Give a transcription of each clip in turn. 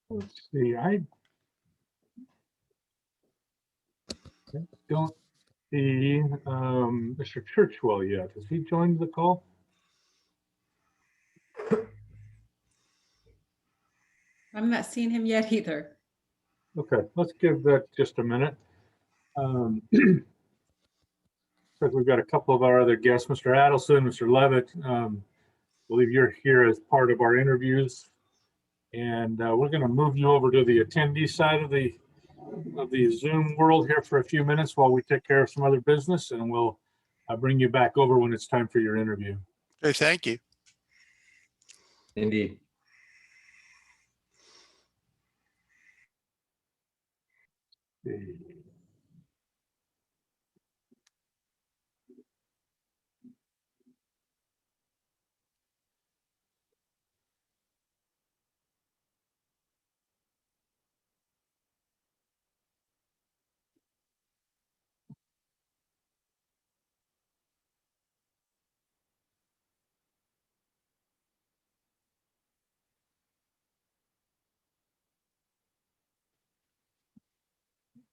Let's see, I don't see Mr. Churchwell yet. Has he joined the call? I'm not seeing him yet either. Okay, let's give that just a minute. But we've got a couple of our other guests, Mr. Adelson, Mr. Levitt. I believe you're here as part of our interviews. And we're going to move you over to the attendee side of the Zoom world here for a few minutes while we take care of some other business, and we'll bring you back over when it's time for your interview. Okay, thank you. Indeed.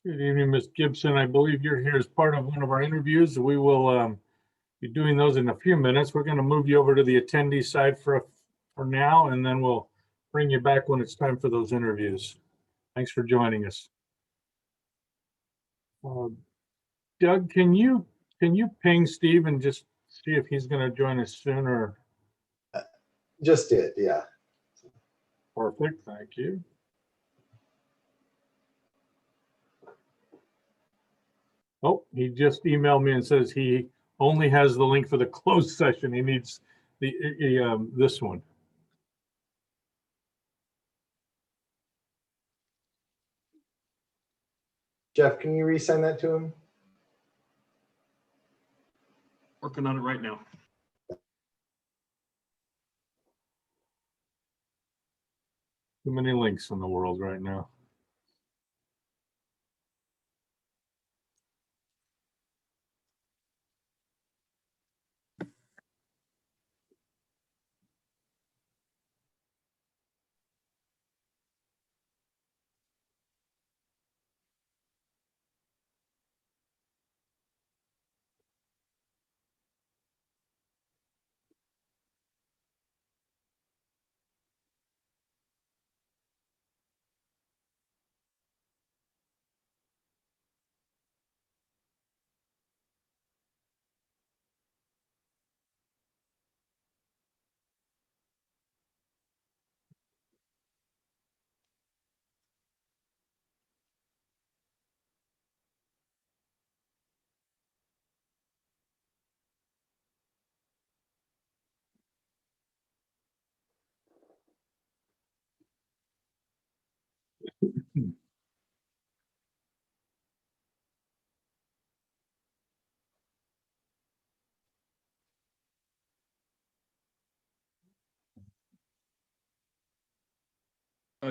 Good evening, Ms. Gibson. I believe you're here as part of one of our interviews. We will be doing those in a few minutes. We're going to move you over to the attendee side for now, and then we'll bring you back when it's time for those interviews. Thanks for joining us. Doug, can you ping Steve and just see if he's going to join us soon? Or just did, yeah. perfect, thank you. Oh, he just emailed me and says he only has the link for the closed session. He needs the this one. Jeff, can you resend that to him? Working on it right now. Too many links in the world right now.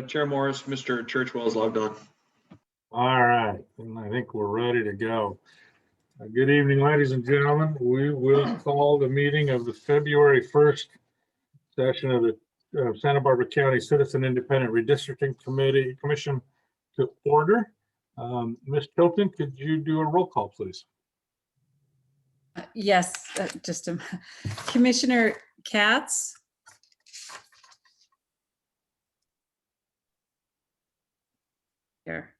Chair Morris, Mr. Churchwell is logged on. All right, and I think we're ready to go. Good evening, ladies and gentlemen. We will call the meeting of the February 1st session of the Santa Barbara County Citizen Independent Redistricting Commission to order. Ms. Tilton, could you do a roll call, please? Yes, just a Commissioner Katz. Here.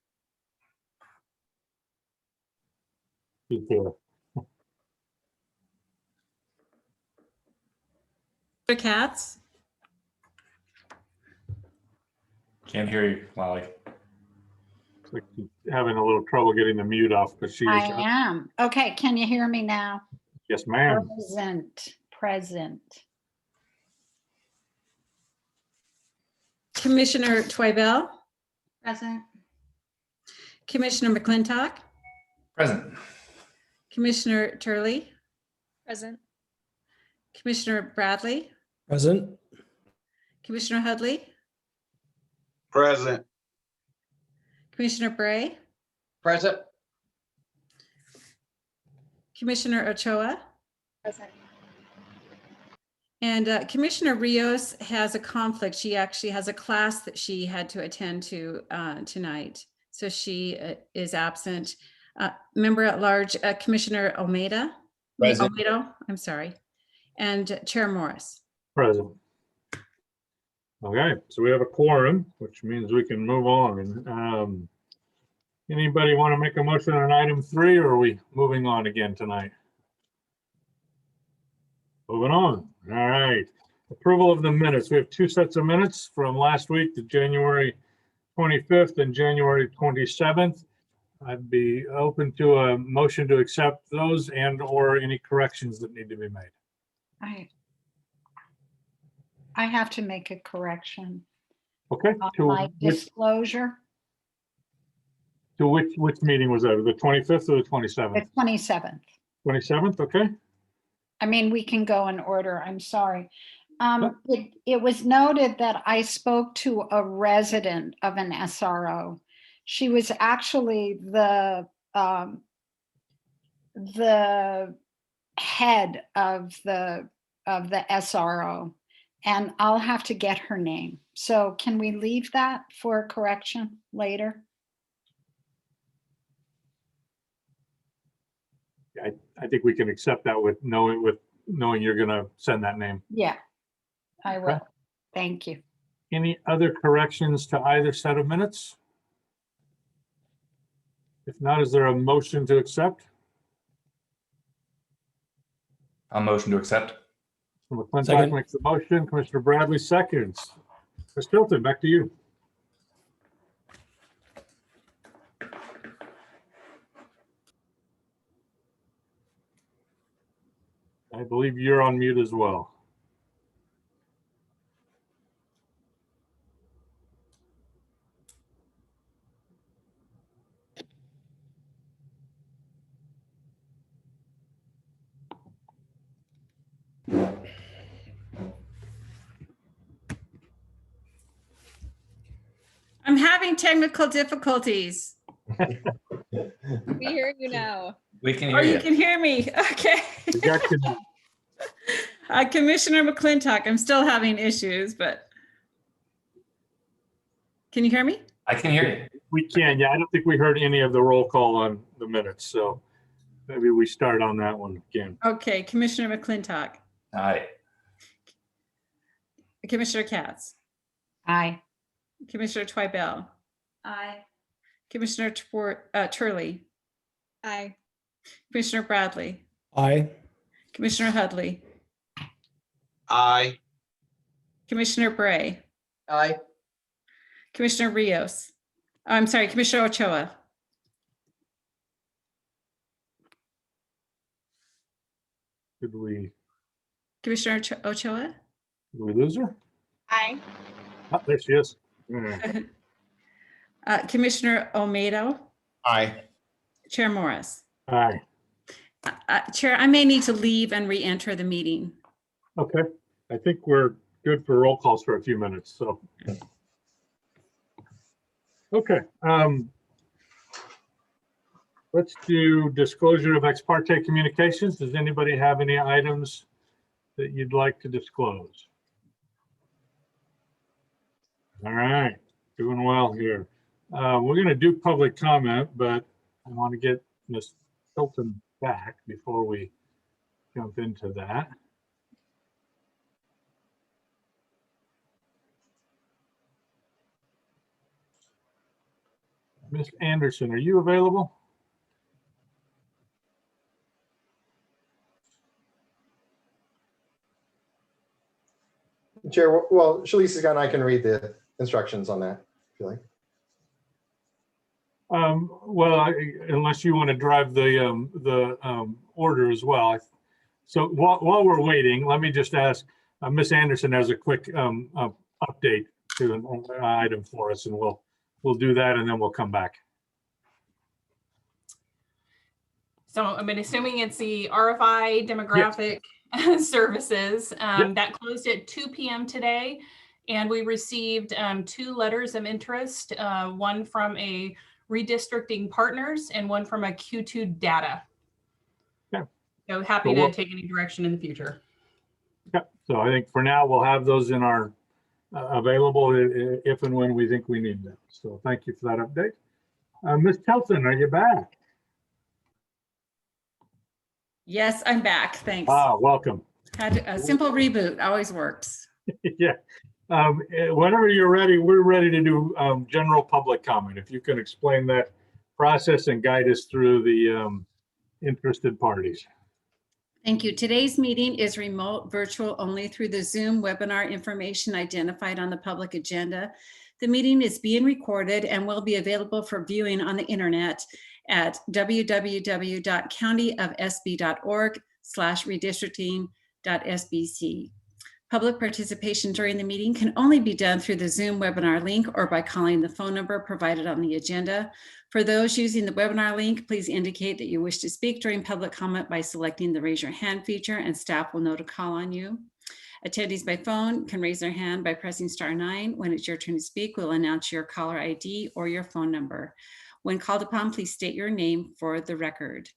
Good deal. Mr. Katz, Can't hear you, Lolly. Looks like she's having a little trouble getting the mute off, but she I is. am. Okay, can you hear me now? Yes, ma'am. Present. Commissioner Twyvell, Present. Commissioner McClintock, Present. Commissioner Turley, Present. Commissioner Bradley, Present. Commissioner Hudley, Present. Commissioner Bray, Present. Commissioner Ochoa, Present. And Commissioner Rios has a conflict. She actually has a class that she had to attend to tonight. So she is absent. Member at large, Commissioner Present. Almeida, I'm sorry, and Chair Morris. Present. Okay, so we have a quorum, which means we can move on. Anybody want to make a motion on item 3, or are we moving on again tonight? Moving on. All right. Approval of the minutes. We have 2 sets of minutes from last week, the January 25th and January 27th. I'd be open to a motion to accept those and or any corrections that need to be made. I have to make a correction Okay. on my disclosure. To which meeting was that? The 25th or the 27th? The 27th. 27th, okay. I mean, we can go in order. I'm sorry. It was noted that I spoke to a resident of an SRO. She was actually the head of the SRO, and I'll have to get her name. So can we leave that for correction later? I think we can accept that with knowing you're going to send that name. Yeah, I will. Okay. Thank you. Any other corrections to either set of minutes? If not, is there a motion to accept? I'll motion to accept. McClintock Second. makes the motion. Commissioner Bradley seconds. Ms. Tilton, back to you. I believe you're on mute as well. I'm having technical difficulties. We hear you now. We can Oh, hear you you. can hear me. Okay. We got you now. Commissioner McClintock, I'm still having issues, but can you hear me? I can hear you. We can, yeah. I don't think we heard any of the roll call on the minutes, so maybe we start on that one again. Okay, Commissioner McClintock, Aye. Commissioner Katz, Aye. Commissioner Twibell, Aye. Commissioner Turley, Aye. Commissioner Bradley, Aye. Commissioner Hudley, Aye. Commissioner Bray, Aye. Commissioner Rios. I'm sorry, Commissioner Ochoa. Did we Commissioner Ochoa? lose her? Aye. Oh, there she is. Mm. Commissioner Almeida, Aye. Chair Morris. Aye. Chair, I may need to leave and re-enter the meeting. Okay. I think we're good for roll calls for a few minutes, so. Okay. Let's do disclosure of ex parte communications. Does anybody have any items that you'd like to disclose? All right, doing well here. We're going to do public comment, but I want to get Ms. Hilton back before we jump into that. Ms. Anderson, are you available? Chair, well, Shalice is gone. I can read the instructions on that, if you like. Well, unless you want to drive the order as well. So while we're waiting, let me just ask, Ms. Anderson has a quick update to an item for us, and we'll do that, and then we'll come back. So I'm assuming it's the RFI demographic services that closed at 2 p.m. today. And we received 2 letters of interest, one from a Redistricting Partners and one from a Q2 Data. Yeah. So happy to take any direction in the future. Yeah. So I think for now, we'll have those in our available if and when we think we need them. So thank you for that update. Ms. Telson, are you back? Yes, I'm back. Thanks. Ah, welcome. Had a simple reboot, always works. Yeah. Whenever you're ready, we're ready to do general public comment. If you can explain that process and guide us through the interested parties. Thank you. Today's meeting is remote, virtual only through the Zoom webinar information identified on the public agenda. The meeting is being recorded and will be available for viewing on the internet at www.countyofsb.org/redistricting.sbc. Public participation during the meeting can only be done through the Zoom webinar link or by calling the phone number provided on the agenda. For those using the webinar link, please indicate that you wish to speak during public comment by selecting the raise your hand feature, and staff will know to call on you. Attendees by phone can raise their hand by pressing *9. When it's your turn to speak, we'll announce your caller ID or your phone number. When called upon, please state your name for the record.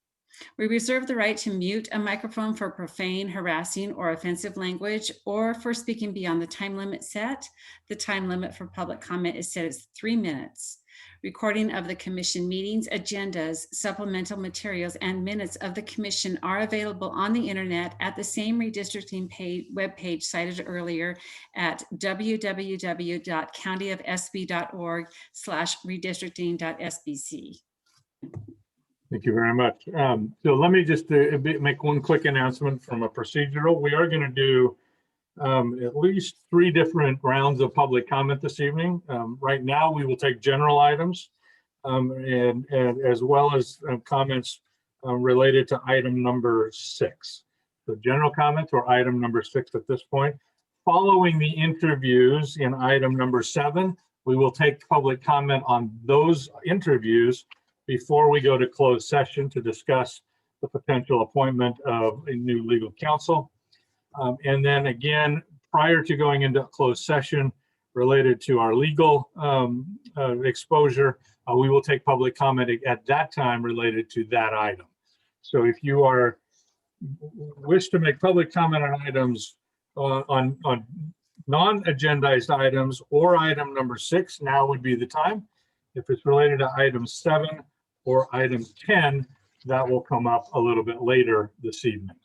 We reserve the right to mute a microphone for profane, harassing, or offensive language, or for speaking beyond the time limit set. The time limit for public comment is set as 3 minutes. Recording of the commission meetings, agendas, supplemental materials, and minutes of the commission are available on the internet at the same redistricting webpage cited earlier at www.countyofsb.org/redistricting.sbc. Thank you very much. So let me just make one quick announcement from a procedural. We are going to do at least 3 different rounds of public comment this evening. Right now, we will take general items and as well as comments related to item number 6. So general comments or item number 6 at this point. Following the interviews in item number 7, we will take public comment on those interviews before we go to closed session to discuss the potential appointment of a new legal counsel. And then again, prior to going into closed session related to our legal exposure, we will take public comment at that time related to that item. So if you wish to make public comment on items on non-agendized items or item number 6, now would be the time. If it's related to item 7 or item 10, that will come up a little bit later this evening.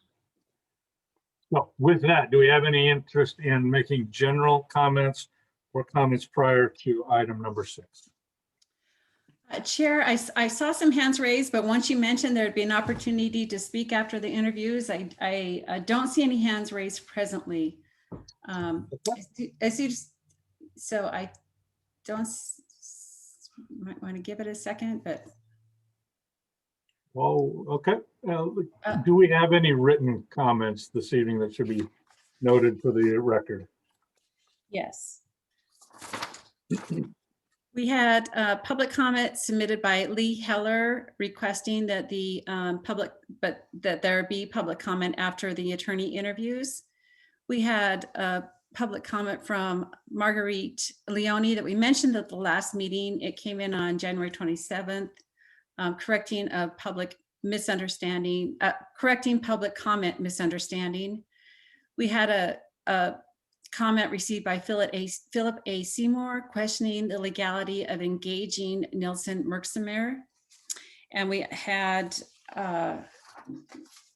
So with that, do we have any interest in making general comments or comments prior to item number 6? Chair, I saw some hands raised, but once you mentioned there'd be an opportunity to speak after the interviews, I don't see any hands raised presently. So I don't, might want to give it a second, but. Well, okay. Do we have any written comments this evening that should be noted for the record? Yes. We had a public comment submitted by Lee Heller requesting that the that there be public comment after the attorney interviews. We had a public comment from Marguerite Leone that we mentioned at the last meeting. It came in on January 27th. Correcting a public misunderstanding, correcting public comment misunderstanding. We had a comment received by Philip A. Seymour questioning the legality of engaging Nielsen Merksemer. And we had a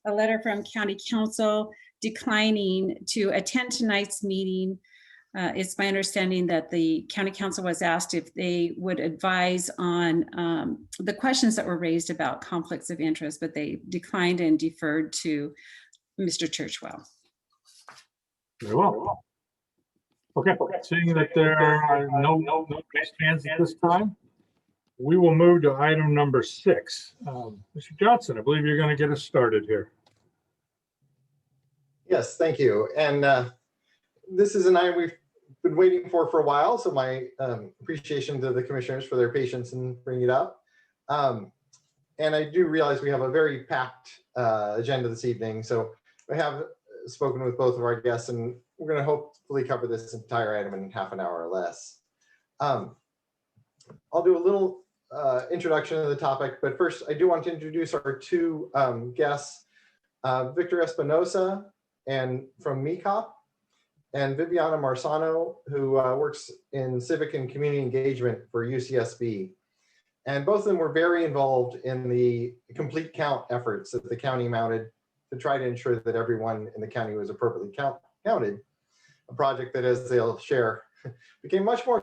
letter from County Council declining to attend tonight's meeting. It's my understanding that the County Council was asked if they would advise on the questions that were raised about conflicts of interest, but they declined and deferred to Mr. Churchwell. Very well. Okay, seeing that there are no raised hands at this time, we will move to item number 6. Mr. Johnson, I believe you're going to get us started here. Yes, thank you. And this is an item we've been waiting for a while, so my appreciation to the commissioners for their patience in bringing it up. And I do realize we have a very packed agenda this evening, so I have spoken with both of our guests, and we're going to hopefully cover this entire item in half an hour or less. I'll do a little introduction of the topic, but first I do want to introduce our 2 guests, Victor Espinosa and from MECOP, and Viviana Marsano, who works in civic and community engagement for UCSB. And both of them were very involved in the complete count efforts that the county mounted to try to ensure that everyone in the county was appropriately counted, a project that, as they'll share, became much more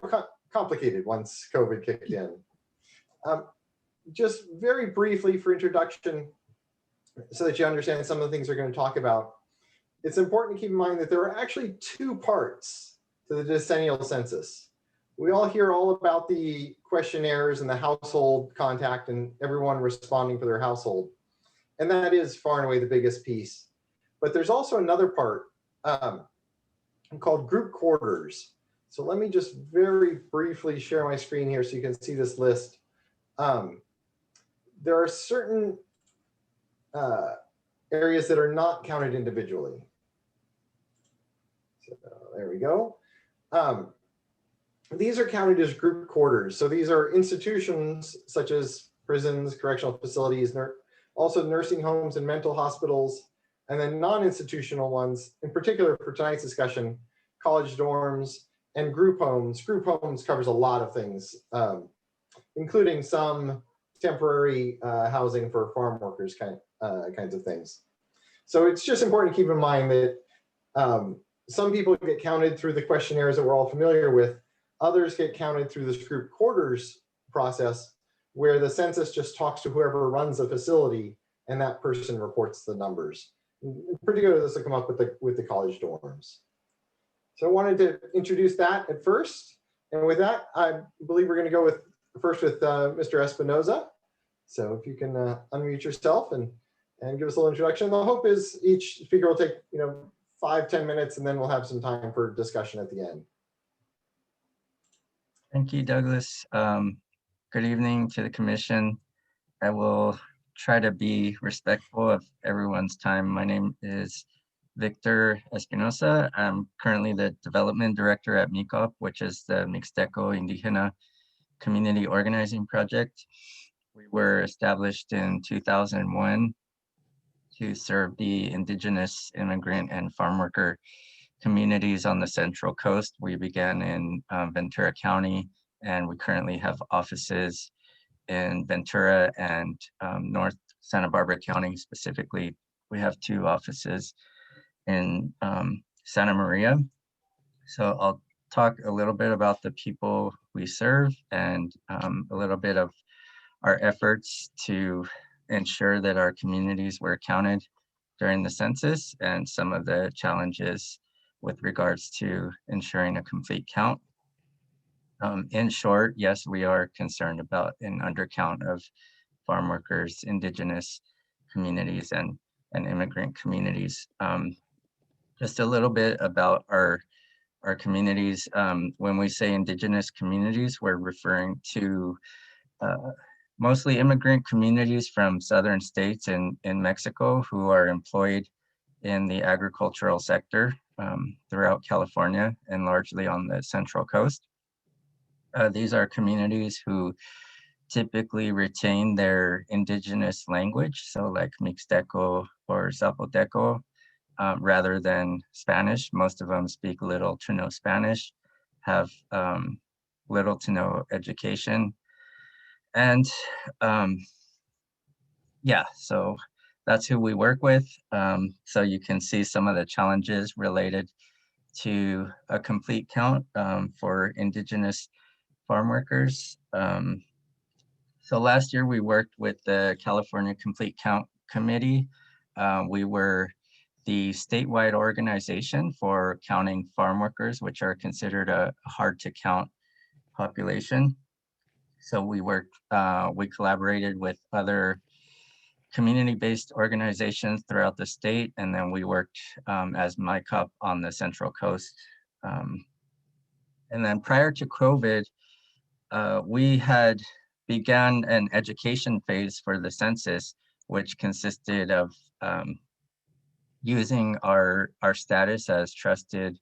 complicated once COVID kicked in. Just very briefly for introduction, so that you understand some of the things we're going to talk about, it's important to keep in mind that there are actually two parts to the decennial census. We all hear all about the questionnaires and the household contact and everyone responding for their household. And that is far and away the biggest piece. But there's also another part called group quarters. So let me just very briefly share my screen here so you can see this list. There are certain areas that are not counted individually. So there we go. These are counted as group quarters. So these are institutions such as prisons, correctional facilities, also nursing homes and mental hospitals, and then non-institutional ones, in particular for tonight's discussion, college dorms and group homes. Group homes covers a lot of things, including some temporary housing for farm workers kinds of things. So it's just important to keep in mind that some people get counted through the questionnaires that we're all familiar with. Others get counted through this group quarters process, where the census just talks to whoever runs the facility and that person reports the numbers. In particular, this will come up with the college dorms. So I wanted to introduce that at first. And with that, I believe we're going to go first with Mr. Espinoza. So if you can unmute yourself and give us a little introduction. The hope is each speaker will take 5-10 minutes, and then we'll have some time for discussion at the end. Thank you, Douglas. Good evening to the commission. I will try to be respectful of everyone's time. My name is Victor Espinoza. I'm currently the development director at MICOP, which is the Mixteco Indígena Community Organizing Project. We were established in 2001 to serve the indigenous, immigrant, and farm worker communities on the Central Coast. We began in Ventura County, and we currently have offices in Ventura and North Santa Barbara County. Specifically, we have 2 offices in Santa Maria. So I'll talk a little bit about the people we serve and a little bit of our efforts to ensure that our communities were counted during the census and some of the challenges with regards to ensuring a complete count. In short, yes, we are concerned about an undercount of farm workers, indigenous communities, and immigrant communities. Just a little bit about our communities. When we say indigenous communities, we're referring to mostly immigrant communities from southern states in Mexico who are employed in the agricultural sector throughout California and largely on the Central Coast. These are communities who typically retain their indigenous language, so like Mixteco or Zapoteco, rather than Spanish. Most of them speak little to no Spanish, have little to no education. And yeah, so that's who we work with. So you can see some of the challenges related to a complete count for indigenous farm workers. So last year we worked with the California Complete Count Committee. We were the statewide organization for counting farm workers, which are considered a hard to count population. So we collaborated with other community-based organizations throughout the state, and then we worked as MICOP on the Central Coast. And then prior to COVID, we had begun an education phase for the census, which consisted of using our status as trusted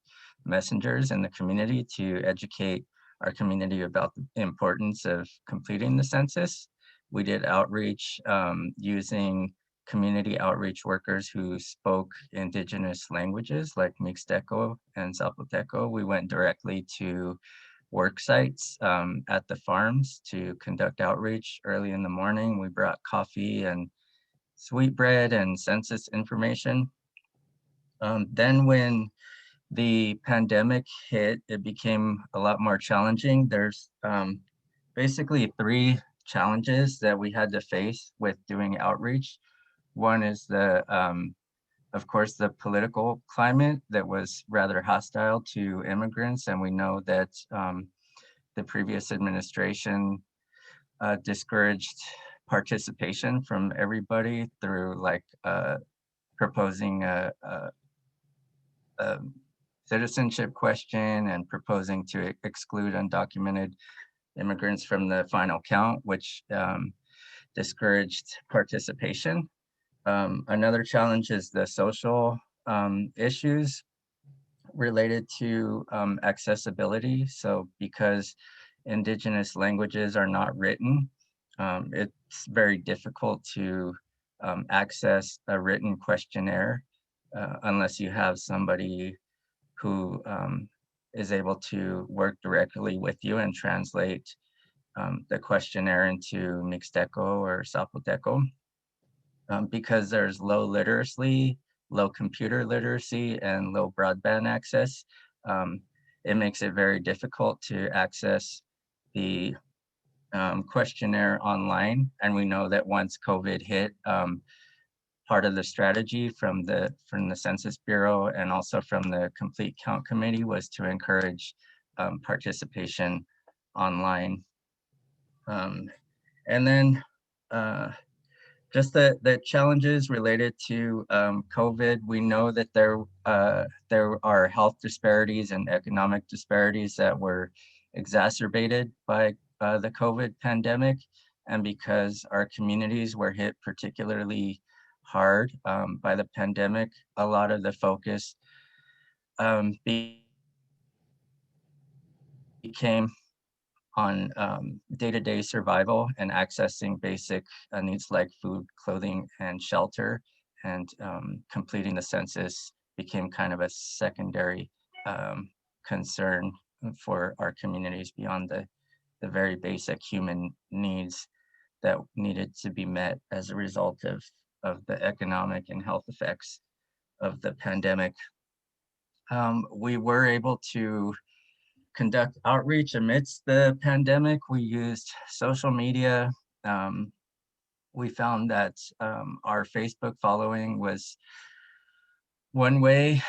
messengers in the community to educate our community about the importance of completing the census. We did outreach using community outreach workers who spoke indigenous languages like Mixteco and Zapoteco. We went directly to work sites at the farms to conduct outreach early in the morning. We brought coffee and sweetbread and census information. Then when the pandemic hit, it became a lot more challenging. There's basically 3 challenges that we had to face with doing outreach. One is of course, the political climate that was rather hostile to immigrants. And we know that the previous administration discouraged participation from everybody through like proposing a citizenship question and proposing to exclude undocumented immigrants from the final count, which discouraged participation. Another challenge is the social issues related to accessibility. So because indigenous languages are not written, it's very difficult to access a written questionnaire unless you have somebody who is able to work directly with you and translate the questionnaire into Mixteco or Zapoteco. Because there's low literacy, low computer literacy, and low broadband access, it makes it very difficult to access the questionnaire online. And we know that once COVID hit, part of the strategy from the Census Bureau and also from the Complete Count Committee was to encourage participation online. And then just the challenges related to COVID. We know that there are health disparities and economic disparities that were exacerbated by the COVID pandemic. And because our communities were hit particularly hard by the pandemic, a lot of the focus became on day-to-day survival and accessing basic needs like food, clothing, and shelter. And completing the census became kind of a secondary concern for our communities beyond the very basic human needs that needed to be met as a result of the economic and health effects of the pandemic. We were able to conduct outreach amidst the pandemic. We used social media. We found that our Facebook following was one way.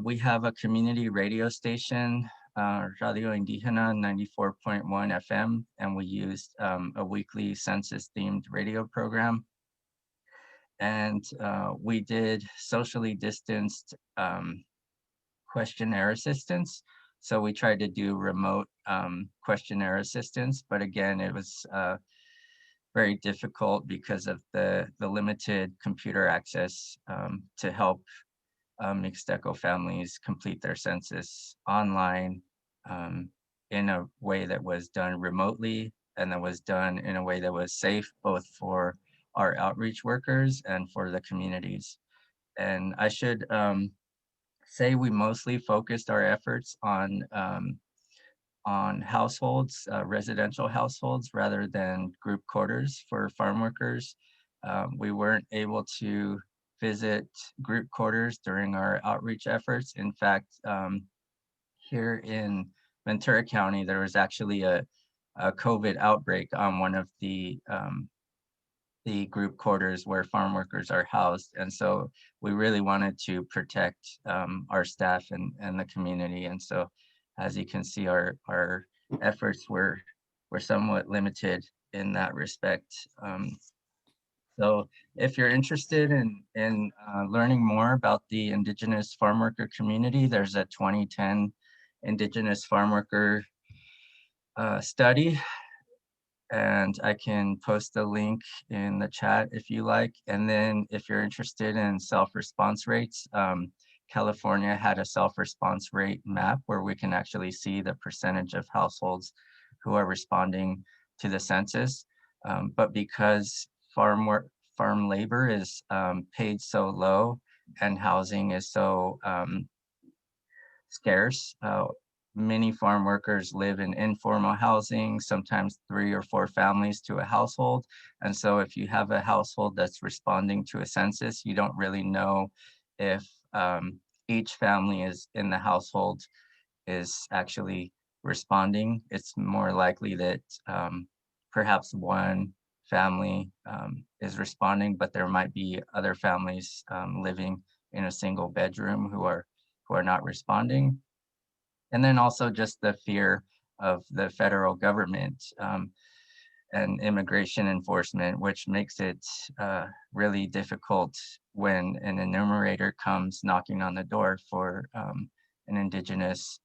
We have a community radio station, Radio Indígena 94.1 FM, and we used a weekly census-themed radio program. And we did socially distanced questionnaire assistance. So we tried to do remote questionnaire assistance, but again, it was very difficult because of the limited computer access to help Mixteco families complete their census online in a way that was done remotely and that was done in a way that was safe both for our outreach workers and for the communities. And I should say we mostly focused our efforts on households, residential households, rather than group quarters for farm workers. We weren't able to visit group quarters during our outreach efforts. In fact, here in Ventura County, there was actually a COVID outbreak on one of the group quarters where farm workers are housed. And so we really wanted to protect our staff and the community. And so as you can see, our efforts were somewhat limited in that respect. So if you're interested in learning more about the Indigenous farm worker community, there's a 2010 Indigenous farm worker study. And I can post a link in the chat if you like. And then if you're interested in self-response rates, California had a self-response rate map where we can actually see the percentage of households who are responding to the census. But because farm farm labor is paid so low and housing is so scarce. Many farm workers live in informal housing, sometimes 3 or 4 families to a household. And so if you have a household that's responding to a census, you don't really know if each family is in the household is actually responding. It's more likely that perhaps one family is responding, but there might be other families living in a single bedroom who are not responding. And then also just the fear of the federal government and immigration enforcement, which makes it really difficult when an enumerator comes knocking on the door for an Indigenous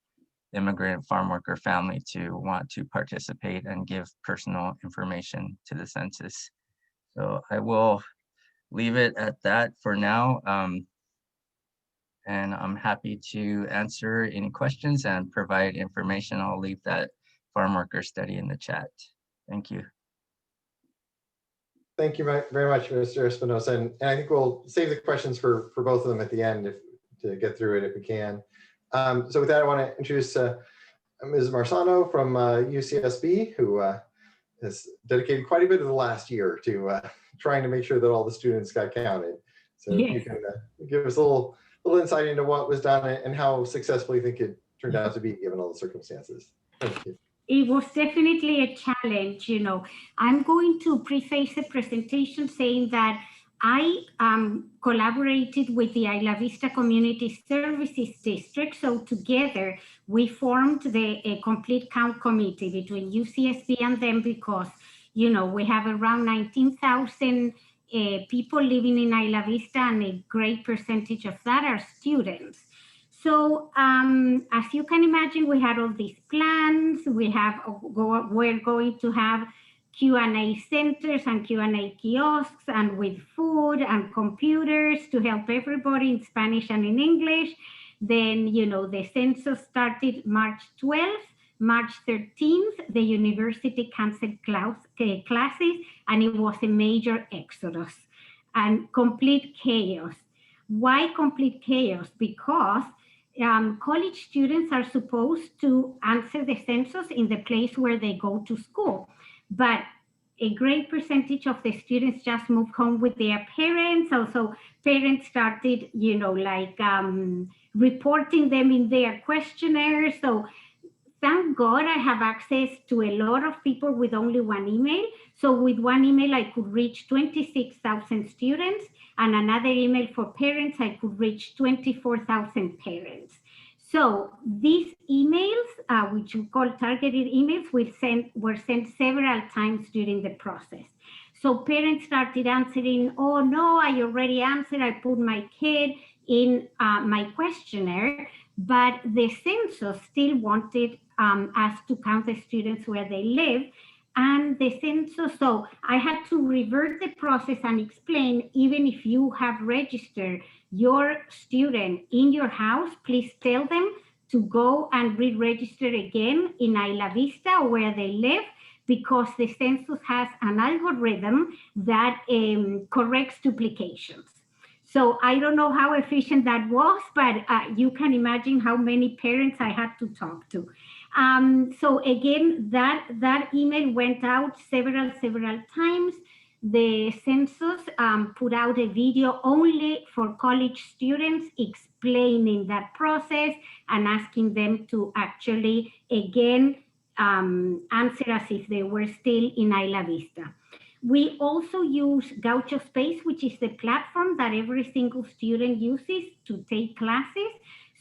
immigrant farm worker family to want to participate and give personal information to the census. So I will leave it at that for now. And I'm happy to answer any questions and provide information. I'll leave that farm worker study in the chat. Thank you. Thank you very much, Mr. Espinosa. And I think we'll save the questions for both of them at the end to get through it if we can. So with that, I want to introduce Ms. Marsano from UCSB, who has dedicated quite a bit of the last year to trying to make sure that all the students got counted. So if you can give us a little insight into what was done and how successful you think it turned out to be given all the circumstances. Thank you. It was definitely a challenge, you know. I'm going to preface the presentation saying that I collaborated with the Isla Vista Community Services District. So together we formed a complete count committee between UCSB and them because, you know, we have around 19,000 people living in Isla Vista, and a great percentage of that are students. So as you can imagine, we had all these plans. We're going to have Q&A centers and Q&A kiosks, and with food and computers to help everybody in Spanish and in English. Then, you know, the census started March 12th. March 13th, the university canceled classes, and it was a major exodus and complete chaos. Why complete chaos? Because college students are supposed to answer the census in the place where they go to school. But a great percentage of the students just moved home with their parents. Also, parents started, you know, like reporting them in their questionnaires. So thank God I have access to a lot of people with only one email. So with one email, I could reach 26,000 students, and another email for parents, I could reach 24,000 parents. So these emails, which we call targeted emails, were sent several times during the process. So parents started answering, oh no, I already answered, I put my kid in my questionnaire, but the census still wanted us to count the students where they live. And the census, so I had to revert the process and explain, even if you have registered your student in your house, please tell them to go and re-register again in Isla Vista where they live, because the census has an algorithm that corrects duplications. So I don't know how efficient that was, but you can imagine how many parents I had to talk to. So again, that email went out several times. The census put out a video only for college students explaining that process and asking them to actually, again, answer as if they were still in Isla Vista. We also use Gaucho Space, which is the platform that every single student uses to take classes.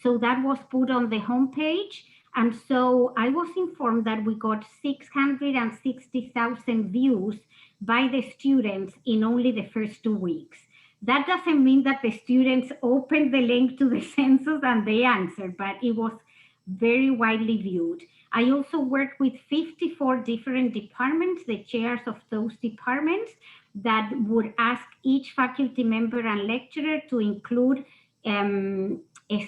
So that was put on the homepage. And so I was informed that we got 660,000 views by the students in only the first 2 weeks. That doesn't mean that the students opened the link to the census and they answered, but it was very widely viewed. I also worked with 54 different departments, the chairs of those departments, that would ask each faculty member and lecturer to include a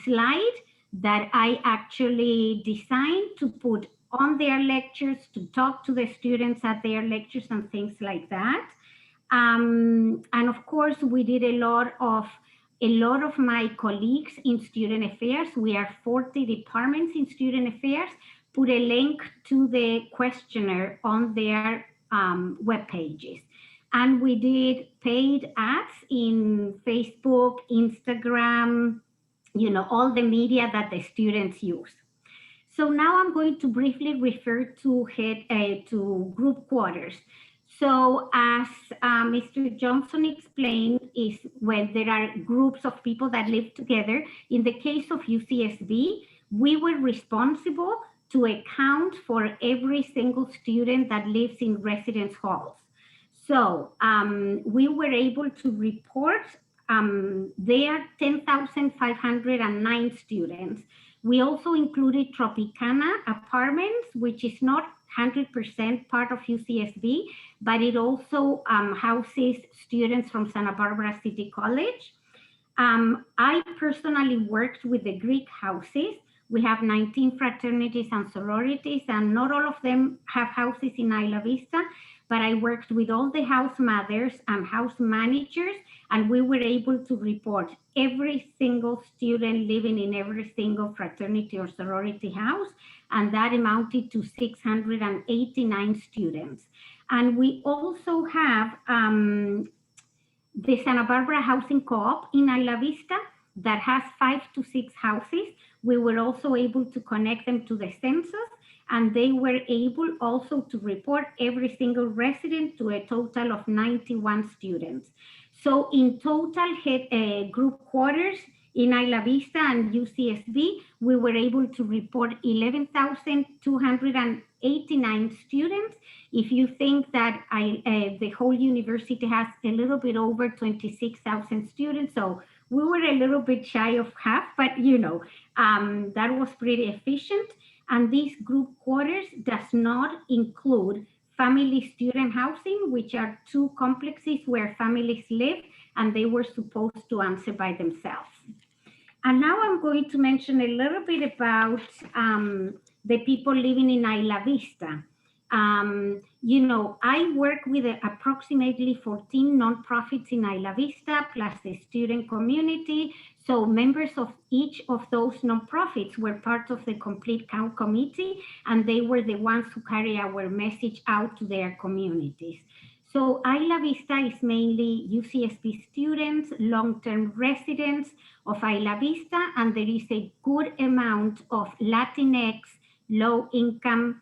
slide that I actually designed to put on their lectures, to talk to the students at their lectures and things like that. And of course, we did a lot of my colleagues in student affairs. We are 40 departments in student affairs, put a link to the questionnaire on their web pages. And we did paid ads in Facebook, Instagram, all the media that the students use. So now I'm going to briefly refer to group quarters. So as Mr. Johnson explained, is when there are groups of people that live together. In the case of UCSB, we were responsible to account for every single student that lives in residence halls. So we were able to report there are 10,509 students. We also included Tropicana apartments, which is not 100% part of UCSB, but it also houses students from Santa Barbara City College. I personally worked with the Greek houses. We have 19 fraternities and sororities, and not all of them have houses in Isla Vista, but I worked with all the house mothers and house managers, and we were able to report every single student living in every single fraternity or sorority house, and that amounted to 689 students. And we also have the Santa Barbara Housing Co-op in Isla Vista that has 5 to 6 houses. We were also able to connect them to the census, and they were able also to report every single resident to a total of 91 students. So in total group quarters in Isla Vista and UCSB, we were able to report 11,289 students. If you think that the whole university has a little bit over 26,000 students, so we were a little bit shy of half, but that was pretty efficient. And these group quarters does not include family student housing, which are 2 complexes where families live, and they were supposed to answer by themselves. And now I'm going to mention a little bit about the people living in Isla Vista. I work with approximately 14 nonprofits in Isla Vista, plus the student community. So members of each of those nonprofits were part of the Complete Count Committee, and they were the ones who carry our message out to their communities. So Isla Vista is mainly UCSB students, long-term residents of Isla Vista, and there is a good amount of Latinx, low-income,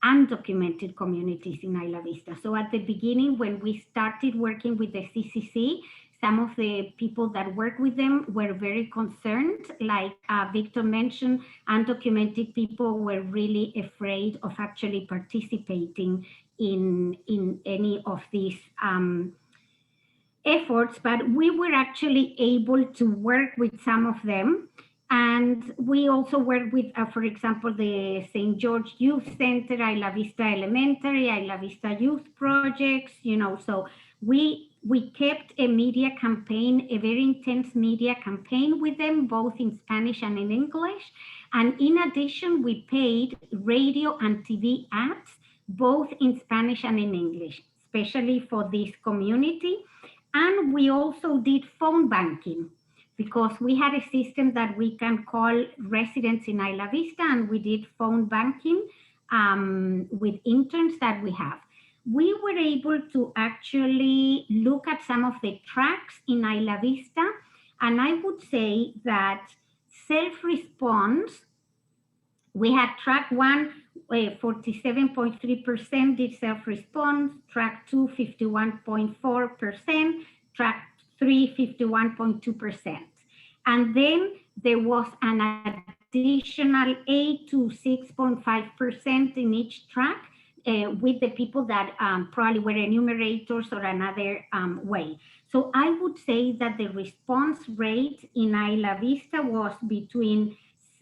undocumented communities in Isla Vista. So at the beginning, when we started working with the CCC, some of the people that work with them were very concerned. Like Victor mentioned, undocumented people were really afraid of actually participating in any of these efforts, but we were actually able to work with some of them. And we also work with, for example, the St. George Youth Center, Isla Vista Elementary, Isla Vista Youth Projects, so we kept a media campaign, a very intense media campaign with them, both in Spanish and in English. And in addition, we paid radio and TV ads, both in Spanish and in English, especially for this community. And we also did phone banking, because we had a system that we can call residents in Isla Vista, and we did phone banking with interns that we have. We were able to actually look at some of the tracks in Isla Vista, and I would say that self-response, we had track 1, 47.3% did self-response, track 2, 51.4%, track 3, 51.2%. And then there was an additional 8 to 6.5% in each track with the people that probably were enumerators or another way. So I would say that the response rate in Isla Vista was between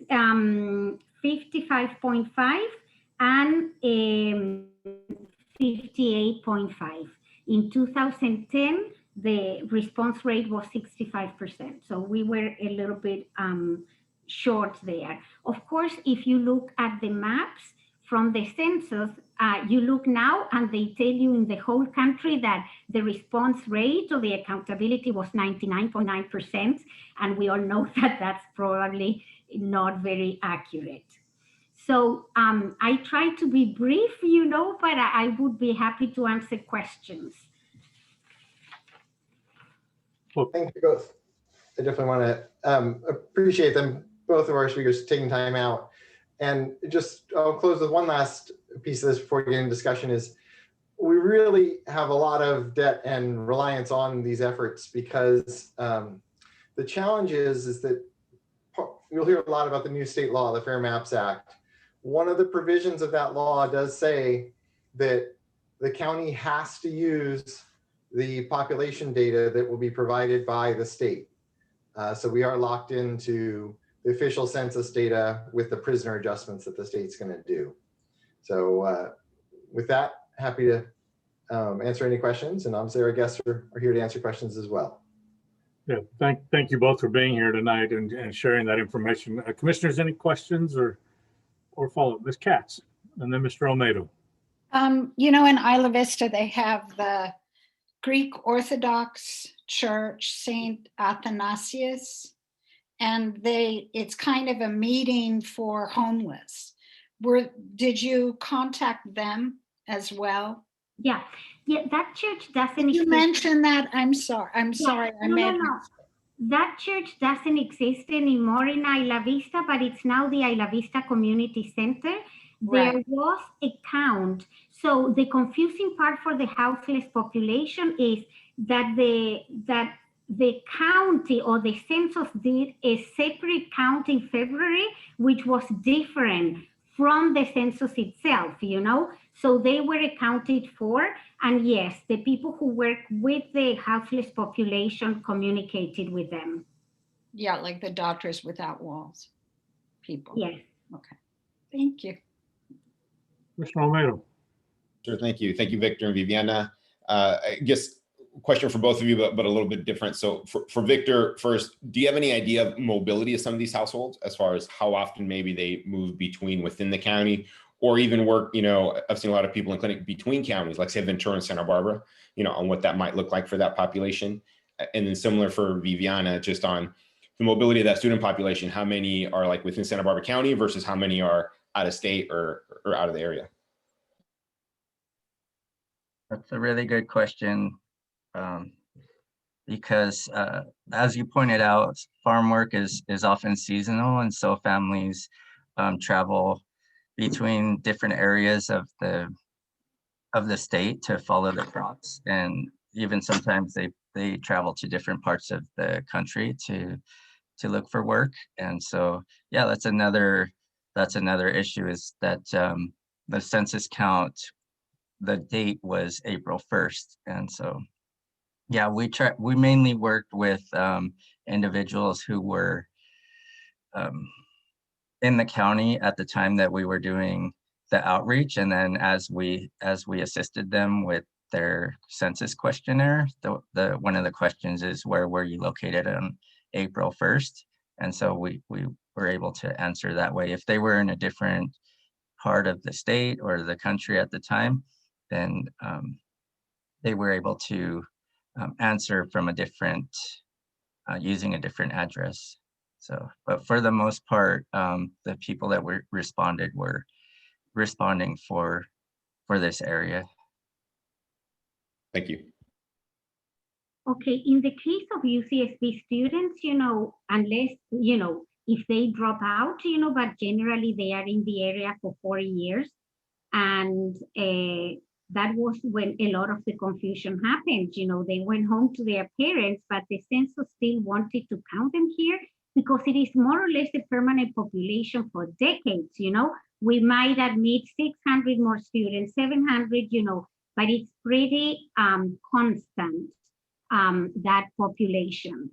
55.5 and 58.5. In 2010, the response rate was 65%. So we were a little bit short there. Of course, if you look at the maps from the census, you look now and they tell you in the whole country that the response rate or the accountability was 99.9%. And we all know that that's probably not very accurate. So I try to be brief, but I would be happy to answer questions. Thank you both. I definitely want to appreciate them, both of our speakers, taking time out. And just, I'll close with one last piece of this before we get into discussion is we really have a lot of debt and reliance on these efforts because the challenge is that you'll hear a lot about the new state law, the Fair Maps Act. One of the provisions of that law does say that the county has to use the population data that will be provided by the state. So we are locked into the official census data with the prisoner adjustments that the state's going to do. So with that, happy to answer any questions, and obviously our guests are here to answer questions as well. Yeah, thank you both for being here tonight and sharing that information. Commissioners, any questions or follow-up? Ms. Katz, and then Mr. Olmedo. In Isla Vista, they have the Greek Orthodox Church, St. Athanasius, and it's kind of a meeting for homeless. Did you contact them as well? Yeah, that church doesn't. You mentioned that. I'm sorry. No. That church doesn't exist anymore in Isla Vista, but it's now the Isla Vista Community Center. Right. There was a count. So the confusing part for the houseless population is that the county or the census did a separate count in February, which was different from the census itself, So they were accounted for. And yes, the people who work with the houseless population communicated with them. Yeah, like the Doctors Without Walls people. Yes. Okay. Thank you. Mr. Olmedo. Sure, thank you. Thank you, Victor and Viviana. I guess question for both of you, but a little bit different. So for Victor, first, do you have any idea of mobility of some of these households as far as how often maybe they move within the county or even work, I've seen a lot of people in clinic between counties, like say Ventura and Santa Barbara, on what that might look like for that population. And then similar for Viviana, just on the mobility of that student population, how many are like within Santa Barbara County versus how many are out of state or out of the area? That's a really good question. Because as you pointed out, farm work is often seasonal, and so families travel between different areas of the state to follow the crops, and even sometimes they travel to different parts of the country to look for work. And so yeah, that's another issue is that the census count, the date was April 1st, and so yeah, we mainly worked with individuals who were in the county at the time that we were doing the outreach, and then as we assisted them with their census questionnaire, the one of the questions is, where were you located on April 1st? And so we were able to answer that way. If they were in a different part of the state or the country at the time, then they were able to answer from a different, using a different address. So, but for the most part, the people that were responding for this area. Thank you. Okay, in the case of UCSB students, unless, if they drop out, but generally they are in the area for 4 years. And that was when a lot of the confusion happened. They went home to their parents, but the census still wanted to count them here because it is more or less a permanent population for decades. We might admit 600 more students, 700, but it's pretty constant, that population.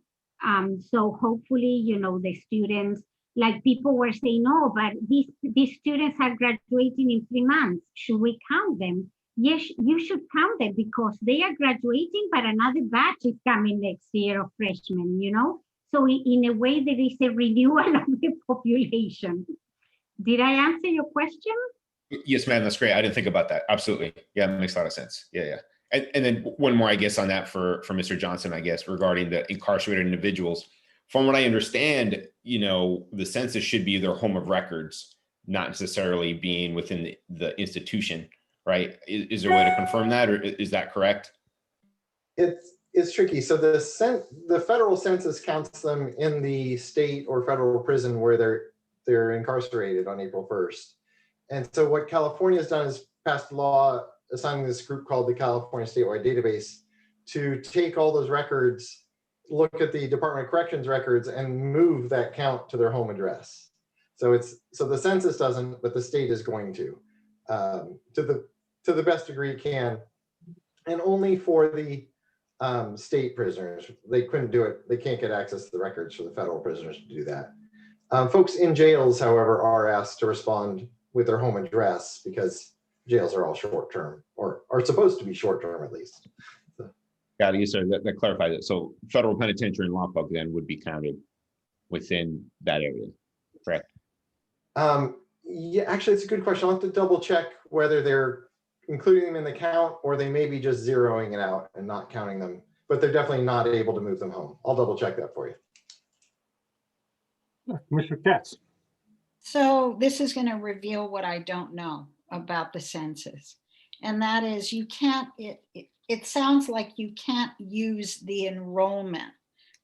So hopefully, the students, like people were saying, oh, but these students are graduating in 3 months. Should we count them? Yes, you should count them because they are graduating, but another batch is coming next year of freshmen, So in a way, there is a renewal of the population. Did I answer your question? Yes, ma'am. That's great. I didn't think about that. Absolutely. Yeah, that makes a lot of sense. Yeah, yeah. And then one more, I guess, on that for Mr. Johnson, I guess, regarding the incarcerated individuals. From what I understand, the census should be their home of records, not necessarily being within the institution, right? Is there a way to confirm that, or is that correct? It's tricky. So the federal census counts them in the state or federal prison where they're incarcerated on April 1st. And so what California has done is passed a law assigning this group called the California Statewide Database to take all those records, look at the Department of Corrections records, and move that count to their home address. So the census doesn't, but the state is going to the best degree it can, and only for the state prisoners. They couldn't do it. They can't get access to the records for the federal prisoners to do that. Folks in jails, however, are asked to respond with their home address because jails are all short-term, or are supposed to be short-term at least. So. Got it. So that clarifies it. So federal penitentiary and lockup then would be counted within that area, correct? Yeah, actually, it's a good question. I'll have to double check whether they're including them in the count or they may be just zeroing it out and not counting them, but they're definitely not able to move them home. I'll double check that for you. Commissioner Katz. So this is going to reveal what I don't know about the census. And that is you can't, it sounds like you can't use the enrollment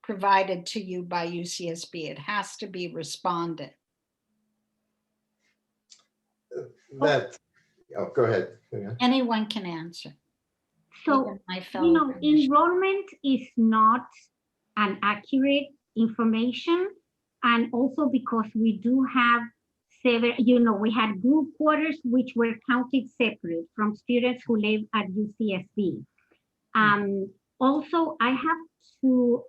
provided to you by UCSB. It has to be responded. Go ahead. Anyone can answer. So, enrollment is not an accurate information. And also because we do have several, we had group quarters which were counted separate from students who live at UCSB. Also, I have to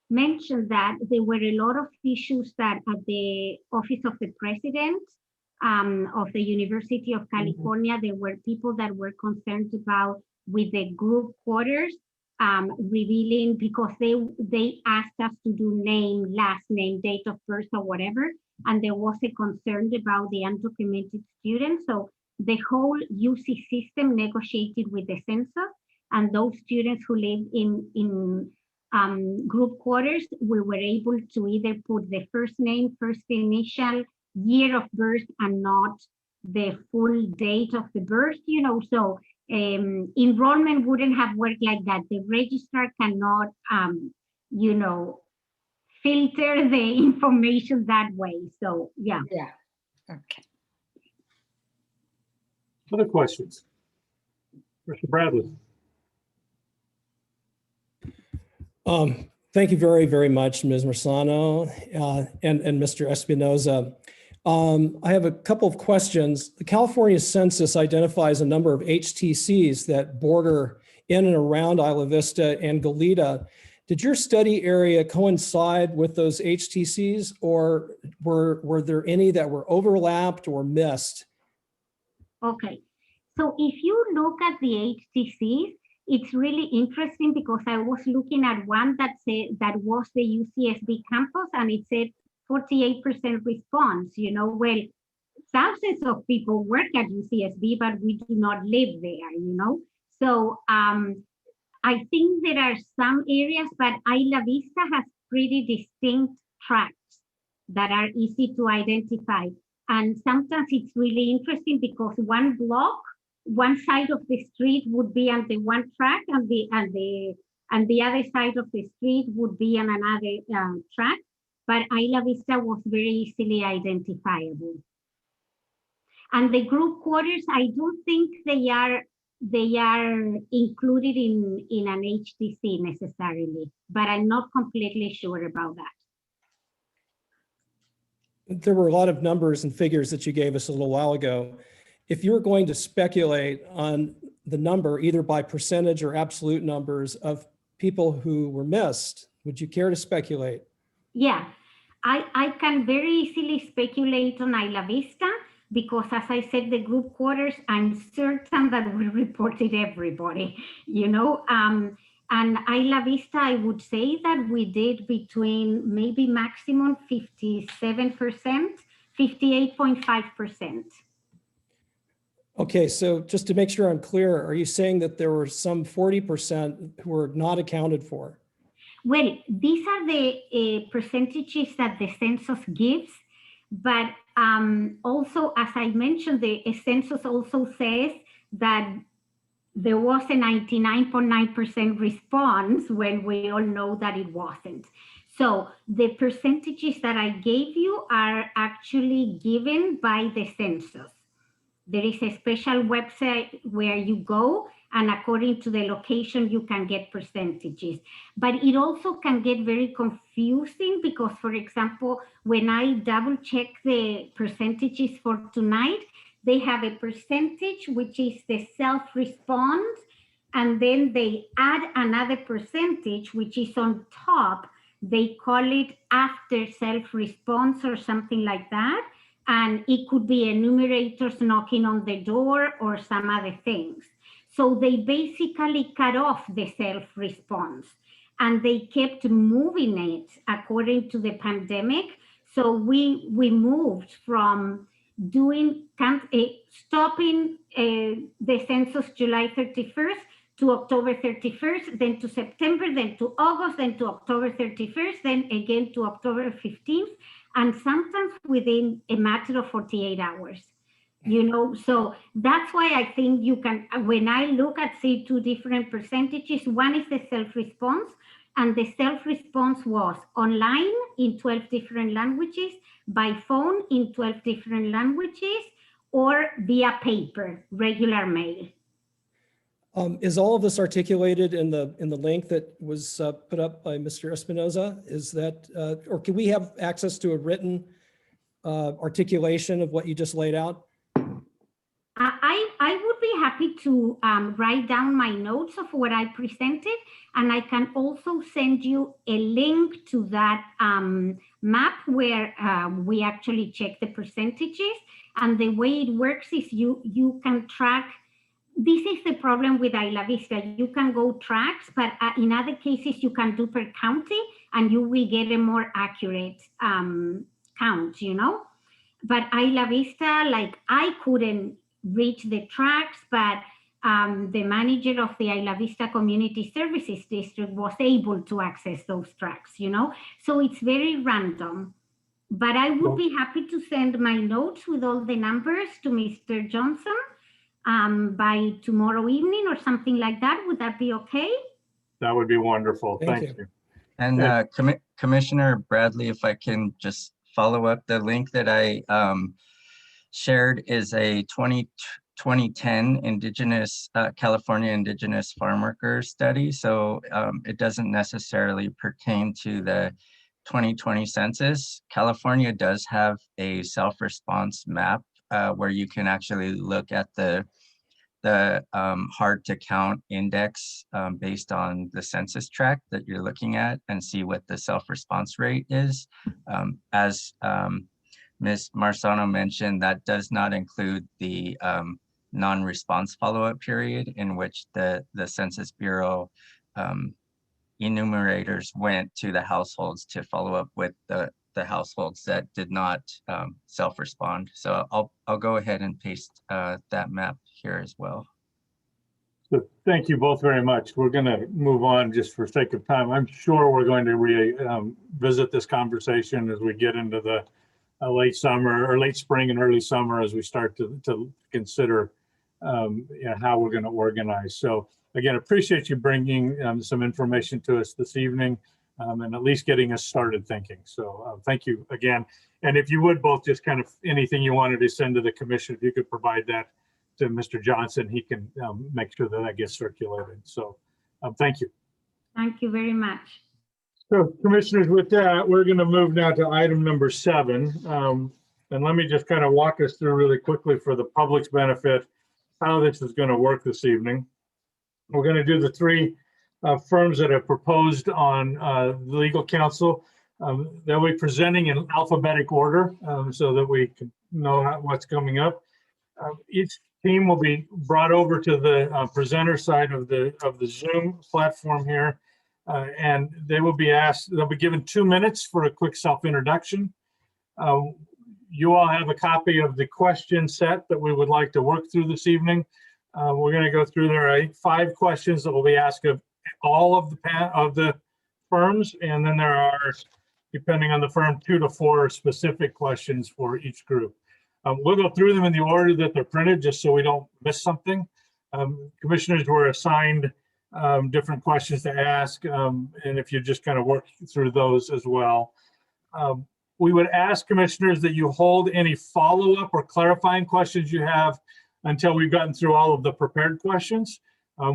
mention that there were a lot of issues that at the Office of the President of the University of California, there were people that were concerned about with the group quarters, revealing, because they asked us to do name, last name, date of birth or whatever, and there was a concern about the undocumented students. So the whole UC system negotiated with the census, and those students who live in group quarters, we were able to either put the first name, first initial, year of birth, and not the full date of the birth, so enrollment wouldn't have worked like that. The registrar cannot, filter the information that way. So, yeah. Yeah. Okay. Other questions? Mr. Bradley. Thank you very, very much, Ms. Marsano and Mr. Espinoza. I have a couple of questions. The California Census identifies a number of HTCs that border in and around Isla Vista and Goleta. Did your study area coincide with those HTCs, or were there any that were overlapped or missed? Okay, so if you look at the HTCs, it's really interesting because I was looking at one that said that was the UCSB campus, and it said 48% response. Well, thousands of people work at UCSB, but we do not live there, So I think there are some areas, but Isla Vista has pretty distinct tracts that are easy to identify. And sometimes it's really interesting because one block, one side of the street would be on the one track, and the other side of the street would be on another track. But Isla Vista was very easily identifiable. And the group quarters, I don't think they are included in an HTC necessarily, but I'm not completely sure about that. There were a lot of numbers and figures that you gave us a little while ago. If you're going to speculate on the number, either by percentage or absolute numbers of people who were missed, would you care to speculate? Yeah, I can very easily speculate on Isla Vista because, as I said, the group quarters, I'm certain that we reported everybody, and Isla Vista, I would say that we did between maybe maximum 57%, 58.5%. Okay, so just to make sure I'm clear, are you saying that there were some 40% who were not accounted for? Well, these are the percentages that the census gives, but also, as I mentioned, the census also says that there was a 99.9% response when we all know that it wasn't. So the percentages that I gave you are actually given by the census. There is a special website where you go, and according to the location, you can get percentages. But it also can get very confusing because, for example, when I double check the percentages for tonight, they have a percentage, which is the self-response, and then they add another percentage, which is on top. They call it after self-response or something like that. And it could be enumerators knocking on the door or some other things. So they basically cut off the self-response and they kept moving it according to the pandemic. So we moved from stopping the census July 31st to October 31st, then to September, then to August, then to October 31st, then again to October 15th. And sometimes within a matter of 48 hours, so that's why I think you can, when I look at, say, two different percentages, one is the self-response, and the self-response was online in 12 different languages, by phone in 12 different languages, or via paper, regular mail. Is all of this articulated in the link that was put up by Mr. Espinoza? Is that, or can we have access to a written articulation of what you just laid out? I would be happy to write down my notes of what I presented, and I can also send you a link to that map where we actually check the percentages. And the way it works is you can track. This is the problem with Isla Vista. You can go tracks, but in other cases, you can do per county and you will get a more accurate count, But Isla Vista, like I couldn't reach the tracks, but the manager of the Isla Vista Community Services District was able to access those tracks, So it's very random. But I would be happy to send my notes with all the numbers to Mr. Johnson by tomorrow evening or something like that. Would that be okay? That would be wonderful. Thank Thank you. you. And Commissioner Bradley, if I can just follow up, the link that I shared is a 2010 California Indigenous Farm Worker study. So it doesn't necessarily pertain to the 2020 census. California does have a self-response map where you can actually look at the hard to count index based on the census tract that you're looking at and see what the self-response rate is. As Ms. Marzano mentioned, that does not include the non-response follow-up period in which the Census Bureau enumerators went to the households to follow up with the households that did not self-respond. So I'll go ahead and paste that map here as well. So thank you both very much. We're going to move on just for sake of time. I'm sure we're going to revisit this conversation as we get into the late summer or late spring and early summer as we start to consider how we're going to organize. So again, appreciate you bringing some information to us this evening and at least getting us started thinking. So thank you again. And if you would both just kind of anything you wanted to send to the commission, if you could provide that to Mr. Johnson, he can make sure that that gets circulated. So thank you. Thank you very much. So commissioners, with that, we're going to move now to item number 7. And let me just kind of walk us through really quickly for the public's benefit how this is going to work this evening. We're going to do the 3 firms that have proposed on the legal counsel. They'll be presenting in alphabetic order so that we can know what's coming up. Each team will be brought over to the presenter side of the Zoom platform here, and they will be asked. They'll be given 2 minutes for a quick self-introduction. You all have a copy of the question set that we would like to work through this evening. We're going to go through there are 5 questions that will be asked of all of the firms, and then there are, depending on the firm, 2 to 4 specific questions for each group. We'll go through them in the order that they're printed, just so we don't miss something. Commissioners were assigned different questions to ask, and if you just kind of work through those as well. We would ask commissioners that you hold any follow-up or clarifying questions you have until we've gotten through all of the prepared questions.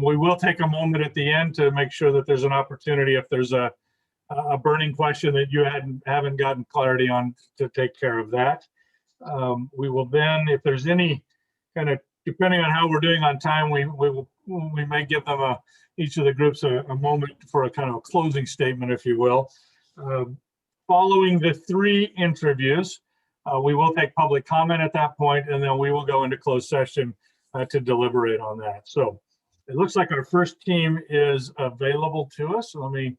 We will take a moment at the end to make sure that there's an opportunity if there's a burning question that you haven't gotten clarity on, to take care of that. We will then, if there's any kind of, depending on how we're doing on time, we may give them each of the groups a moment for a kind of a closing statement, if you will. Following the 3 interviews, we will take public comment at that point, and then we will go into closed session to deliberate on that. So it looks like our first team is available to us. Let me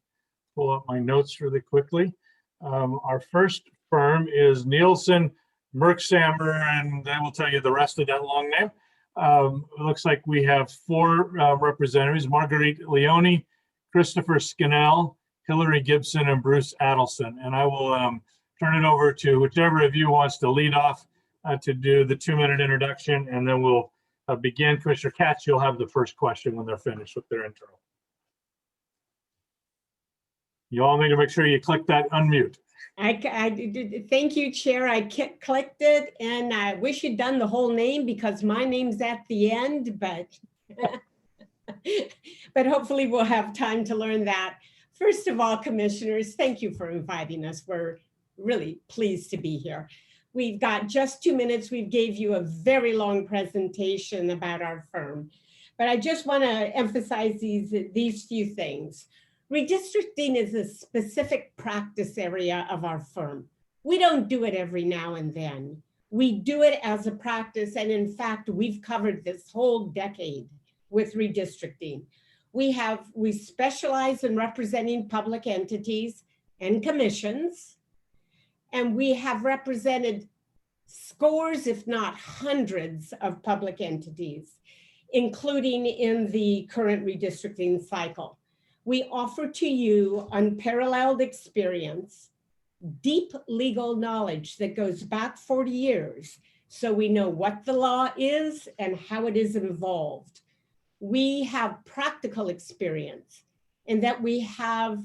pull up my notes really quickly. Our first firm is Nielsen, Merksammer, and I will tell you the rest of that long name. It looks like we have 4 representatives: Marguerite Leone, Christopher Skinnell, Hillary Gibson, and Bruce Adelson. And I will turn it over to whichever of you wants to lead off to do the 2-minute introduction, and then we'll begin. Commissioner Katz, you'll have the first question when they're finished with their intro. You all need to make sure you click that unmute. Thank you, Chair. I clicked it, and I wish you'd done the whole name because my name's at the end, but but hopefully we'll have time to learn that. First of all, commissioners, thank you for inviting us. We're really pleased to be here. We've got just 2 minutes. We gave you a very long presentation about our firm, but I just want to emphasize these few things. Redistricting is a specific practice area of our firm. We don't do it every now and then. We do it as a practice, and in fact, we've covered this whole decade with redistricting. We specialize in representing public entities and commissions, and we have represented scores, if not hundreds, of public entities, including in the current redistricting cycle. We offer to you unparalleled experience, deep legal knowledge that goes back 40 years, so we know what the law is and how it is evolved. We have practical experience in that we have,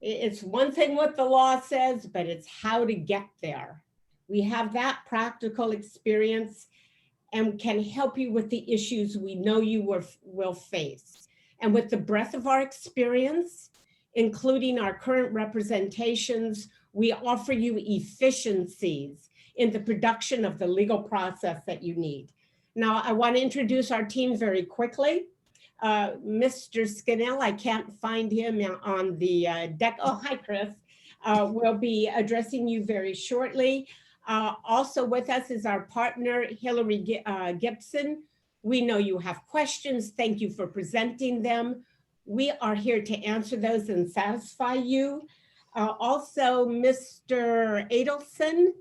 it's one thing what the law says, but it's how to get there. We have that practical experience and can help you with the issues we know you will face. And with the breadth of our experience, including our current representations, we offer you efficiencies in the production of the legal process that you need. Now, I want to introduce our team very quickly. Mr. Skinnell, I can't find him on the deck. Oh, hi, Chris. We'll be addressing you very shortly. Also with us is our partner, Hillary Gibson. We know you have questions. Thank you for presenting them. We are here to answer those and satisfy you. Also, Mr. Adelson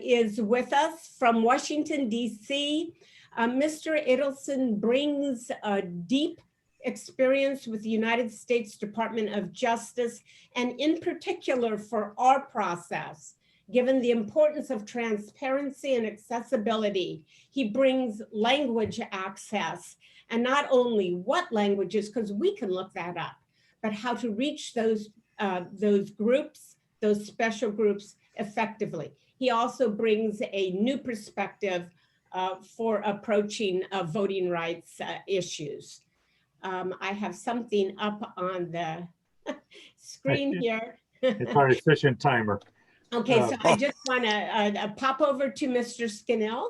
is with us from Washington, D.C. Mr. Adelson brings a deep experience with the United States Department of Justice, and in particular for our process, given the importance of transparency and accessibility. He brings language access, and not only what languages, because we can look that up, but how to reach those groups, those special groups effectively. He also brings a new perspective for approaching voting rights issues. I have something up on the screen here. It's our efficient timer. Okay, so I just want to pop over to Mr. Skinnell.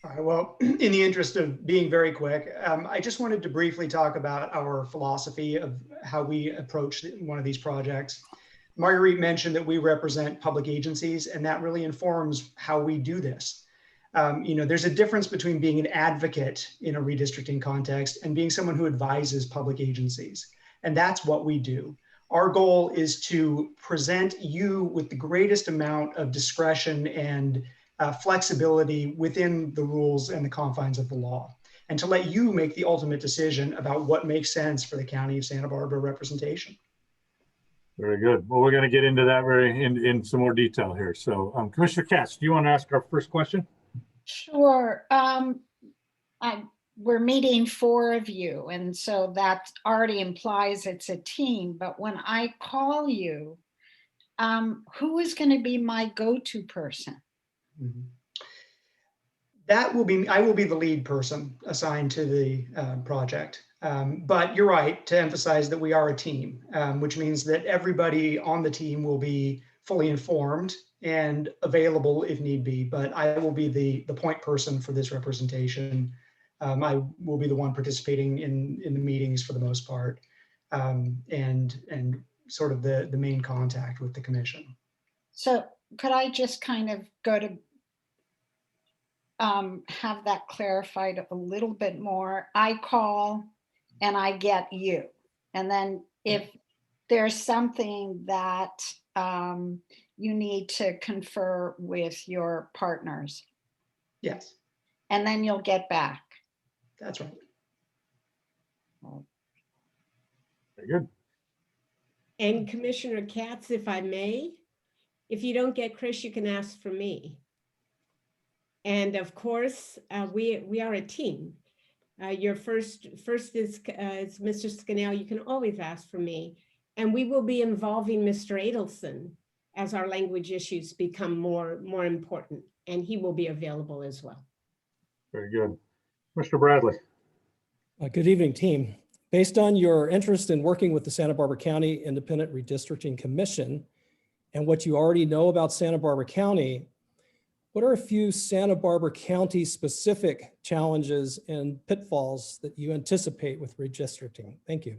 All right, well, in the interest of being very quick, I just wanted to briefly talk about our philosophy of how we approach one of these projects. Marguerite mentioned that we represent public agencies, and that really informs how we do this. There's a difference between being an advocate in a redistricting context and being someone who advises public agencies. And that's what we do. Our goal is to present you with the greatest amount of discretion and flexibility within the rules and the confines of the law, and to let you make the ultimate decision about what makes sense for the County of Santa Barbara representation. Very good. Well, we're going to get into that in some more detail here. So Commissioner Katz, do you want to ask our first question? Sure. We're meeting 4 of you, and so that already implies it's a team. But when I call you, who is going to be my go-to person? Mm-hmm. That will be, I will be the lead person assigned to the project. But you're right to emphasize that we are a team, which means that everybody on the team will be fully informed and available if need be. But I will be the point person for this representation. I will be the one participating in the meetings for the most part, and sort of the main contact with the commission. So could I just kind of go to have that clarified a little bit more? I call and I get you. And then if there's something that you need to confer with your partners. Yes. And then you'll get back. That's right. Very good. And Commissioner Katz, if I may, if you don't get Chris, you can ask for me. And of course, we are a team. Your first is Mr. Scannell. You can always ask for me. And we will be involving Mr. Adelson as our language issues become more important. And he will be available as well. Very good. Mr. Bradley. Good evening, team. Based on your interest in working with the Santa Barbara County Independent Redistricting Commission and what you already know about Santa Barbara County, what are a few Santa Barbara County specific challenges and pitfalls that you anticipate with redistricting? Thank you.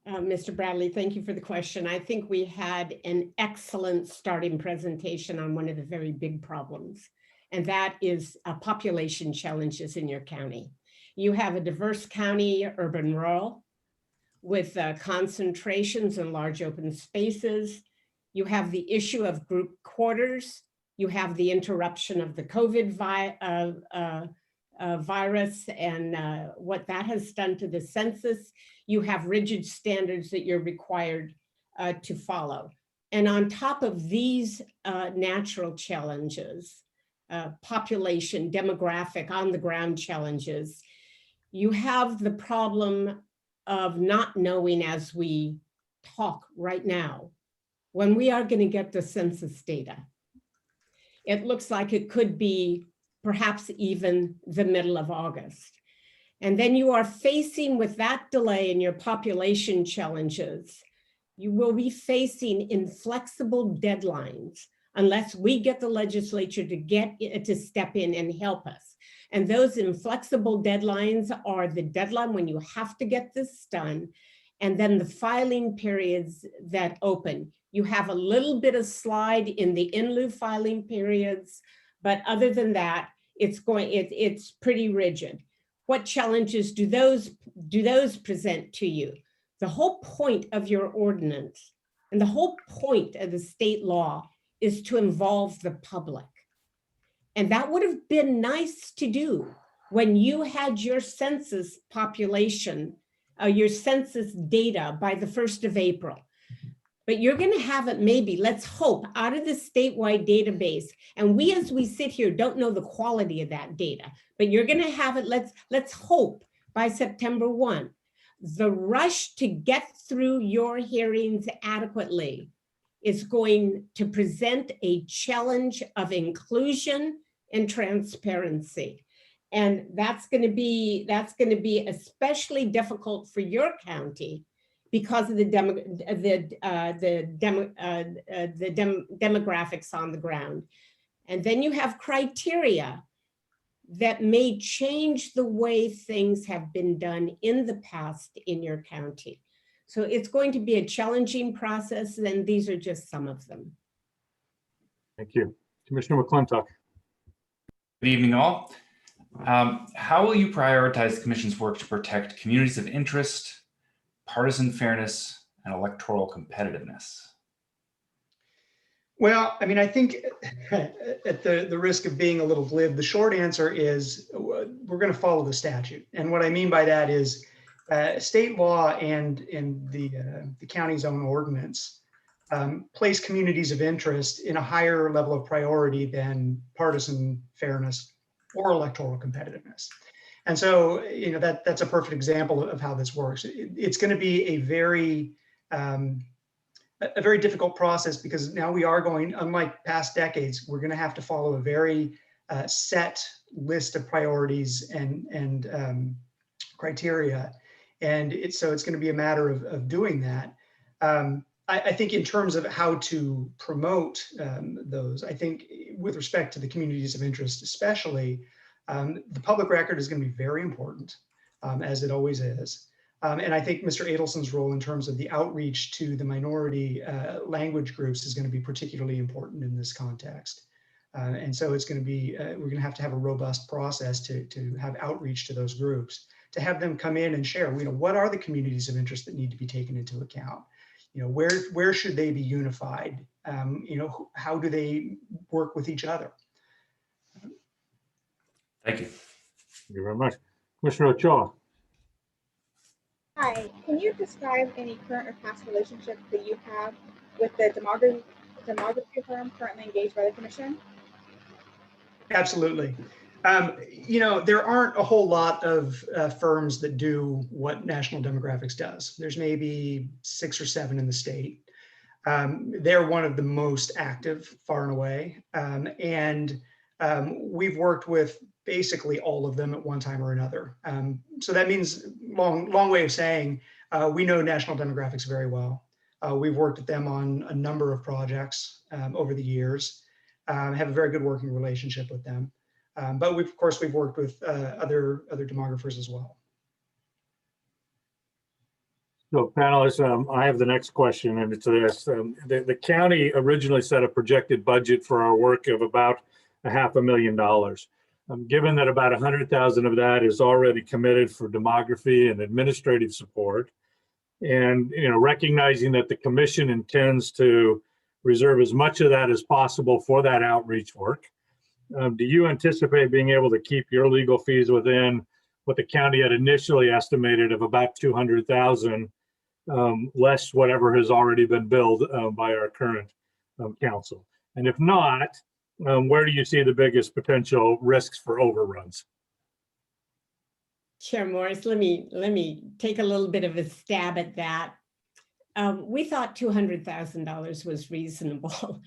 Mr. Bradley, thank you for the question. I think we had an excellent starting presentation on one of the very big problems, and that is population challenges in your county. You have a diverse county, urban rural, with concentrations in large open spaces. You have the issue of group quarters. You have the interruption of the COVID virus and what that has done to the census. You have rigid standards that you're required to follow. And on top of these natural challenges, population, demographic, on the ground challenges, you have the problem of not knowing as we talk right now when we are going to get the census data. It looks like it could be perhaps even the middle of August. And then you are facing with that delay in your population challenges, you will be facing inflexible deadlines unless we get the legislature to step in and help us. And those inflexible deadlines are the deadline when you have to get this done, and then the filing periods that open. You have a little bit of slide in the in lieu filing periods, but other than that, it's pretty rigid. What challenges do those present to you? The whole point of your ordinance and the whole point of the state law is to involve the public. And that would have been nice to do when you had your census population, your census data by the 1st of April. But you're going to have it maybe, let's hope, out of the statewide database. And we, as we sit here, don't know the quality of that data, but you're going to have it, let's hope, by September 1. The rush to get through your hearings adequately is going to present a challenge of inclusion and transparency. And that's going to be especially difficult for your county because of the demographics on the ground. And then you have criteria that may change the way things have been done in the past in your county. So it's going to be a challenging process, and these are just some of them. Thank you. Commissioner McClintock. Good evening, all. How will you prioritize the Commission's work to protect communities of interest, partisan fairness, and electoral competitiveness? Well, I mean, I think at the risk of being a little glib, the short answer is we're going to follow the statute. And what I mean by that is state law and the county's own ordinance place communities of interest in a higher level of priority than partisan fairness or electoral competitiveness. And so, you know, that's a perfect example of how this works. It's going to be a very difficult process because now we are going, unlike past decades, we're going to have to follow a very set list of priorities and criteria. And so it's going to be a matter of doing that. I think in terms of how to promote those, I think with respect to the communities of interest, especially, the public record is going to be very important, as it always is. And I think Mr. Adelson's role in terms of the outreach to the minority language groups is going to be particularly important in this context. And so it's going to be, we're going to have a robust process to have outreach to those groups, to have them come in and share, you know, what are the communities of interest that need to be taken into account? You know, where should they be unified? You know, how do they work with each other? Thank you. Thank you very much. Commissioner Ochoa. Hi, can you describe any current or past relationships that you have with the demography firm currently engaged by the commission? Absolutely. You know, there aren't a whole lot of firms that do what National Demographics does. There's maybe 6 or 7 in the state. They're one of the most active, far and away. We've worked with basically all of them at one time or another. So that means, long way of saying, we know National Demographics very well. We've worked with them on a number of projects over the years, have a very good working relationship with them. But of course, we've worked with other demographers as well. So panelists, I have the next question, and it's this. The county originally set a projected budget for our work of about $500,000. Given that about 100,000 of that is already committed for demography and administrative support, and you know, recognizing that the commission intends to reserve as much of that as possible for that outreach work, do you anticipate being able to keep your legal fees within what the county had initially estimated of about 200,000, less whatever has already been billed by our current council? And if not, where do you see the biggest potential risks for overruns? Chair Morris, let me take a little bit of a stab at that. We thought $200,000 was reasonable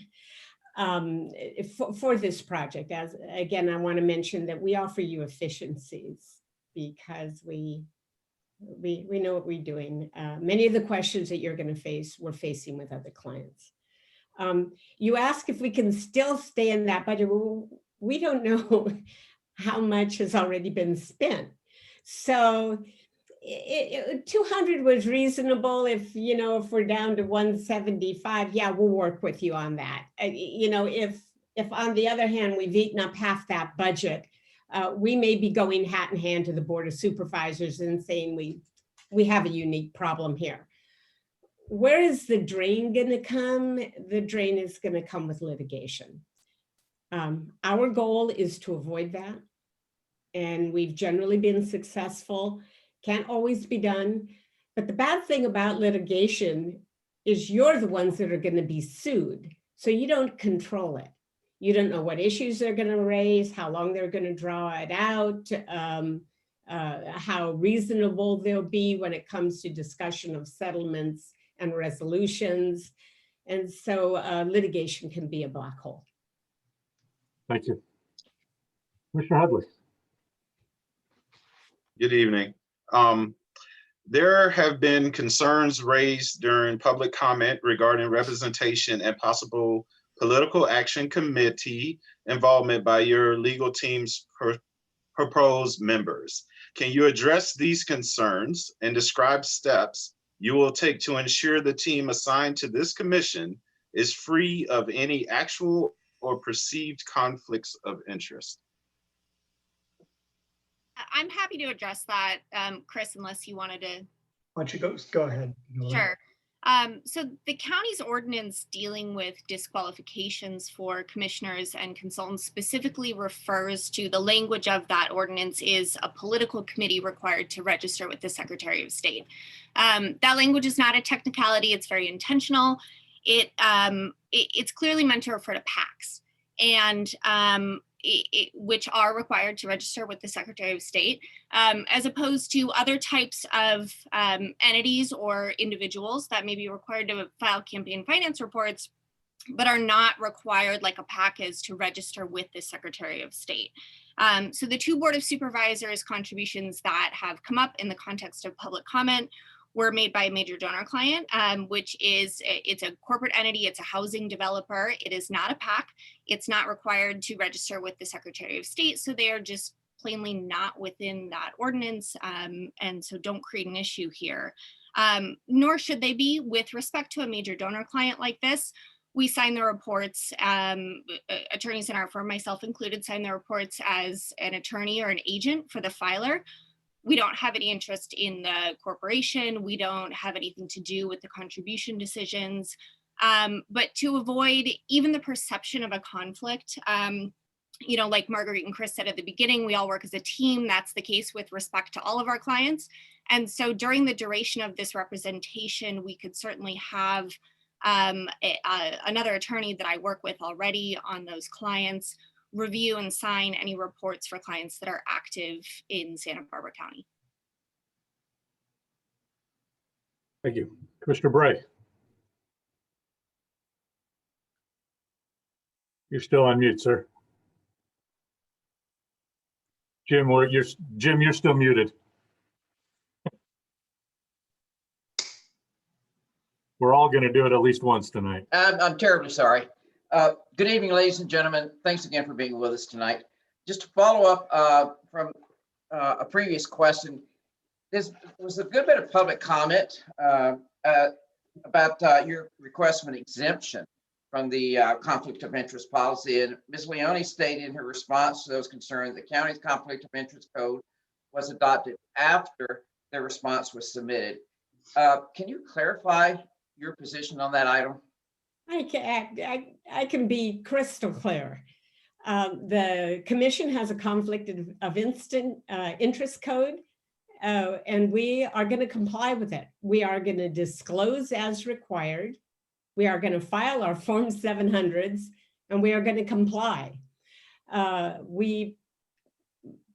for this project. As again, I want to mention that we offer you efficiencies because we know what we're doing. Many of the questions that you're going to face, we're facing with other clients. You ask if we can still stay in that budget. Well, we don't know how much has already been spent. So 200 was reasonable. If, you know, if we're down to 175, yeah, we'll work with you on that. You know, if on the other hand, we've eaten up half that budget, we may be going hat in hand to the Board of Supervisors and saying we have a unique problem here. Where is the drain going to come? The drain is going to come with litigation. Our goal is to avoid that. And we've generally been successful. Can't always be done. But the bad thing about litigation is you're the ones that are going to be sued. So you don't control it. You don't know what issues they're going to raise, how long they're going to draw it out, how reasonable they'll be when it comes to discussion of settlements and resolutions. And so litigation can be a black hole. Thank you. Commissioner Hadley. Good evening. There have been concerns raised during public comment regarding representation and possible political action committee involvement by your legal team's proposed members. Can you address these concerns and describe steps you will take to ensure the team assigned to this commission is free of any actual or perceived conflicts of interest? I'm happy to address that, Chris, unless you wanted to. Why don't you go ahead. Sure. So the county's ordinance dealing with disqualifications for commissioners and consultants specifically refers to the language of that ordinance is a political committee required to register with the Secretary of State. That language is not a technicality, it's very intentional. It's clearly meant to refer to PACs and which are required to register with the Secretary of State, as opposed to other types of entities or individuals that may be required to file campaign finance reports, but are not required like a PAC is to register with the Secretary of State. So the two Board of Supervisors contributions that have come up in the context of public comment were made by a major donor client, which is, it's a corporate entity, it's a housing developer, it is not a PAC, it's not required to register with the Secretary of State, so they are just plainly not within that ordinance, and so don't create an issue here. Nor should they be with respect to a major donor client like this. We sign the reports, attorneys in our firm, myself included, sign the reports as an attorney or an agent for the filer. We don't have any interest in the corporation. We don't have anything to do with the contribution decisions. But to avoid even the perception of a conflict, you know, like Marguerite and Chris said at the beginning, we all work as a team. That's the case with respect to all of our clients. And so during the duration of this representation, we could certainly have another attorney that I work with already on those clients review and sign any reports for clients that are active in Santa Barbara County. Thank you. Commissioner Bray. You're still on mute, sir. Jim, you're still muted. We're all going to do it at least once tonight. I'm terribly sorry. Good evening, ladies and gentlemen. Thanks again for being with us tonight. Just to follow up from a previous question, there was a good bit of public comment about your request of an exemption from the conflict of interest policy. And Ms. Leone stated in her response to those concerns, the county's conflict of interest code was adopted after the response was submitted. Can you clarify your position on that item? I can be crystal clear. The commission has a conflict of interest code, and we are going to comply with it. We are going to disclose as required. We are going to file our Form 700s, and we are going to comply. We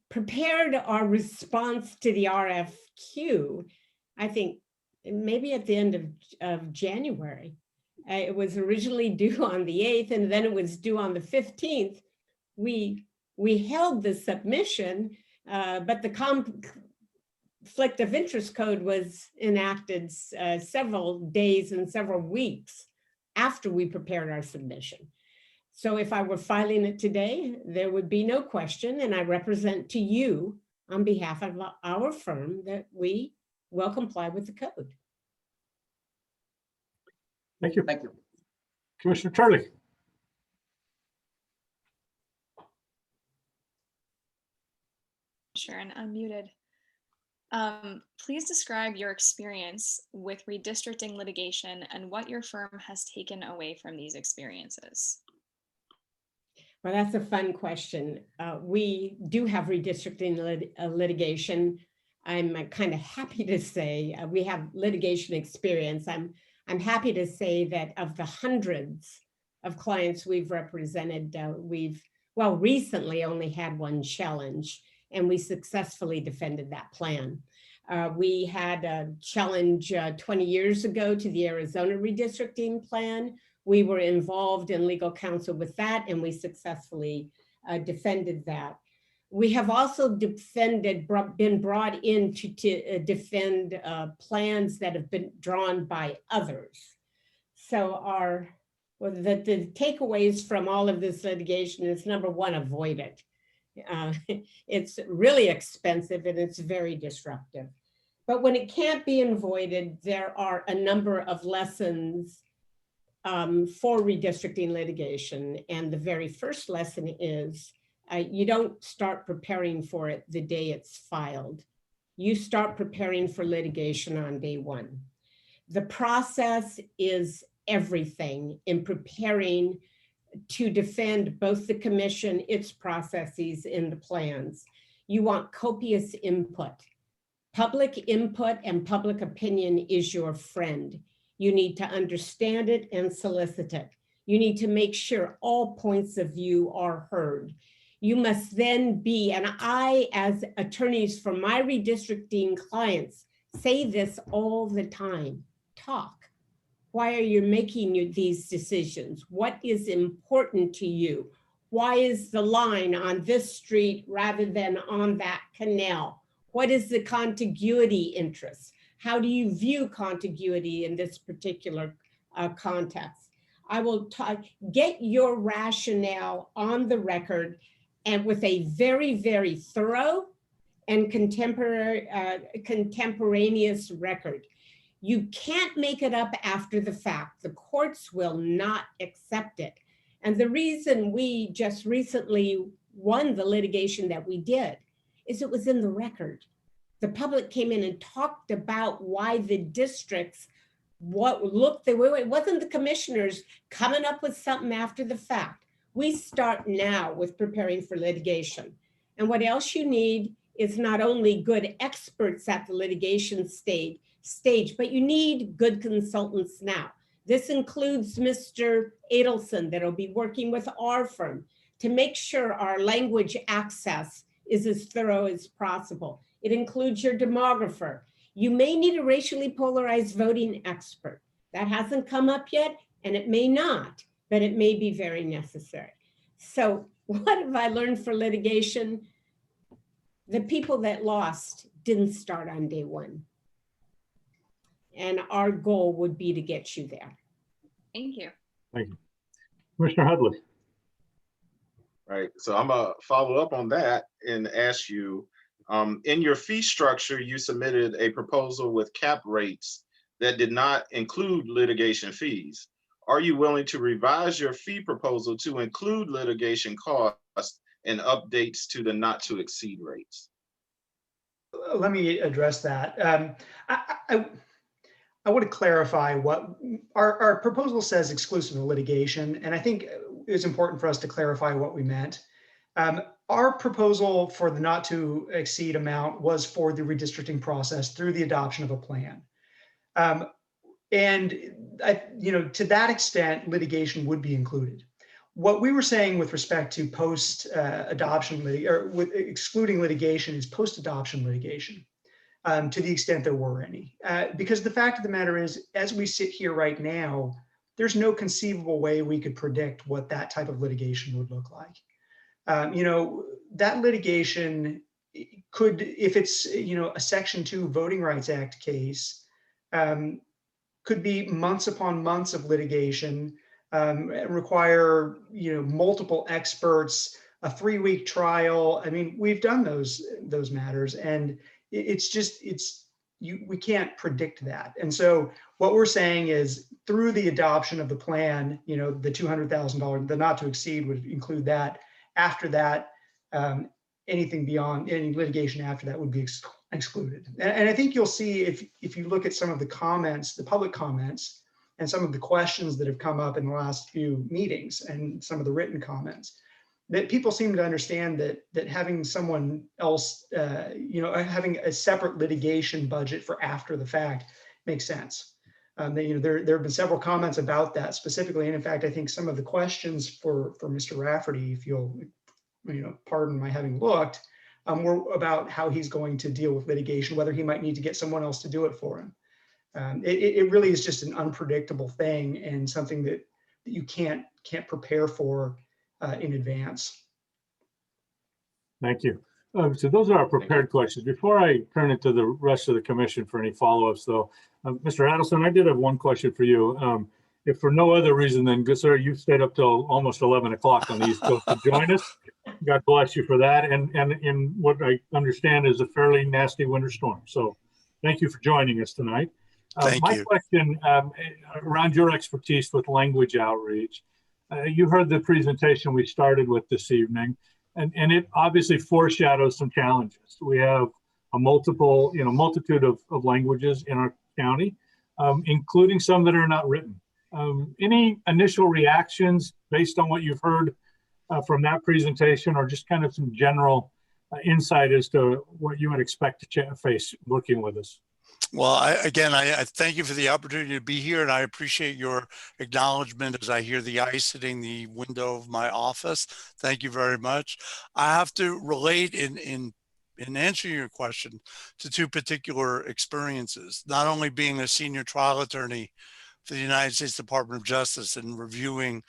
prepared our response to the RFQ, I think, maybe at the end of January. It was originally due on the 8th, and then it was due on the 15th. We held the submission, but the conflict of interest code was enacted several days and several weeks after we prepared our submission. So if I were filing it today, there would be no question, and I represent to you on behalf of our firm that we will comply with the code. Thank you. Thank you. Commissioner Charlie. Sure, and unmuted. Please describe your experience with redistricting litigation and what your firm has taken away from these experiences. Well, that's a fun question. We do have redistricting litigation. I'm kind of happy to say we have litigation experience. I'm happy to say that of the hundreds of clients we've represented, we've recently only had one challenge, and we successfully defended that plan. We had a challenge 20 years ago to the Arizona redistricting plan. We were involved in legal counsel with that, and we successfully defended that. We have also been brought in to defend plans that have been drawn by others. So the takeaways from all of this litigation is, number one, avoid it. It's really expensive and it's very disruptive. But when it can't be avoided, there are a number of lessons for redistricting litigation. And the very first lesson is you don't start preparing for it the day it's filed. You start preparing for litigation on day one. The process is everything in preparing to defend both the commission, its processes, and the plans. You want copious input. Public input and public opinion is your friend. You need to understand it and solicit it. You need to make sure all points of view are heard. You must then be, and I, as attorneys for my redistricting clients, say this all the time: talk. Why are you making these decisions? What is important to you? Why is the line on this street rather than on that canal? What is the contiguity interest? How do you view contiguity in this particular context? I will get your rationale on the record, and with a very, very thorough and contemporaneous record. You can't make it up after the fact. The courts will not accept it. And the reason we just recently won the litigation that we did is it was in the record. The public came in and talked about why the districts, it wasn't the commissioners coming up with something after the fact. We start now with preparing for litigation. And what else you need is not only good experts at the litigation stage, but you need good consultants now. This includes Mr. Adelson that'll be working with our firm to make sure our language access is as thorough as possible. It includes your demographer. You may need a racially polarized voting expert. That hasn't come up yet, and it may not, but it may be very necessary. So what have I learned for litigation? The people that lost didn't start on day one. And our goal would be to get you there. Thank you. Thank you. Commissioner Hudley. Right. So I'm going to follow up on that and ask you, in your fee structure, you submitted a proposal with cap rates that did not include litigation fees. Are you willing to revise your fee proposal to include litigation costs and updates to the not to exceed rates? Let me address that. I want to clarify what our proposal says: exclusive of litigation. And I think it's important for us to clarify what we meant. Our proposal for the not to exceed amount was for the redistricting process through the adoption of a plan. And to that extent, litigation would be included. What we were saying with respect to post-adoption or with excluding litigation is post-adoption litigation, to the extent there were any. Because the fact of the matter is, as we sit here right now, there's no conceivable way we could predict what that type of litigation would look like. That litigation could, if it's a Section 2 Voting Rights Act case, could be months upon months of litigation, require multiple experts, a 3-week trial. I mean, we've done those matters, and we can't predict that. And so what we're saying is, through the adoption of the plan, the $200,000, the not to exceed would include that. After that, anything beyond any litigation after that would be excluded. And I think you'll see, if you look at some of the comments, the public comments, and some of the questions that have come up in the last few meetings and some of the written comments, that people seem to understand that having someone else, having a separate litigation budget for after the fact makes sense. There have been several comments about that specifically. And in fact, I think some of the questions for Mr. Rafferty, if you'll, pardon my having looked, were about how he's going to deal with litigation, whether he might need to get someone else to do it for him. It really is just an unpredictable thing, and something that you can't prepare for in advance. Thank you. So those are our prepared questions. Before I turn it to the rest of the commission for any follow-ups, though, Mr. Adelson, I did have one question for you. If for no other reason than, good sir, you stayed up till almost 11 o'clock on the East Coast to join us. God bless you for that. And in what I understand is a fairly nasty winter storm. So thank you for joining us tonight. My question around your expertise with language outreach. You heard the presentation we started with this evening, and it obviously foreshadows some challenges. We have a multitude of languages in our county. including some that are not written. Any initial reactions based on what you've heard from that presentation, or just kind of some general insight as to what you would expect to face working with us? Well, I thank you for the opportunity to be here, and I appreciate your acknowledgement as I hear the ice hitting the window of my office. Thank you very much. I have to relate in answering your question to two particular experiences, not only being a senior trial attorney for the United States Department of Justice and reviewing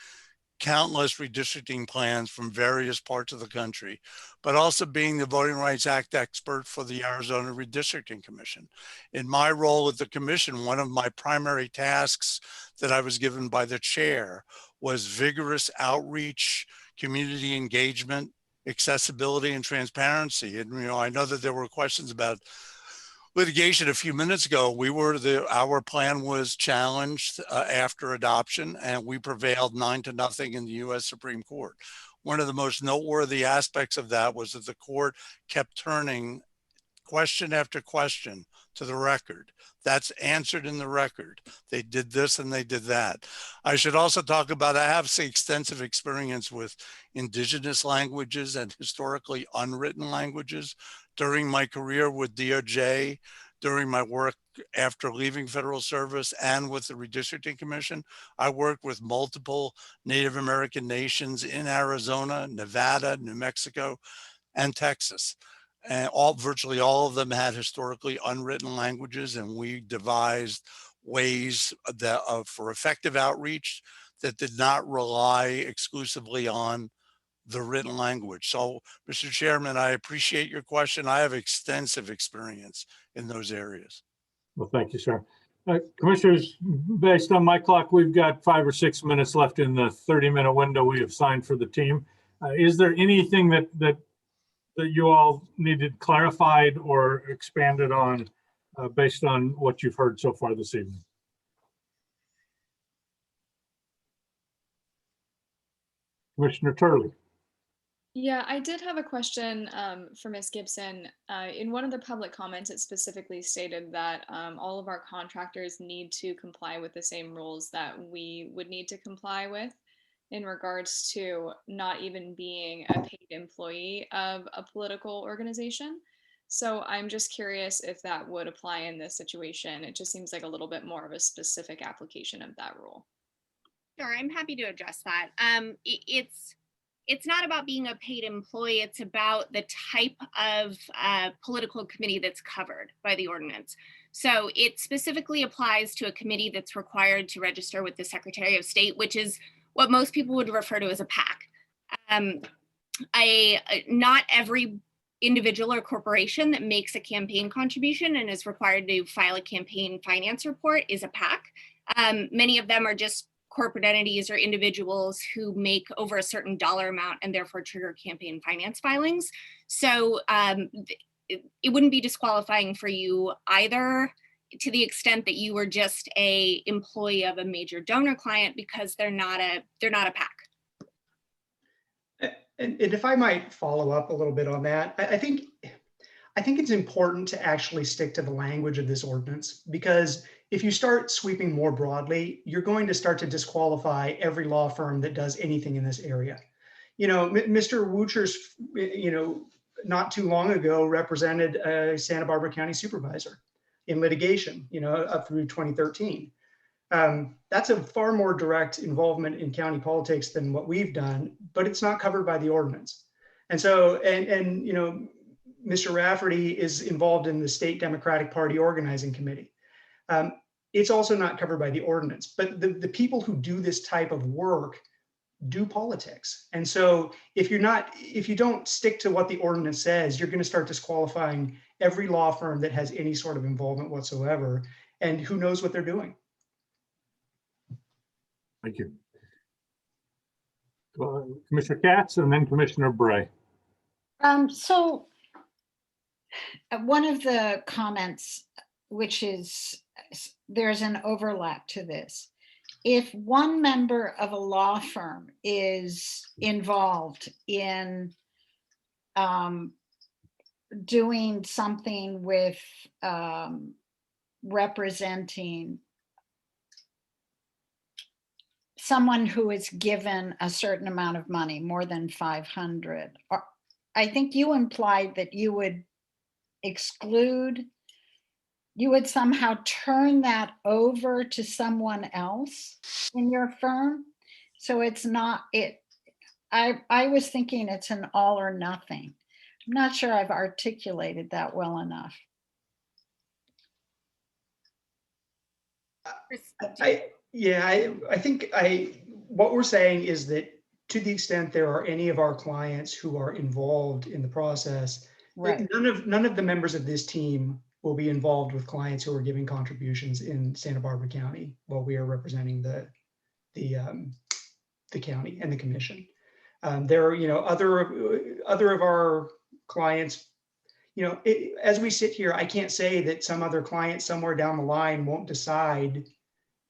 countless redistricting plans from various parts of the country, but also being the Voting Rights Act expert for the Arizona Redistricting Commission. In my role at the commission, one of my primary tasks that I was given by the chair was vigorous outreach, community engagement, accessibility, and transparency. And I know that there were questions about litigation a few minutes ago. Our plan was challenged after adoption, and we prevailed 9-0 in the U.S. Supreme Court. One of the most noteworthy aspects of that was that the court kept turning question after question to the record. That's answered in the record. They did this and they did that. I should also talk about, I have extensive experience with indigenous languages and historically unwritten languages. During my career with DOJ, during my work after leaving federal service and with the Redistricting Commission, I worked with multiple Native American nations in Arizona, Nevada, New Mexico, and Texas. And virtually all of them had historically unwritten languages, and we devised ways that for effective outreach that did not rely exclusively on the written language. So, Mr. Chairman, I appreciate your question. I have extensive experience in those areas. Well, thank you, sir. Commissioners, based on my clock, we've got 5 or 6 minutes left in the 30-minute window we have signed for the team. Is there anything that you all needed clarified or expanded on based on what you've heard so far this evening? Commissioner Turley. Yeah, I did have a question for Ms. Gibson. In one of the public comments, it specifically stated that all of our contractors need to comply with the same rules that we would need to comply with in regards to not even being a paid employee of a political organization. So I'm just curious if that would apply in this situation. It just seems like a little bit more of a specific application of that rule. Sure, I'm happy to address that. It's not about being a paid employee. It's about the type of political committee that's covered by the ordinance. So it specifically applies to a committee that's required to register with the Secretary of State, which is what most people would refer to as a PAC. Not every individual or corporation that makes a campaign contribution and is required to file a campaign finance report is a PAC. Many of them are just corporate entities or individuals who make over a certain dollar amount and therefore trigger campaign finance filings. So it wouldn't be disqualifying for you either, to the extent that you were just a employee of a major donor client, because they're not a PAC. And if I might follow up a little bit on that, I think it's important to actually stick to the language of this ordinance, because if you start sweeping more broadly, you're going to start to disqualify every law firm that does anything in this area. Mr. Wucher's, not too long ago represented a Santa Barbara County supervisor in litigation, up through 2013. That's a far more direct involvement in county politics than what we've done, but it's not covered by the ordinance. And so, Mr. Rafferty is involved in the State Democratic Party Organizing Committee. It's also not covered by the ordinance, but the people who do this type of work do politics. And so if you don't stick to what the ordinance says, you're going to start disqualifying every law firm that has any sort of involvement whatsoever, and who knows what they're doing. Thank you. Commissioner Katz and then Commissioner Bray. So one of the comments, which is there's an overlap to this. If one member of a law firm is involved in doing something with representing someone who is given a certain amount of money, more than 500, I think you implied that you would exclude, you would somehow turn that over to someone else in your firm. So it's not, I was thinking it's an all or nothing. I'm not sure I've articulated that well enough. I think what we're saying is that to the extent there are any of our clients who are involved in the process, right, none of the members of this team will be involved with clients who are giving contributions in Santa Barbara County while we are representing the county and the commission. There are, other of our clients, as we sit here, I can't say that some other client somewhere down the line won't decide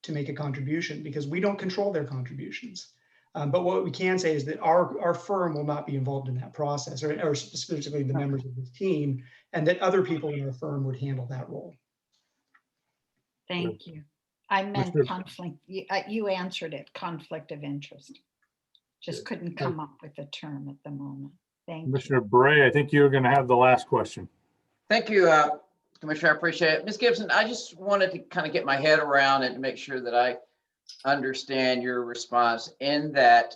to make a contribution because we don't control their contributions. But what we can say is that our firm will not be involved in that process, or specifically the members of this team, and that other people in our firm would handle that role. Thank you. I meant conflict. You answered it, conflict of interest. Just couldn't come up with a term at the moment. Thank you. Commissioner Bray, I think you're going to have the last question. Thank you, Commissioner. I appreciate it. Ms. Gibson, I just wanted to kind of get my head around it and make sure that I understand your response in that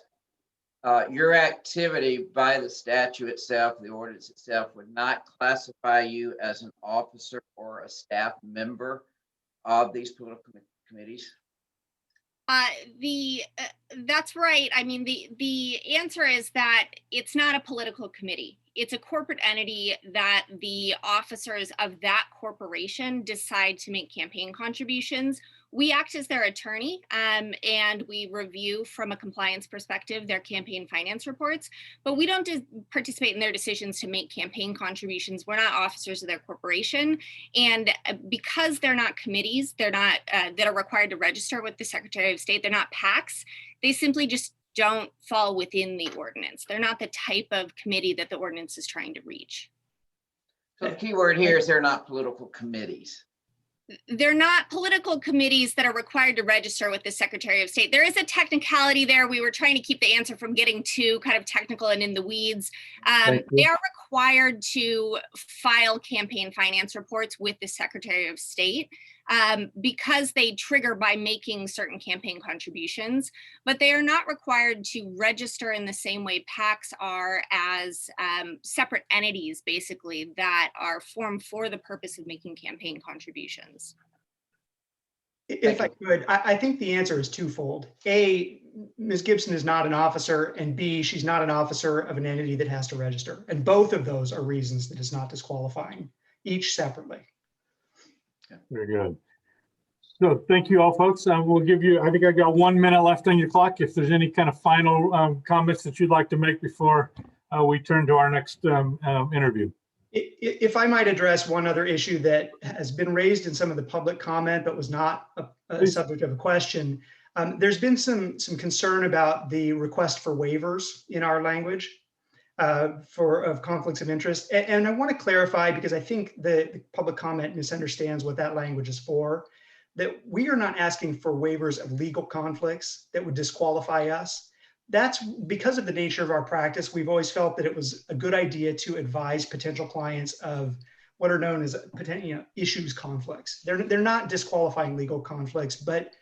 your activity by the statute itself, the ordinance itself, would not classify you as an officer or a staff member of these political committees? That's right. I mean, the answer is that it's not a political committee. It's a corporate entity that the officers of that corporation decide to make campaign contributions. We act as their attorney, and we review from a compliance perspective their campaign finance reports, but we don't participate in their decisions to make campaign contributions. We're not officers of their corporation. And because they're not committees, they're not that are required to register with the Secretary of State, they're not PACs, they simply just don't fall within the ordinance. They're not the type of committee that the ordinance is trying to reach. So the key word here is they're not political committees. They're not political committees that are required to register with the Secretary of State. There is a technicality there. We were trying to keep the answer from getting too kind of technical and in the weeds. They are required to file campaign finance reports with the Secretary of State because they trigger by making certain campaign contributions, but they are not required to register in the same way PACs are as separate entities, basically, that are formed for the purpose of making campaign contributions. If I could, I think the answer is twofold. A, Ms. Gibson is not an officer, and B, she's not an officer of an entity that has to register. And both of those are reasons that it's not disqualifying, each separately. Very good. So thank you all, folks. We'll give you, I think I got 1 minute left on your clock. If there's any kind of final comments that you'd like to make before we turn to our next interview. If I might address one other issue that has been raised in some of the public comment, but was not a subject of a question. There's been some concern about the request for waivers in our language of conflicts of interest. And I want to clarify, because I think the public comment misunderstands what that language is for, that we are not asking for waivers of legal conflicts that would disqualify us. That's because of the nature of our practice. We've always felt that it was a good idea to advise potential clients of what are known as potential issues conflicts. They're not disqualifying legal conflicts, but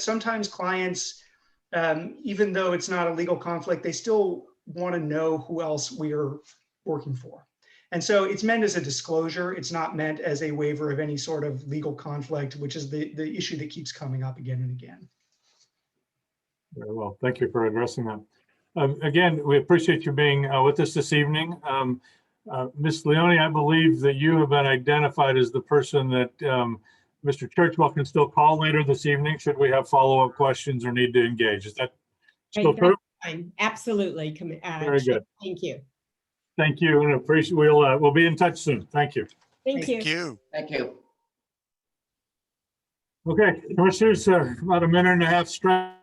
sometimes clients, even though it's not a legal conflict, they still want to know who else we are working for. And so it's meant as a disclosure. It's not meant as a waiver of any sort of legal conflict, which is the issue that keeps coming up again and again. Very well. Thank you for addressing that. Again, we appreciate you being with us this evening. Ms. Leone, I believe that you have been identified as the person that Mr. Churchwell can still call later this evening should we have follow-up questions or need to engage. Is that still true? Absolutely. Very good. Thank you. Thank you, and appreciate. We'll be in touch soon. Thank you. Thank you. Thank you. Okay, commissioners, about a minute and a half straight.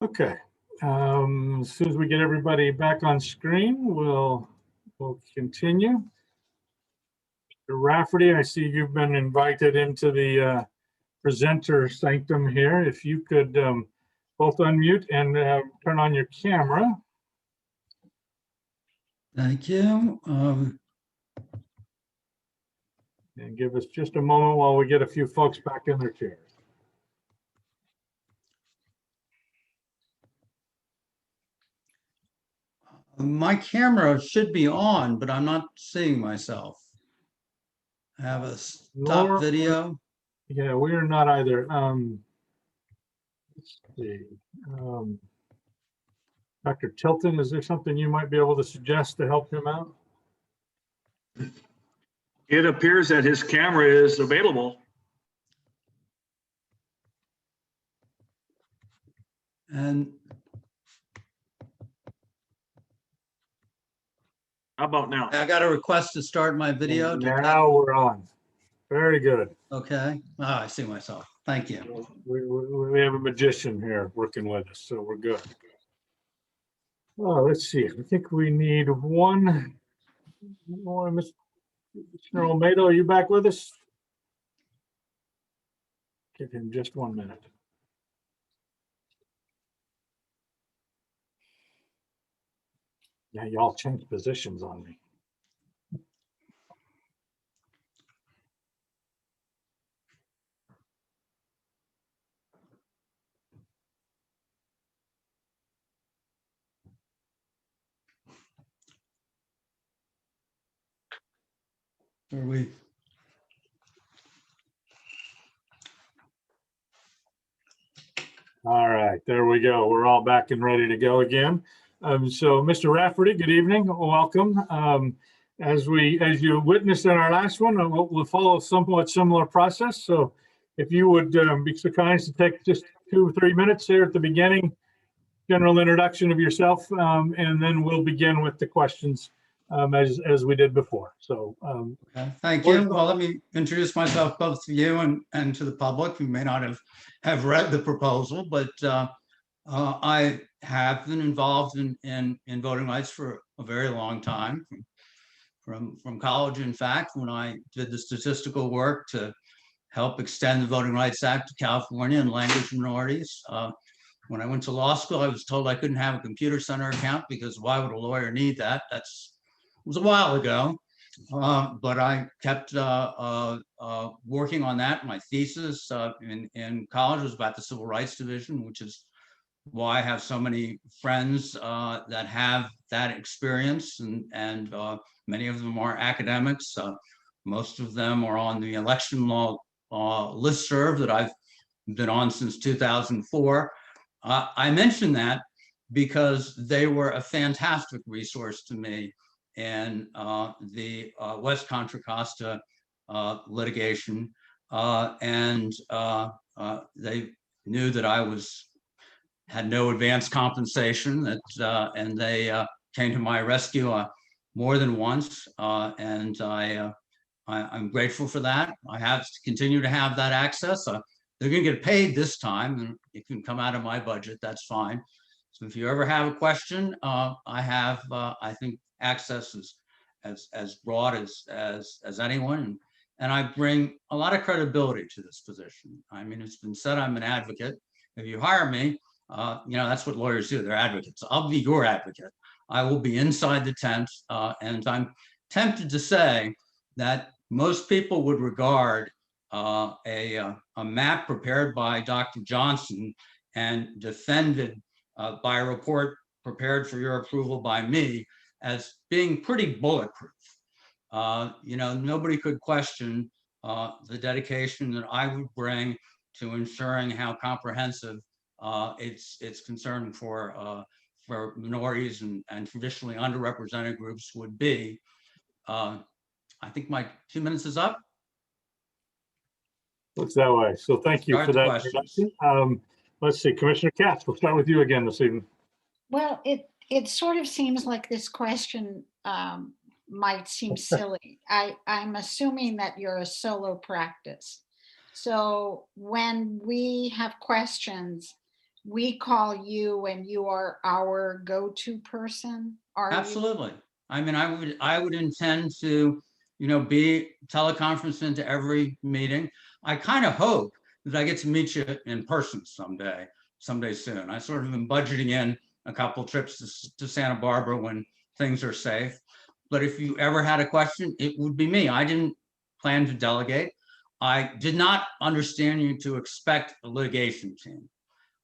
Okay, as soon as we get everybody back on screen, we'll continue. Mr. Rafferty, I see you've been invited into the presenter sanctum here. If you could both unmute and turn on your camera. Thank you. And give us just a moment while we get a few folks back in their chairs. My camera should be on, but I'm not seeing myself. I have a stop video. Yeah, we are not either. Let's see. Dr. Tilton, is there something you might be able to suggest to help him out? It appears that his camera is available. And how about now? I got a request to start my video. Now we're on. Very good. Okay. Oh, I see myself. Thank you. We have a magician here working with us, so we're good. Oh, let's see. I think we need one more. Mr. Almeida, are you back with us? Give him just 1 minute. Yeah, y'all changed positions on me. Are we? All right, there we go. We're all back and ready to go again. So Mr. Rafferty, good evening, welcome. As you witnessed in our last one, we'll follow a somewhat similar process. So if you would be so kind as to take just 2 or 3 minutes there at the beginning, general introduction of yourself, and then we'll begin with the questions as we did before. So Okay, thank you. Well, let me introduce myself both to you and to the public who may not have read the proposal, but I have been involved in voting rights for a very long time, from college, in fact, when I did the statistical work to help extend the Voting Rights Act to California and language minorities. When I went to law school, I was told I couldn't have a computer center account because why would a lawyer need that? It was a while ago, but I kept working on that. My thesis in college was about the Civil Rights Division, which is why I have so many friends that have that experience, and many of them are academics. Most of them are on the election law listserv that I've been on since 2004. I mention that because they were a fantastic resource to me in the West Contra Costa litigation, and they knew that I had no advanced compensation, and they came to my rescue more than once, and I'm grateful for that. I have to continue to have that access. They're going to get paid this time, and it can come out of my budget. That's fine. So if you ever have a question, I have, I think, access is as broad as anyone, and I bring a lot of credibility to this position. I mean, it's been said I'm an advocate. If you hire me, that's what lawyers do. They're advocates. I'll be your advocate. I will be inside the tent, and I'm tempted to say that most people would regard a map prepared by Dr. Johnson and defended by a report prepared for your approval by me as being pretty bulletproof. Nobody could question the dedication that I would bring to ensuring how comprehensive its concern for minorities and traditionally underrepresented groups would be. I think my 2 minutes is up. Looks that way. So thank you for that introduction. Let's see, Commissioner Katz, we'll start with you again this evening. Well, it sort of seems like this question might seem silly. I'm assuming that you're a solo practice. So when we have questions, we call you and you are our go-to person? Are you? Absolutely. I mean, I would intend to, you know, be teleconference into every meeting. I kind of hope that I get to meet you in person someday soon. I sort of been budgeting in a couple trips to Santa Barbara when things are safe. But if you ever had a question, it would be me. I didn't plan to delegate. I did not understand you to expect a litigation team.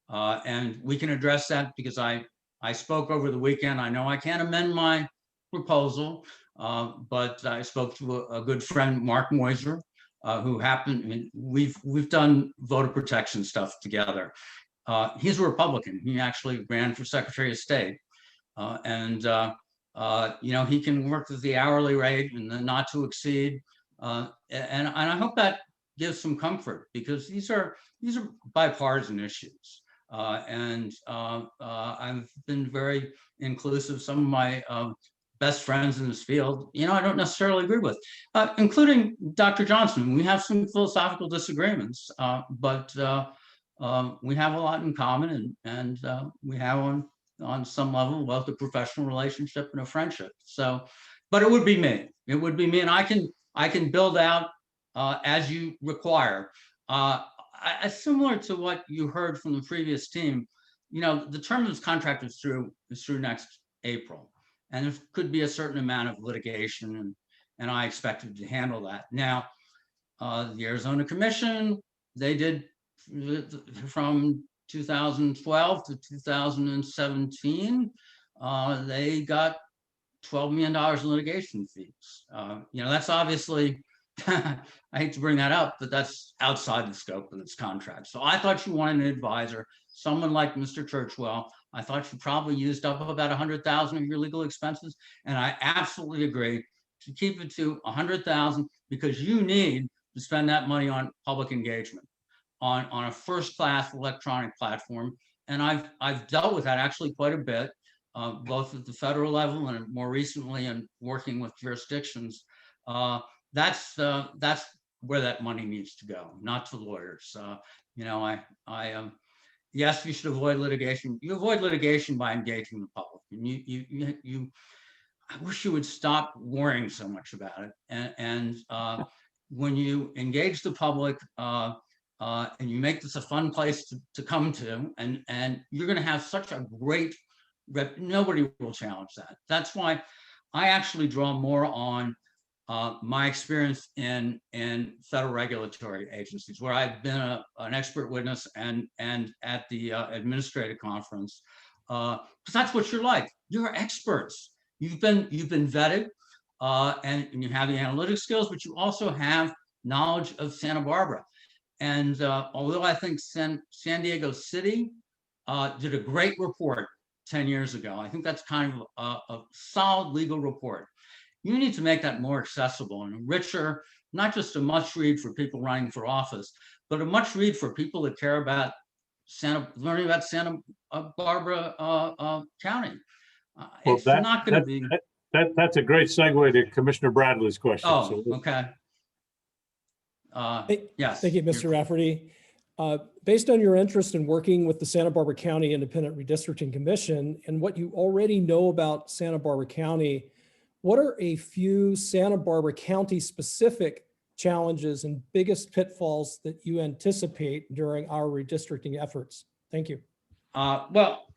And we can address that because I spoke over the weekend. I know I can't amend my proposal, but I spoke to a good friend, Mark Moiser, who happened, I mean, we've done voter protection stuff together. He's a Republican. He actually ran for Secretary of State. You know, he can work with the hourly rate and the not to exceed. And I hope that gives some comfort because these are bipartisan issues. I've been very inclusive. Some of my best friends in this field, you know, I don't necessarily agree with, including Dr. Johnson. We have some philosophical disagreements, but we have a lot in common, and we have on some level both a professional relationship and a friendship. So, but it would be me. It would be me, and I can build out as you require. Similar to what you heard from the previous team, you know, the term of this contract is through next April, and there could be a certain amount of litigation, and I expected to handle that. Now, the Arizona Commission, they did from 2012 to 2017, they got $12 million in litigation fees. You know, that's obviously, I hate to bring that up, but that's outside the scope of this contract. So I thought you wanted an advisor, someone like Mr. Churchwell. I thought you probably used up about 100,000 of your legal expenses. And I absolutely agree to keep it to 100,000 because you need to spend that money on public engagement, on a first-class electronic platform. And I've dealt with that actually quite a bit, both at the federal level and more recently in working with jurisdictions. That's where that money needs to go, not to lawyers. You know, yes, you should avoid litigation. You avoid litigation by engaging the public. And I wish you would stop worrying so much about it. And when you engage the public and you make this a fun place to come to, and you're going to have such a great nobody will challenge that. That's why I actually draw more on my experience in federal regulatory agencies, where I've been an expert witness and at the administrative conference, because that's what you're like. You're experts. You've been vetted, and you have the analytic skills, but you also have knowledge of Santa Barbara. And although I think San Diego City did a great report 10 years ago, I think that's kind of a solid legal report. You need to make that more accessible and richer, not just a must read for people running for office, but a must read for people that care about learning about Santa Barbara County. Well, it's not going to be. That's a great segue to Commissioner Bradley's question. Oh, okay. Yes. Thank you, Mr. Rafferty. Based on your interest in working with the Santa Barbara County Independent Redistricting Commission and what you already know about Santa Barbara County, what are a few Santa Barbara County specific challenges and biggest pitfalls that you anticipate during our redistricting efforts? Thank you. Well,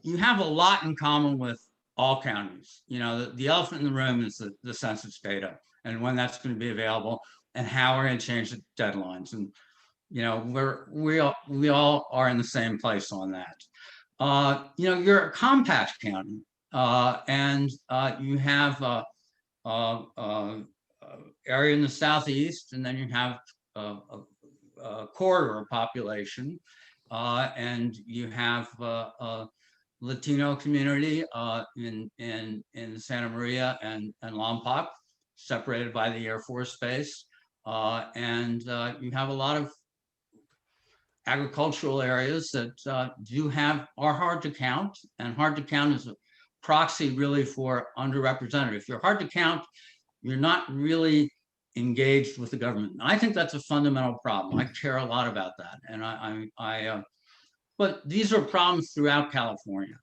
you have a lot in common with all counties. You know, the elephant in the room is the census data and when that's going to be available and how we're going to change the deadlines. And, you know, we all are in the same place on that. You know, you're a compact county. And you have area in the southeast, and then you have a corridor population, and you have a Latino community in Santa Maria and Lompoc, separated by the Air Force Base, and you have a lot of agricultural areas that are hard to count, and hard to count is a proxy really for underrepresented. If you're hard to count, you're not really engaged with the government. I think that's a fundamental problem. I care a lot about that, and but these are problems throughout California.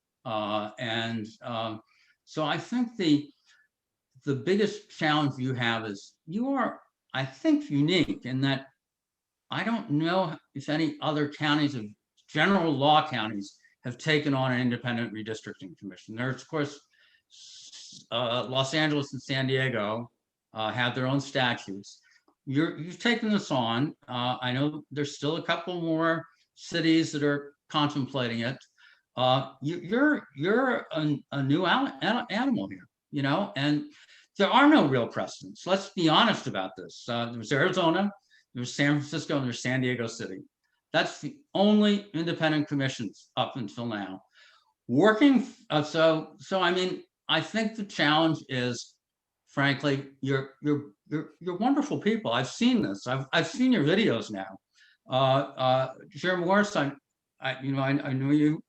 So I think the biggest challenge you have is you are, I think, unique in that I don't know if any other counties of general law counties have taken on an independent redistricting commission. There's, of course, Los Angeles and San Diego have their own statutes. You've taken this on. I know there's still a couple more cities that are contemplating it. You're a new animal here, you know, and there are no real precedents. Let's be honest about this. There's Arizona, there's San Francisco, and there's San Diego City. That's the only independent commissions up until now. Working, so I mean, I think the challenge is, frankly, you're wonderful people. I've seen this. I've seen your videos now. Chair Morris, I know you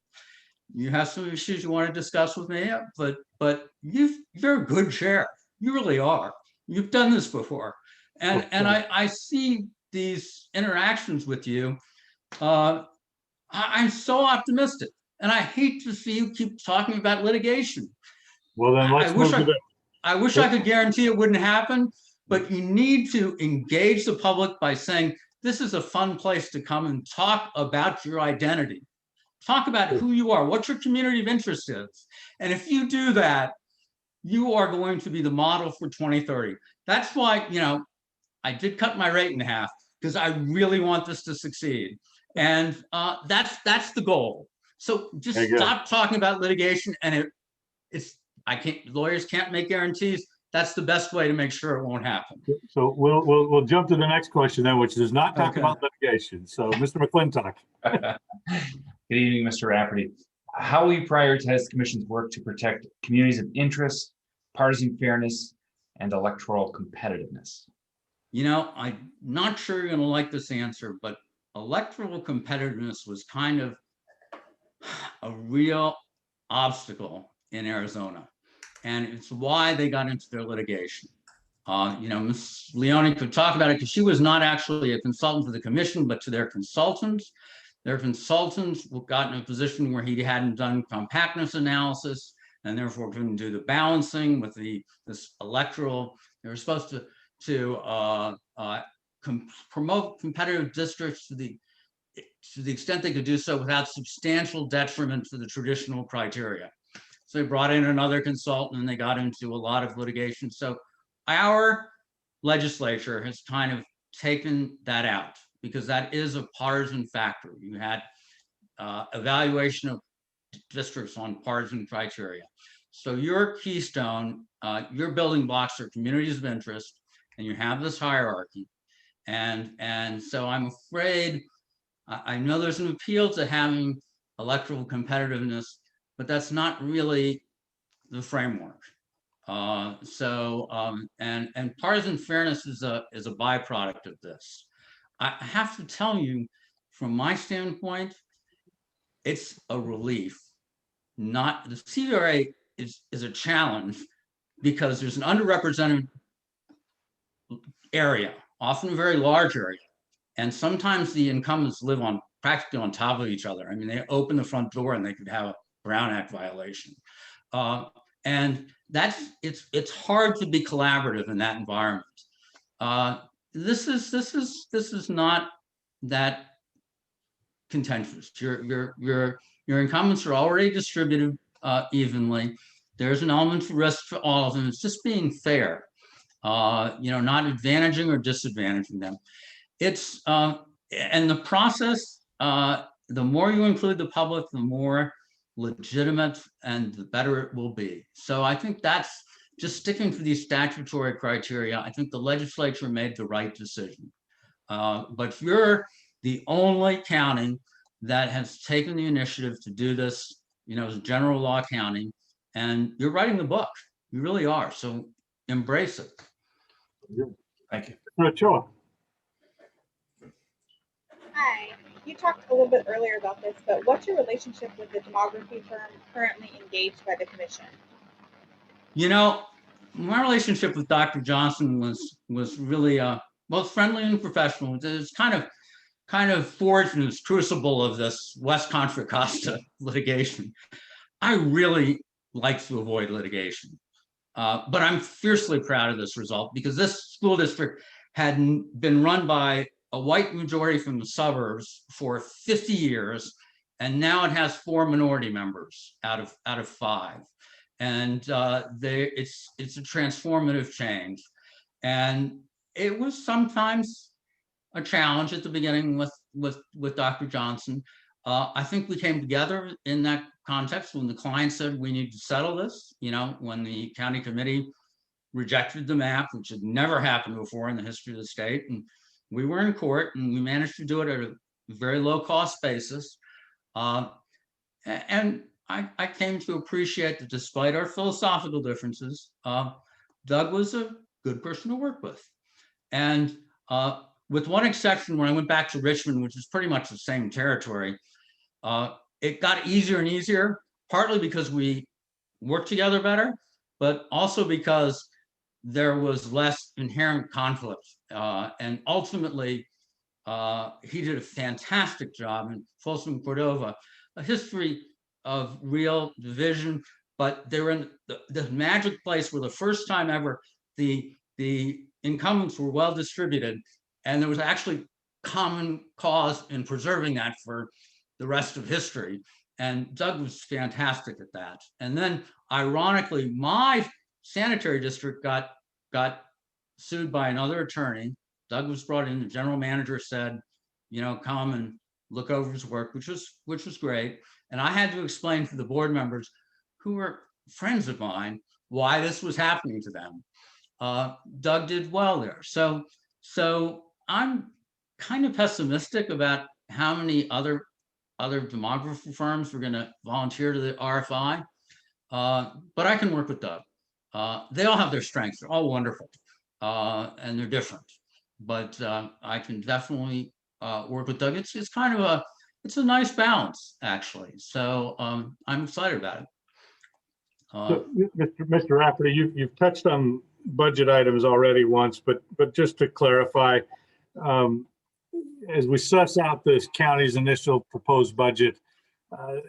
have some issues you want to discuss with me, but you're a good chair. You really are. You've done this before, and I see these interactions with you. I'm so optimistic, and I hate to see you keep talking about litigation. Well, then let's move to I wish I could guarantee it wouldn't happen, but you need to engage the public by saying, this is a fun place to come and talk about your identity. Talk about who you are, what your community of interest is. And if you do that, you are going to be the model for 2030. That's why, you know, I did cut my rate in half because I really want this to succeed. And that's the goal. So just stop talking about litigation, and lawyers can't make guarantees. That's the best way to make sure it won't happen. So we'll jump to the next question then, which does not talk about litigation. So Mr. McClintock. Good evening, Mr. Rafferty. How will you prioritize the commission's work to protect communities of interest, partisan fairness, and electoral competitiveness? You know, I'm not sure you're going to like this answer, but electoral competitiveness was kind of a real obstacle in Arizona. And it's why they got into their litigation. You know, Ms. Leone could talk about it because she was not actually a consultant for the commission, but to their consultants. Their consultants got in a position where he hadn't done compactness analysis and therefore couldn't do the balancing with this electoral. They were supposed to promote competitive districts to the extent they could do so without substantial detriment to the traditional criteria. So they brought in another consultant and they got into a lot of litigation. So our legislature has kind of taken that out because that is a partisan factor. You had evaluation of districts on partisan criteria. So your keystone, your building blocks are communities of interest, and you have this hierarchy. And so I'm afraid, I know there's an appeal to having electoral competitiveness, but that's not really the framework. And partisan fairness is a byproduct of this. I have to tell you, from my standpoint, it's a relief. Not the CVRA is a challenge because there's an underrepresented area, often a very large area, and sometimes the incumbents live practically on top of each other. I mean, they open the front door and they could have a Brown Act violation, and it's hard to be collaborative in that environment. This is not that contentious. Your incumbents are already distributed evenly. There's an element of risk for all of them. It's just being fair, you know, not advantaging or disadvantaging them. It's and the process. The more you include the public, the more legitimate and the better it will be. So I think that's just sticking to these statutory criteria. I think the legislature made the right decision. But you're the only county that has taken the initiative to do this, you know, as a general law county, and you're writing the book. You really are. So embrace it. Thank you. Ochoa. Hi. You talked a little bit earlier about this, but what's your relationship with the demography firm currently engaged by the commission? You know, my relationship with Dr. Johnson was really both friendly and professional. It's kind of kind of forged in this crucible of this West Contra Costa litigation. I really like to avoid litigation, but I'm fiercely proud of this result because this school district had been run by a white majority from the suburbs for 50 years, and now it has 4 minority members out of 5, and it's a transformative change, and it was sometimes a challenge at the beginning with Dr. Johnson. I think we came together in that context when the client said we need to settle this, when the county committee rejected the map, which had never happened before in the history of the state. And we were in court and we managed to do it at a very low cost basis. And I came to appreciate that despite our philosophical differences, Doug was a good person to work with. And with one exception, when I went back to Richmond, which is pretty much the same territory, it got easier and easier, partly because we worked together better, but also because there was less inherent conflict. And ultimately, he did a fantastic job in Folsom Cordova, a history of real division, but they were in the magic place where the first time ever the incumbents were well distributed, and there was actually common cause in preserving that for the rest of history. And Doug was fantastic at that. And then ironically, my sanitary district got sued by another attorney. Doug was brought in, the general manager said, come and look over his work, which was great. And I had to explain to the board members who were friends of mine why this was happening to them. Doug did well there. So I'm kind of pessimistic about how many other demographer firms were going to volunteer to the RFI, but I can work with Doug. They all have their strengths. They're all wonderful, and they're different. But I can definitely work with Doug. It's kind of it's a nice balance, actually. So I'm excited about it. So, Mr. Rafferty, you've touched on budget items already once, but just to clarify, as we suss out this county's initial proposed budget,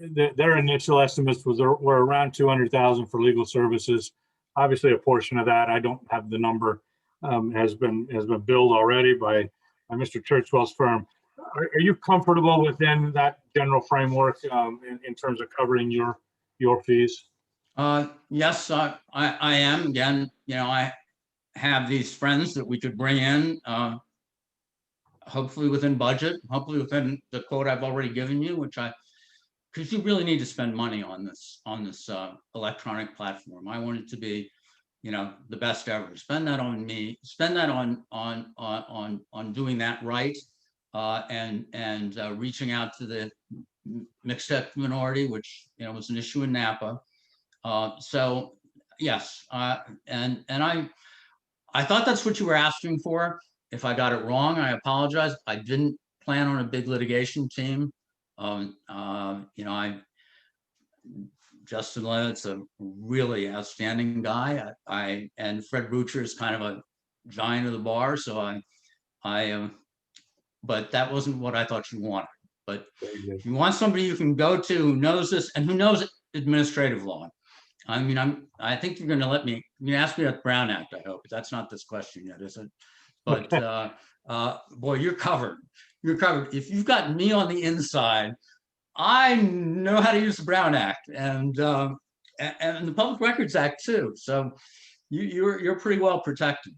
their initial estimates were around 200,000 for legal services. Obviously, a portion of that, I don't have the number, has been billed already by Mr. Churchwell's firm. Are you comfortable within that general framework in terms of covering your fees? Yes, I am. Again, I have these friends that we could bring in, hopefully within budget, hopefully within the quote I've already given you, because you really need to spend money on this electronic platform. I want it to be, the best ever. Spend that on me. Spend that on doing that right, and reaching out to the mixed-ethnic minority, which was an issue in Napa. So yes, and I thought that's what you were asking for. If I got it wrong, I apologize. I didn't plan on a big litigation team. Justin Levitt's a really outstanding guy. And Fred Butcher is kind of a giant of the bar. So but that wasn't what I thought you wanted. But if you want somebody you can go to who knows this and who knows administrative law. I mean, I think you're going to let me. You ask me about the Brown Act. I hope, but that's not this question yet, is it? But boy, you're covered. You're covered. If you've got me on the inside, I know how to use the Brown Act and the Public Records Act too. So you're pretty well protected.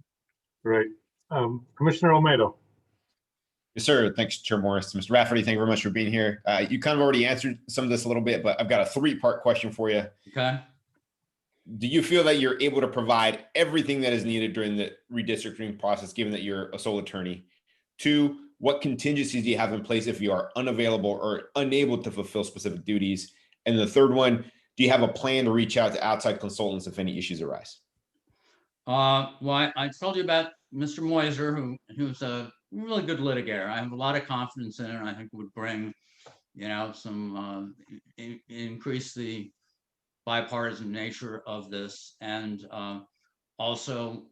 Right, Commissioner Olmedo. Yes, sir. Thanks, Chair Morris. Mr. Rafferty, thank you very much for being here. You kind of already answered some of this a little bit, but I've got a 3-part question for you. Okay. Do you feel that you're able to provide everything that is needed during the redistricting process, given that you're a sole attorney? 2, what contingencies do you have in place if you are unavailable or unable to fulfill specific duties? And the 3rd one, do you have a plan to reach out to outside consultants if any issues arise? Well, I told you about Mr. Moiser, who's a really good litigator. I have a lot of confidence in it, and I think would bring, some increase the bipartisan nature of this. And also,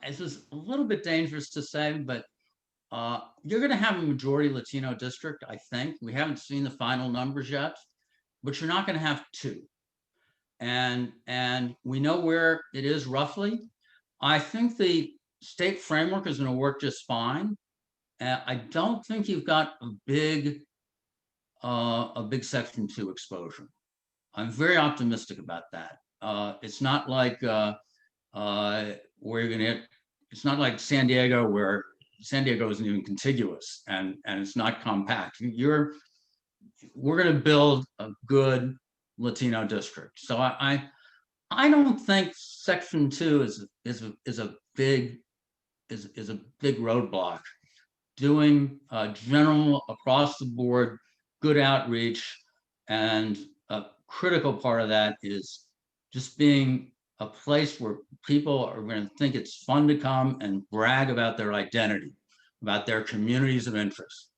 this is a little bit dangerous to say, but you're going to have a majority Latino district, I think. We haven't seen the final numbers yet, but you're not going to have two. And we know where it is roughly. I think the state framework is going to work just fine. I don't think you've got a big Section 2 exposure. I'm very optimistic about that. It's not like where you're going to hit. It's not like San Diego, where San Diego isn't even contiguous and it's not compact. We're going to build a good Latino district. So I don't think Section 2 is a big roadblock. Doing general across the board good outreach, and a critical part of that is just being a place where people are going to think it's fun to come and brag about their identity, about their communities of interest,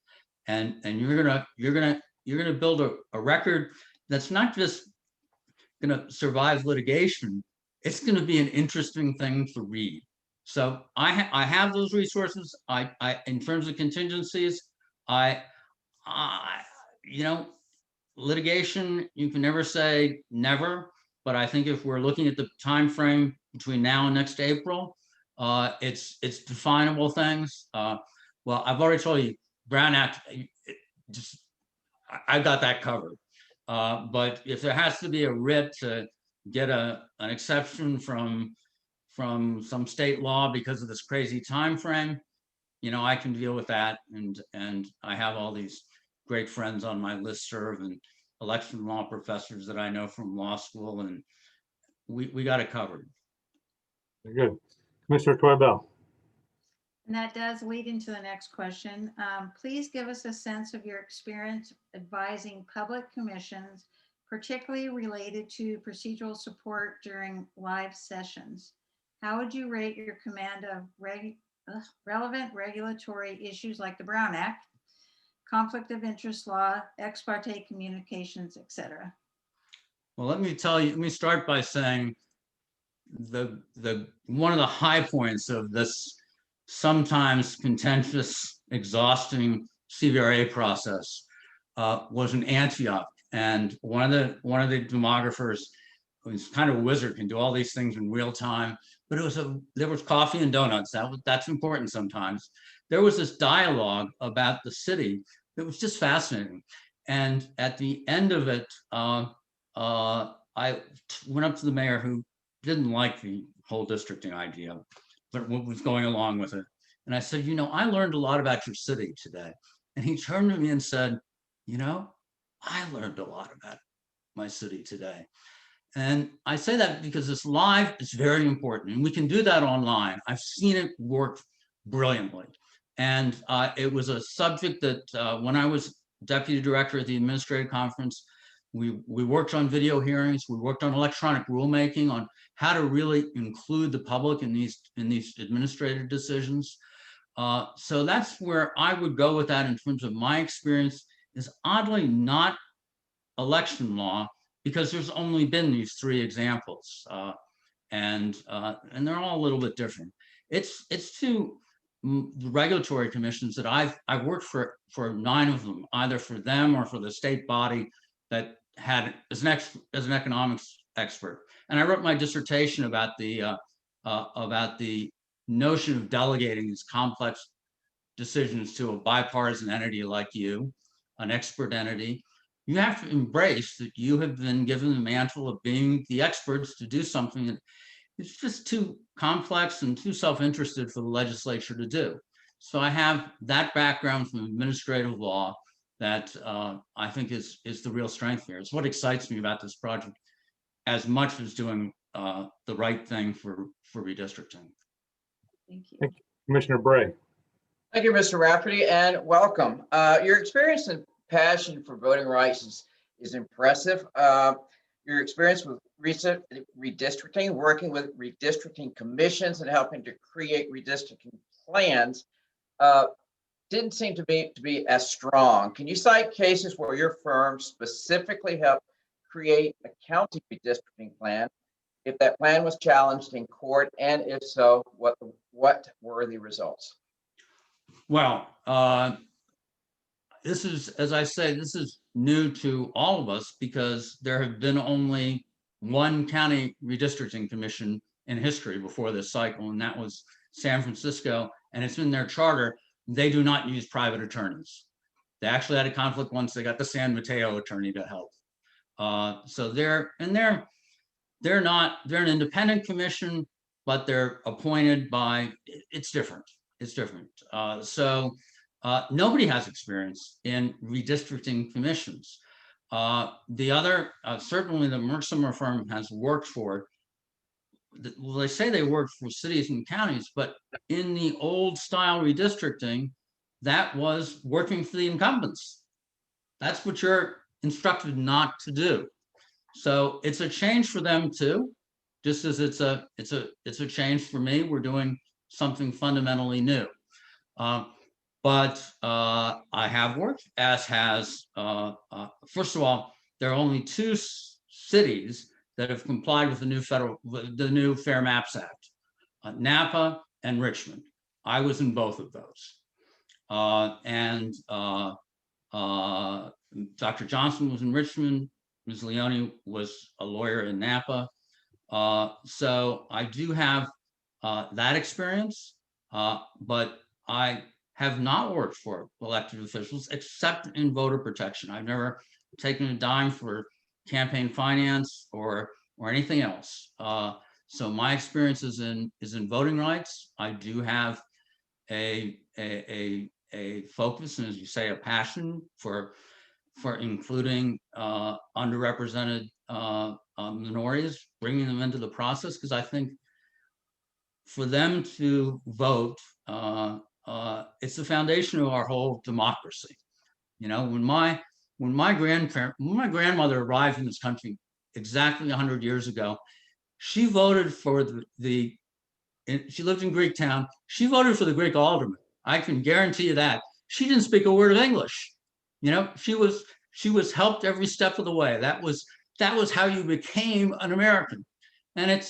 and you're gonna build a record that's not just going to survive litigation. It's going to be an interesting thing to read. So I have those resources. I in terms of contingencies, you know, litigation, you can never say never, but I think if we're looking at the time frame between now and next April, it's definable things. Well, I've already told you, Brown Act, I've got that covered. But if there has to be a writ to get an exception from some state law because of this crazy time frame, you know, I can deal with that. And I have all these great friends on my listserv and election law professors that I know from law school, and we got it covered. Very good. Commissioner Toibel. And that does lead into the next question. Please give us a sense of your experience advising public commissions, particularly related to procedural support during live sessions. How would you rate your command of relevant regulatory issues like the Brown Act, conflict of interest law, ex parte communications, etc.? Well, let me start by saying the one of the high points of this sometimes contentious, exhausting CVRA process was in Antioch, and one of the demographers, who's kind of a wizard, can do all these things in real time. But there was coffee and donuts. That's important sometimes. There was this dialogue about the city that was just fascinating, and at the end of it, I went up to the mayor, who didn't like the whole districting idea, but what was going along with it. And I said, you know, I learned a lot about your city today. And he turned to me and said, you know, I learned a lot about my city today. And I say that because this live is very important, and we can do that online. I've seen it work brilliantly. And it was a subject that when I was deputy director at the administrative conference, we worked on video hearings, we worked on electronic rulemaking, on how to really include the public in these administrative decisions. So that's where I would go with that in terms of my experience. Is oddly not election law, because there's only been these three examples, and they're all a little bit different. It's to the regulatory commissions that I've worked for 9 of them, either for them or for the state body that had as an economics expert. And I wrote my dissertation about the notion of delegating these complex decisions to a bipartisan entity like you, an expert entity. You have to embrace that you have been given the mantle of being the experts to do something that is just too complex and too self-interested for the legislature to do. So I have that background from administrative law that I think is the real strength here. It's what excites me about this project as much as doing the right thing for redistricting. Thank you. Thank you. Commissioner Bray. Thank you, Mr. Rafferty, and welcome. Your experience and passion for voting rights is impressive. Your experience with recent redistricting, working with redistricting commissions and helping to create redistricting plans didn't seem to be as strong. Can you cite cases where your firm specifically helped create a county redistricting plan If that plan was challenged in court, and if so, what were the results? Well, this is, as I say, this is new to all of us because there have been only one county redistricting commission in history before this cycle, and that was San Francisco, and it's in their charter. They do not use private attorneys. They actually had a conflict once. They got the San Mateo attorney to help. So they're an independent commission, but they're appointed by, it's different. It's different. Nobody has experience in redistricting commissions. The other, certainly the Mercimer firm has worked for, well, they say they work for cities and counties, but in the old style redistricting, that was working for the incumbents. That's what you're instructed not to do. So it's a change for them too, just as it's a change for me. We're doing something fundamentally new. But I have worked, as has, first of all, there are only 2 cities that have complied with the new Fair Maps Act, Napa and Richmond. I was in both of those. Dr. Johnson was in Richmond. Ms. Leone was a lawyer in Napa. So I do have that experience, but I have not worked for elected officials except in voter protection. I've never taken a dime for campaign finance or anything else. So my experience is in voting rights. I do have a focus, and as you say, a passion for including underrepresented minorities, bringing them into the process, because I think for them to vote, it's the foundation of our whole democracy. You know, when my grandmother arrived in this country exactly 100 years ago, she voted for she lived in Greektown. She voted for the Greek alderman. I can guarantee you that. She didn't speak a word of English. You know, she was helped every step of the way. That was how you became an American. And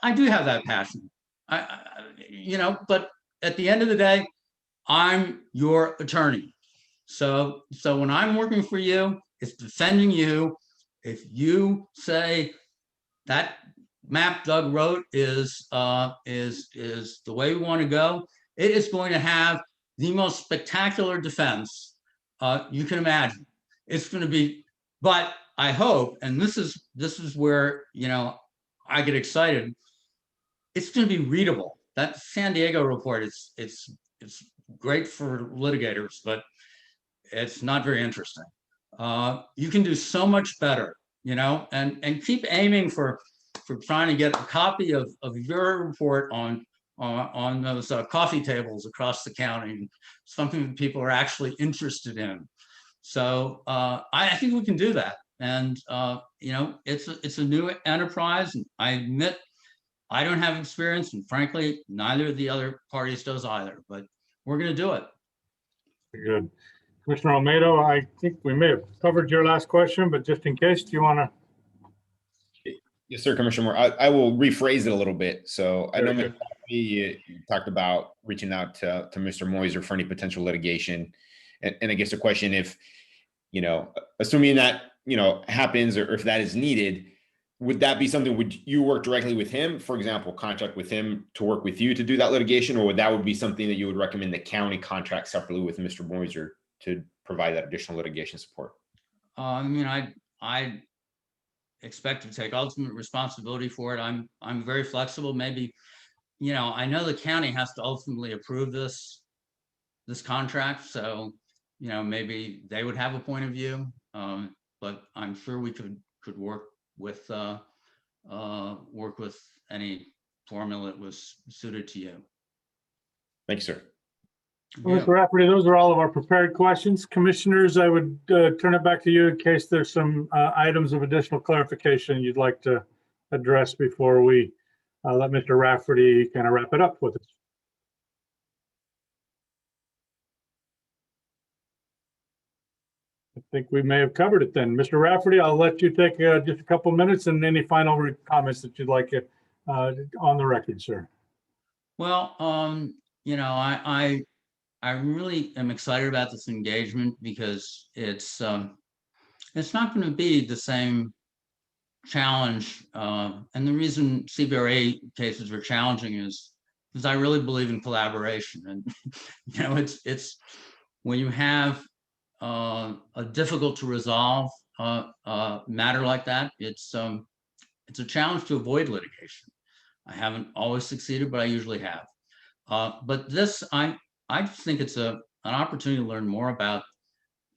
I do have that passion. But at the end of the day, I'm your attorney. So when I'm working for you, it's defending you. If you say that map Doug wrote is the way we want to go, it is going to have the most spectacular defense you can imagine. It's going to be, but I hope, and this is where I get excited. It's going to be readable. That San Diego report, it's great for litigators, but it's not very interesting. You can do so much better, and keep aiming for trying to get a copy of your report on those coffee tables across the county, something that people are actually interested in. So I think we can do that. And it's a new enterprise. And I admit I don't have experience, and frankly, neither of the other parties does either. But we're going to do it. Very good. Commissioner Almeida, I think we may have covered your last question, but just in case, do you want to? Yes, sir, Commissioner Moore. I will rephrase it a little bit. So I know you talked about reaching out to Mr. Moiser for any potential litigation. And I guess the question, if, assuming that, happens, or if that is needed, would that be something, would you work directly with him, for example, contract with him to work with you to do that litigation, or would be something that you would recommend the county contract separately with Mr. Moiser to provide that additional litigation support? I expect to take ultimate responsibility for it. I'm very flexible. Maybe, I know the county has to ultimately approve this contract, so maybe they would have a point of view, but I'm sure we could work with any formula that was suited to you. Thank you, sir. Well, Mr. Rafferty, those are all of our prepared questions. Commissioners, I would turn it back to you in case there's some items of additional clarification you'd like to address before we let Mr. Rafferty kind of wrap it up with us. think we may have covered it then. Mr. Rafferty, I'll let you take just a couple minutes and any final comments that you'd like on the record, sir. Well, you know, I really am excited about this engagement because it's not going to be the same challenge. And the reason CBRA cases are challenging is because I really believe in collaboration. And, you know, it's when you have a difficult to resolve matter like that, it's a challenge to avoid litigation. I haven't always succeeded, but I usually have. But this, I think it's an opportunity to learn more about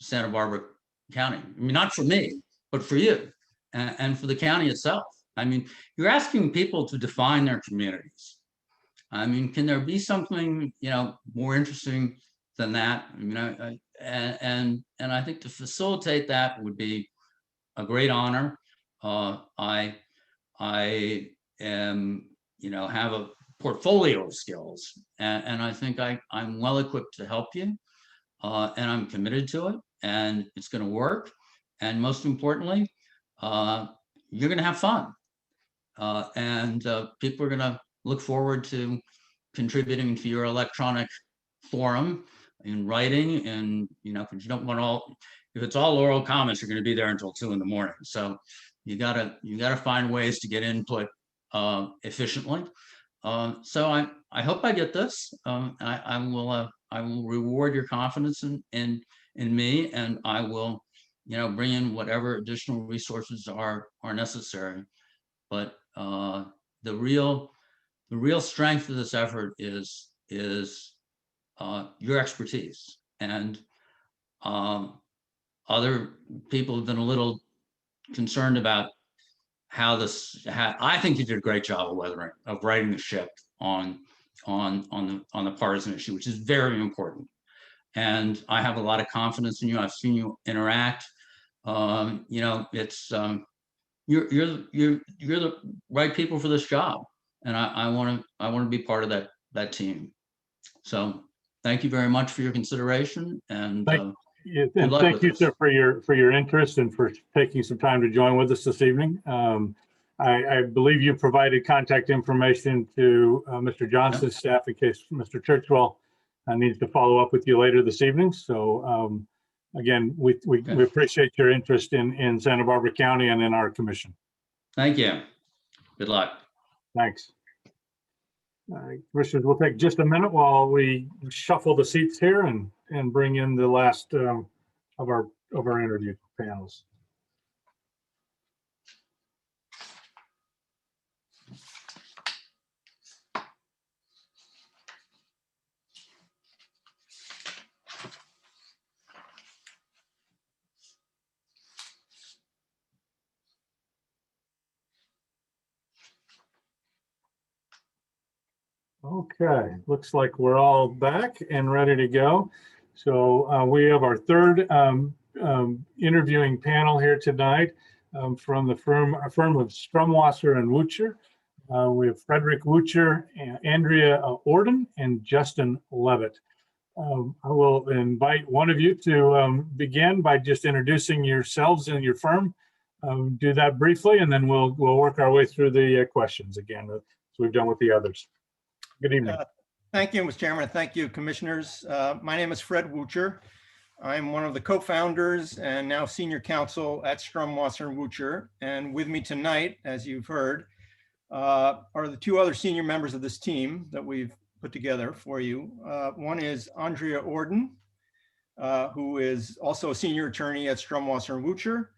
Santa Barbara County. I mean, not for me, but for you and for the county itself. I mean, you're asking people to define their communities. I mean, can there be something, you know, more interesting than that? I mean, and I think to facilitate that would be a great honor. I am, you know, have a portfolio of skills, and I think I'm well equipped to help you, and I'm committed to it, and it's going to work. And most importantly, you're going to have fun, and people are going to look forward to contributing to your electronic forum in writing. And you know, because you don't want if it's all oral comments, you're going to be there until 2 in.the morning. So you gotta find ways to get input efficiently. So I hope I get this. I will reward your confidence in me, and I will, you know, bring in whatever additional resources are necessary. But the real strength of this effort is your expertise. And other people have been a little concerned about how I think you did a great job of righting the ship on the partisan issue, which is very important. And I have a lot of confidence in you. I've seen you interact. You know, it's you're the right people for this job, and I want to be part of that team. So thank you very much for your consideration, and thank you, sir, for your interest and for taking some time to join with us this evening. I believe you provided contact information to Mr. Johnson's staff in case Mr. Churchwell needs to follow up with you later this evening. So again, we appreciate your interest in Santa Barbara County and in our commission. Thank you. Good luck. Thanks. Commissioners, we'll take just a minute while we shuffle the seats here and bring in the last of our interview panels. Okay, looks like we're all back and ready to go. So we have our third interviewing panel here tonight from the firm of Strumwasser and Wucher. We have Frederick Wucher, Andrea Orden, and Justin Levitt. I will invite one of you to begin by just introducing yourselves and your firm. Do that briefly, and then we'll work our way through the questions again, as we've done with the others. Good evening. Thank you, Mr. Chairman. Thank you, commissioners. My name is Fred Wucher. I'm one of the co-founders and now senior counsel at Strumwasser and Wucher. And with me tonight, as you've heard, are the two other senior members of this team that we've put together for you. One is Andrea Orden, who is also a senior attorney at Strumwasser and Wucher,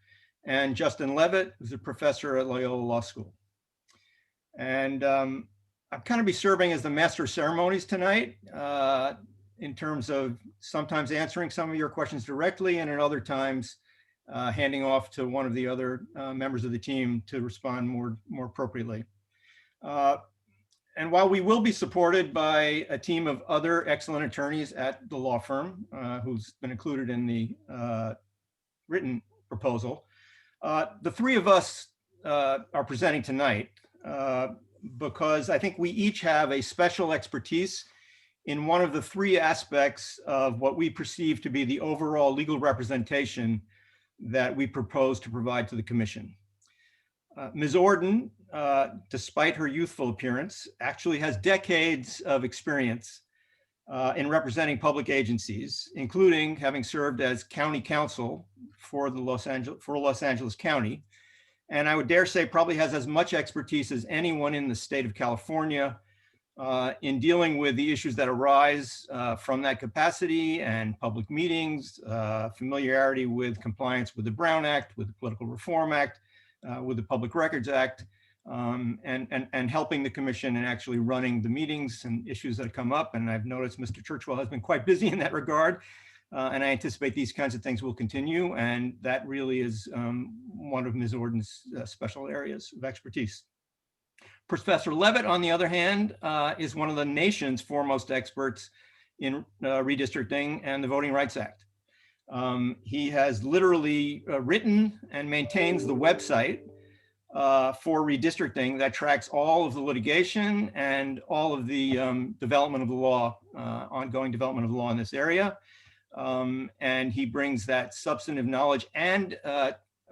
and Justin Levitt, who's a professor at Loyola Law School. And I'm kind of be serving as the master of ceremonies tonight in terms of sometimes answering some of your questions directly, and at other times handing off to one of the other members of the team to respond more appropriately. And while we will be supported by a team of other excellent attorneys at the law firm who's been included in the written proposal, the three of us are presenting tonight because I think we each have a special expertise in one of the three aspects of what we perceive to be the overall legal representation that we propose to provide to the commission. Ms. Orden, despite her youthful appearance, actually has decades of experience in representing public agencies, including having served as county counsel for Los Angeles County. And I would dare say probably has as much expertise as anyone in the state of California in dealing with the issues that arise from that capacity and public meetings, familiarity with compliance with the Brown Act, with the Political Reform Act, with the Public Records Act, and helping the commission and actually running the meetings and issues that have come up. And I've noticed Mr. Churchwell has been quite busy in that regard. And I anticipate these kinds of things will continue. And that really is one of Ms. Orden's special areas of expertise. Professor Levitt, on the other hand, is one of the nation's foremost experts in redistricting and the Voting Rights Act. He has literally written and maintains the website for redistricting that tracks all of the litigation and all of the development of the law, ongoing development of the law in this area. And he brings that substantive knowledge and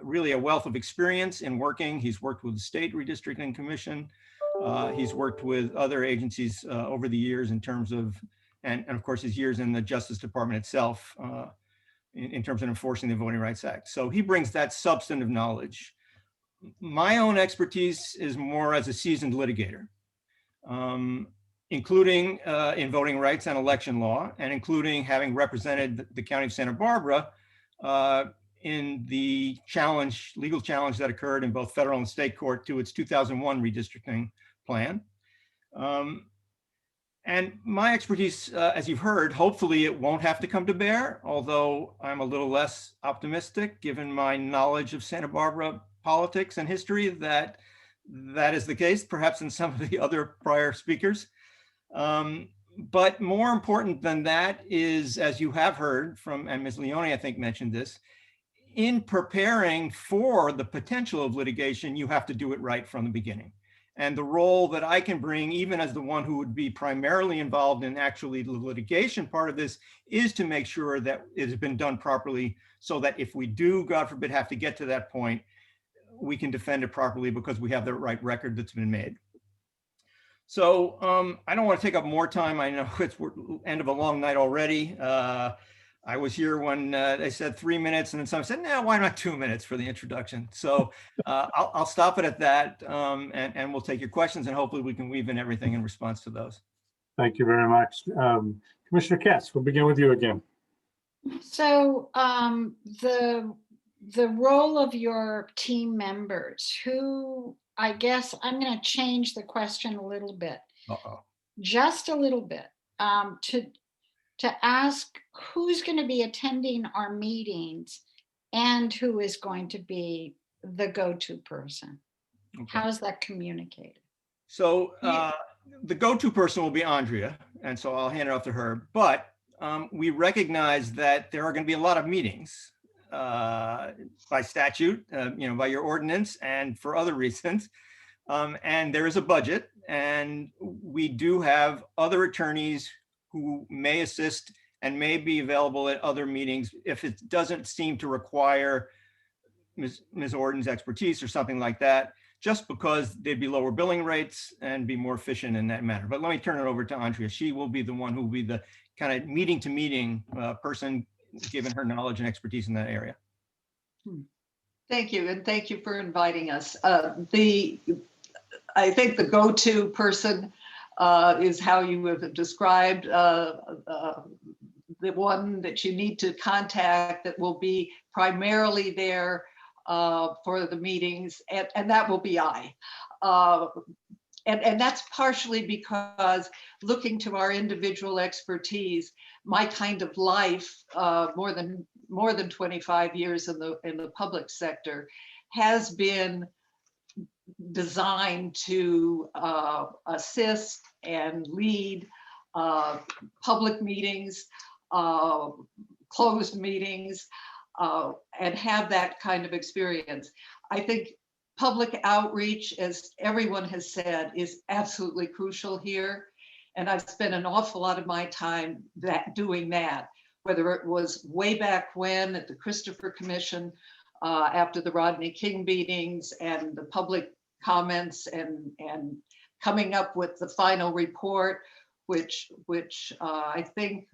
really a wealth of experience in working. He's worked with the State Redistricting Commission. He's worked with other agencies over the years in terms of, and of course his years in the Justice Department itself in terms of enforcing the Voting Rights Act. So he brings that substantive knowledge. My own expertise is more as a seasoned litigator, including in voting rights and election law, and including having represented the County of Santa Barbara in the legal challenge that occurred in both federal and state court to its 2001 redistricting plan. And my expertise, as you've heard, hopefully it won't have to come to bear, although I'm a little less optimistic given my knowledge of Santa Barbara politics and history that is the case, perhaps in some of the other prior speakers. But more important than that is, as you have heard from, and Ms. Leone, I think mentioned this, in preparing for the potential of litigation, you have to do it right from the beginning. And the role that I can bring, even as the one who would be primarily involved in actually the litigation part of this, is to make sure that it has been done properly so that if we do, God forbid, have to get to that point, we can defend it properly because we have the right record that's been made. So I don't want to take up more time. I know it's end of a long night already. I was here when they said 3 minutes, and then someone said, no, why not 2 minutes for the introduction? So I'll stop it at that, and we'll take your questions, and hopefully we can weave in everything in response to those. Thank you very much. Commissioner Katz, we'll begin with you again. So the role of your team members, who, I guess I'm going to change the question a little bit, just a little bit, to ask who's going to be attending our meetings and who is going to be the go-to person. Okay. How is that communicated? So the go-to person will be Andrea, and so I'll hand it off to her. But we recognize that there are going to be a lot of meetings by statute, by your ordinance and for other reasons. And there is a budget, and we do have other attorneys who may assist and may be available at other meetings if it doesn't seem to require Ms. Orden's expertise or something like that, just because they'd be lower billing rates and be more efficient in that manner. But let me turn it over to Andrea. She will be the one who will be the kind of meeting to meeting person, given her knowledge and expertise in that area. Thank you, and thank you for inviting us. I think the go-to person is how you have described the one that you need to contact that will be primarily there for the meetings, and that will be I. And that's partially because looking to our individual expertise, my kind of life, more than 25 years in the public sector, has been designed to assist and lead public meetings, closed meetings, and have that kind of experience. I think public outreach, as everyone has said, is absolutely crucial here. And I've spent an awful lot of my time doing that. whether it was way back when at the Christopher Commission, after the Rodney King beatings and the public comments and coming up with the final report, which I think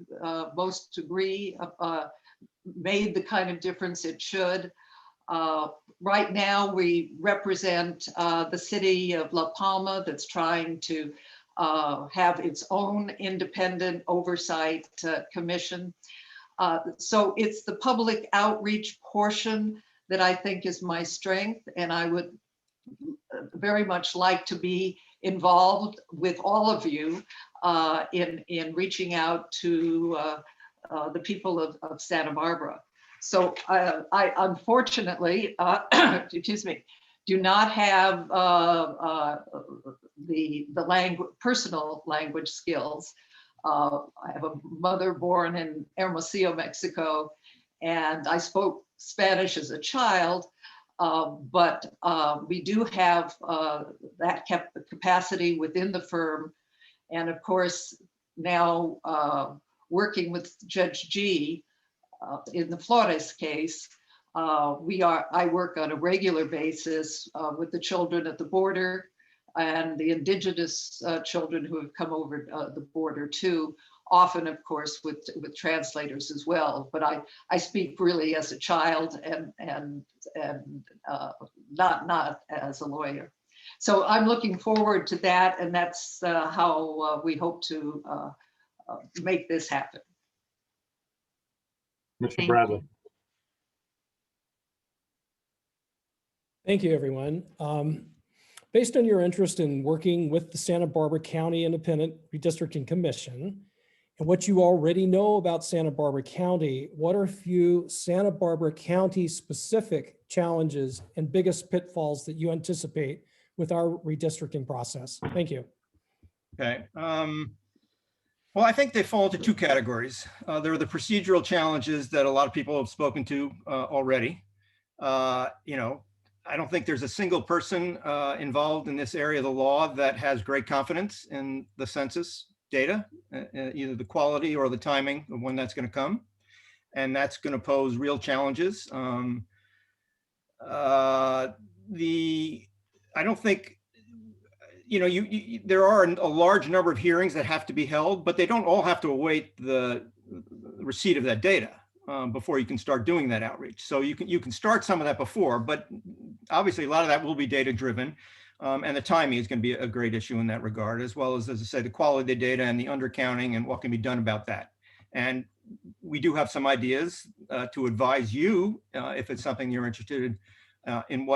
most agree made the kind of difference it should. Right now, we represent the city of La Palma that's trying to have its own independent oversight commission. So it's the public outreach portion that I think is my strength, and I would very much like to be involved with all of you in reaching out to the people of Santa Barbara. So I unfortunately, excuse me, do not have the personal language skills. I have a mother born in Hermosillo, Mexico, and I spoke Spanish as a child, but we do have that capacity within the firm. And of course, now working with Judge G in the Flores case, I work on a regular basis with the children at the border and the indigenous children who have come over the border too, often of course with translators as well. But I speak really as a child and not as a lawyer. So I'm looking forward to that, and that's how we hope to make this happen. Mr. Bradley. Thank you, everyone. Based on your interest in working with the Santa Barbara County Independent Redistricting Commission and what you already know about Santa Barbara County, what are a few Santa Barbara County specific challenges and biggest pitfalls that you anticipate with our redistricting process? Thank you. Okay. Well, I think they fall into two categories. There are the procedural challenges that a lot of people have spoken to already. I don't think there's a single person involved in this area of the law that has great confidence in the census data, either the quality or the timing of when that's going to come. And that's going to pose real challenges. I don't think, there are a large number of hearings that have to be held, but they don't all have to await the receipt of that data before you can start doing that outreach. So you can start some of that before, but obviously a lot of that will be data driven. And the timing is going to be a great issue in that regard, as well as I say, the quality of the data and the undercounting and what can be done about that. And we do have some ideas to advise you if it's something you're interested in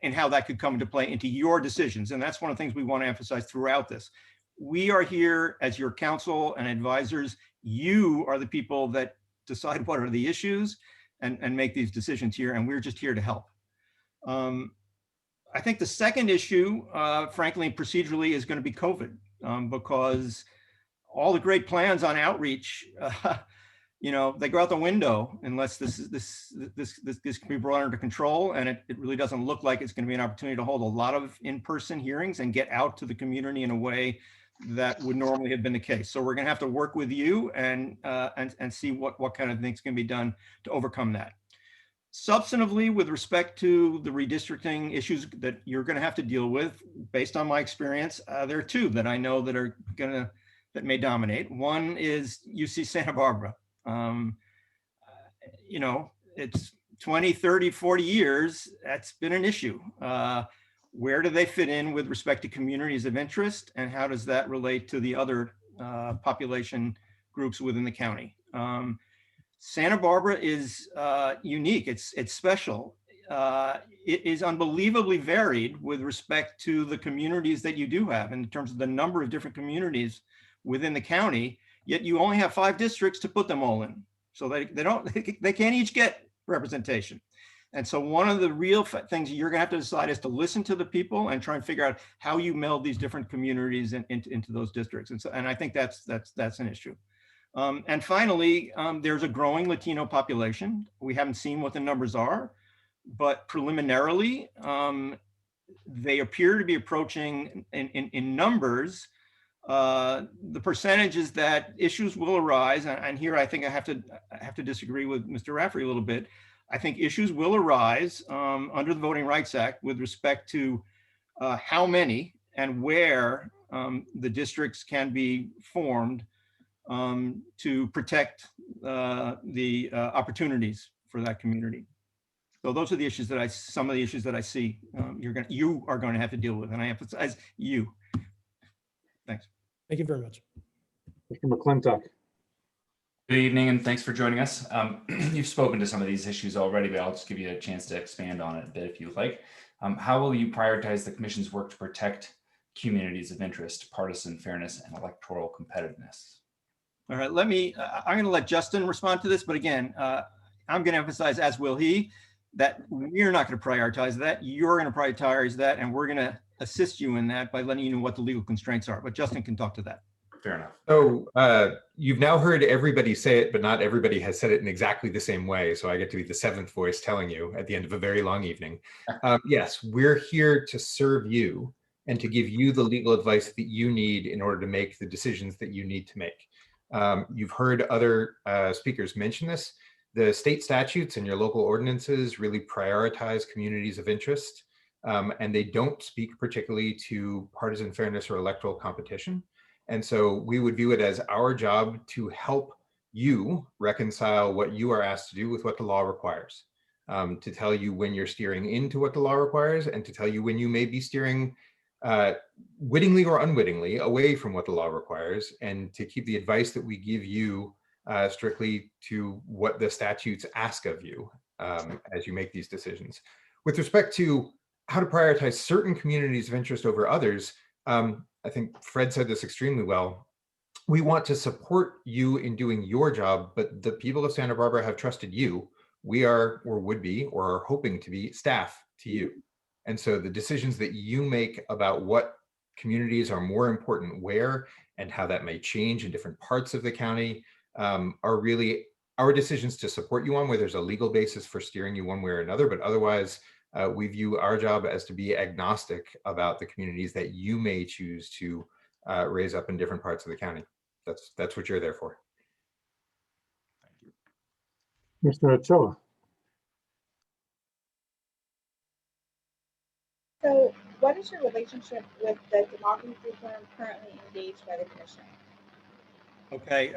and how that could come into play into your decisions. And that's one of the things we want to emphasize throughout this. We are here as your counsel and advisors. You are the people that decide what are the issues and make these decisions here. And we're just here to help. I think the second issue, frankly, procedurally is going to be COVID because all the great plans on outreach, they go out the window unless this can be brought under control. And it really doesn't look like it's going to be an opportunity to hold a lot of in-person hearings and get out to the community in a way that would normally have been the case. So we're going to have to work with you and see what kind of things can be done to overcome that. Substantively, with respect to the redistricting issues that you're going to have to deal with, based on my experience, there are two that I know that may dominate. One is UC Santa Barbara. It's 20, 30, 40 years, that's been an issue. Where do they fit in with respect to communities of interest, and how does that relate to the other population groups within the county? Santa Barbara is unique, it's special. It is unbelievably varied with respect to the communities that you do have in terms of the number of different communities within the county, yet you only have 5 districts to put them all in. So they can't each get representation. And so one of the real things you're gonna have to decide is to listen to the people and try and figure out how you meld these different communities into those districts. And I think that's an issue. And finally, there's a growing Latino population. We haven't seen what the numbers are, but preliminarily, they appear to be approaching in numbers the percentage is that issues will arise, and here I think I have to disagree with Mr. Rafferty a little bit. I think issues will arise under the Voting Rights Act with respect to how many and where the districts can be formed to protect the opportunities for that community. So those are the issues that some of the issues that I see you are going to have to deal with, and I emphasize you. Thanks. Thank you very much. Mr. McClintock. Good evening, and thanks for joining us. You've spoken to some of these issues already, but I'll just give you a chance to expand on it a bit if you'd like. How will you prioritize the Commission's work to protect communities of interest, partisan fairness, and electoral competitiveness? All right, I'm going to let Justin respond to this, but again, I'm going to emphasize, as will he, that we're not going to prioritize that. You're going to prioritize that, and we're going to assist you in that by letting you know what the legal constraints are. But Justin can talk to that. Fair enough. So you've now heard everybody say it, but not everybody has said it in exactly the same way. So I get to be the seventh voice telling you at the end of a very long evening. Yes, we're here to serve you and to give you the legal advice that you need in order to make the decisions that you need to make. You've heard other speakers mention this. The state statutes and your local ordinances really prioritize communities of interest, and they don't speak particularly to partisan fairness or electoral competition. And so we would view it as our job to help you reconcile what you are asked to do with what the law requires, to tell you when you're steering into what the law requires and to tell you when you may be steering wittingly or unwittingly away from what the law requires, and to keep the advice that we give you strictly to what the statutes ask of you as you make these decisions. With respect to how to prioritize certain communities of interest over others, I think Fred said this extremely well. We want to support you in doing your job, but the people of Santa Barbara have trusted you. We are, or would be, or are hoping to be staff to you. And so the decisions that you make about what communities are more important where and how that may change in different parts of the county are really our decisions to support you on, where there's a legal basis for steering you one way or another. But otherwise, we view our job as to be agnostic about the communities that you may choose to raise up in different parts of the county. That's what you're there for. Mr. Ochoa. So what is your relationship with the demography firm currently engaged by the commission? Okay,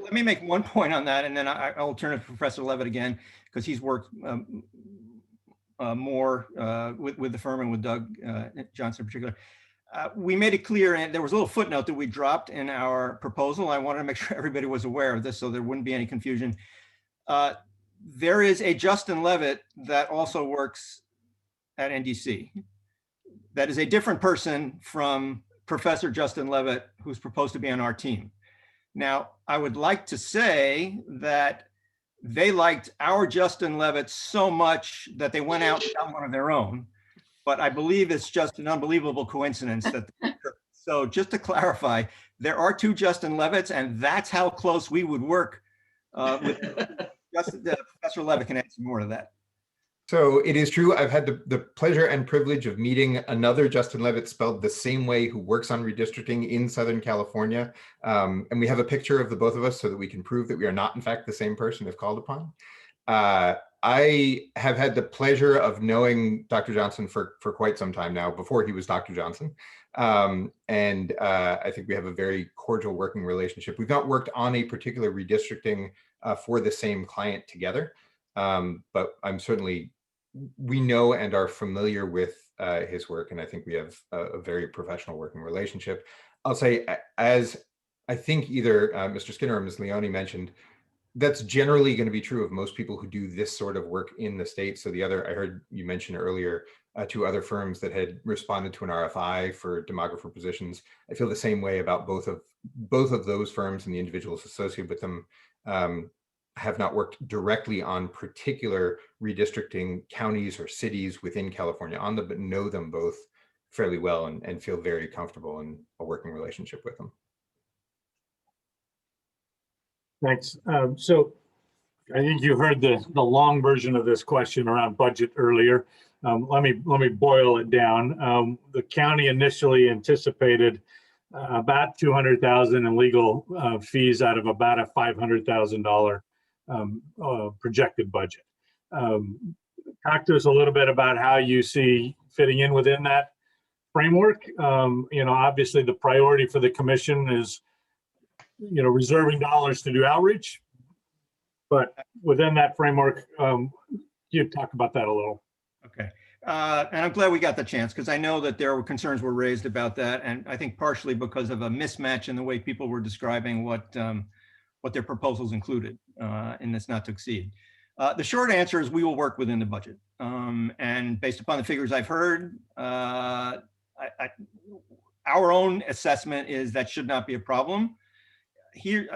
let me make one point on that, and then I'll turn it to Professor Levitt again, because he's worked more with the firm and with Doug Johnson in particular. We made it clear, and there was a little footnote that we dropped in our proposal. I wanted to make sure everybody was aware of this so there wouldn't be any confusion. There is a Justin Levitt that also works at NDC. That is a different person from Professor Justin Levitt, who's proposed to be on our team. Now, I would like to say that they liked our Justin Levitt so much that they went out and got one of their own, but I believe it's just an unbelievable coincidence that. So just to clarify, there are two Justin Levitts, and that's how close we would work with Professor Levitt can add some more to that. So it is true. I've had the pleasure and privilege of meeting another Justin Levitt spelled the same way who works on redistricting in Southern California. And we have a picture of the both of us so that we can prove that we are not in fact the same person if called upon. I have had the pleasure of knowing Dr. Johnson for quite some time now, before he was Dr. Johnson. And I think we have a very cordial working relationship. We've not worked on a particular redistricting for the same client together, but we know and are familiar with his work, and I think we have a very professional working relationship. I'll say, as I think either Mr. Skinner or Ms. Leone mentioned, that's generally going to be true of most people who do this sort of work in the state. So I heard you mention earlier, two other firms that had responded to an RFI for demographer positions. I feel the same way about both of those firms, and the individuals associated with them have not worked directly on particular redistricting counties or cities within California on them, but know them both fairly well and feel very comfortable in a working relationship with them. Thanks. So I think you heard the long version of this question around budget earlier. Let me boil it down. The county initially anticipated about 200,000 in legal fees out of about a $500,000 projected budget. Talk to us a little bit about how you see fitting in within that framework. Obviously the priority for the commission is, reserving dollars to do outreach, but within that framework, you talk about that a little. Okay. And I'm glad we got the chance, because I know that there were concerns were raised about that. And I think partially because of a mismatch in the way people were describing what their proposals included in this not to exceed. The short answer is we will work within the budget. And based upon the figures I've heard, our own assessment is that should not be a problem. Here,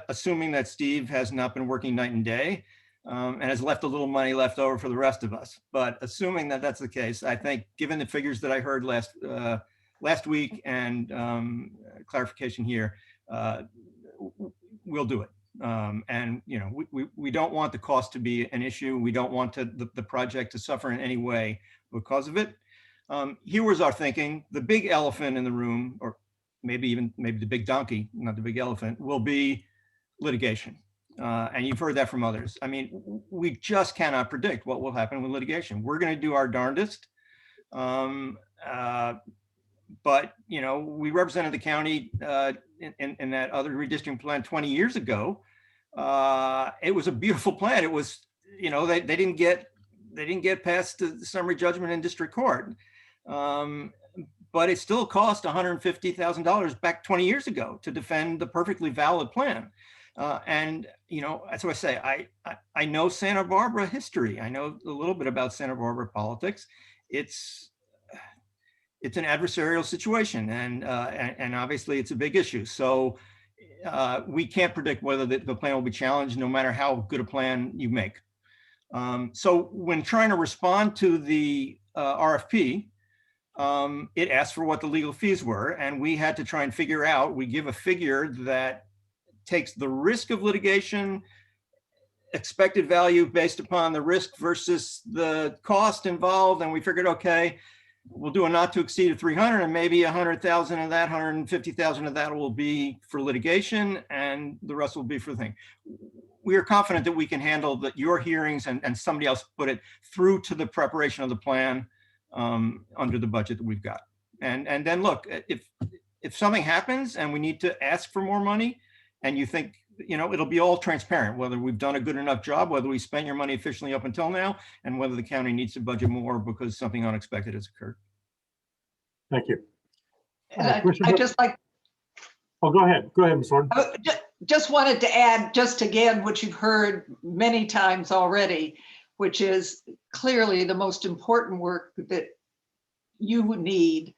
assuming that Steve has not been working night and day, and has left a little money left over for the rest of us. But assuming that that's the case, I think given the figures that I heard last week and clarification here, we'll do it. And we don't want the cost to be an issue. We don't want the project to suffer in any way because of it. Here was our thinking. The big elephant in the room, or maybe the big donkey, not the big elephant, will be litigation. And you've heard that from others. I mean, we just cannot predict what will happen with litigation. We're going to do our darndest. But, we represented the county in that other redistricting plan 20 years ago. It was a beautiful plan. It was, they didn't get past the summary judgment in district court. But it still cost $150,000 back 20 years ago to defend the perfectly valid plan. And that's what I say. I know Santa Barbara history. I know a little bit about Santa Barbara politics. It's an adversarial situation, and obviously it's a big issue. So we can't predict whether the plan will be challenged, no matter how good a plan you make. So when trying to respond to the RFP, it asked for what the legal fees were, and we had to try and figure out. We give a figure that takes the risk of litigation, expected value based upon the risk versus the cost involved. And we figured, okay, we'll do a not to exceed of 300, and maybe 100,000 of that, 150,000 of that will be for litigation, and the rest will be for the thing. We are confident that we can handle your hearings and somebody else put it through to the preparation of the plan under the budget that we've got. And then look, if something happens and we need to ask for more money, and you think, it'll be all transparent, whether we've done a good enough job, whether we spent your money efficiently up until now, and whether the county needs to budget more because something unexpected has occurred. Thank you. I just like. Oh, go ahead. Go ahead, Ms. Horton. Just wanted to add, just again, what you've heard many times already, which is clearly the most important work that you would need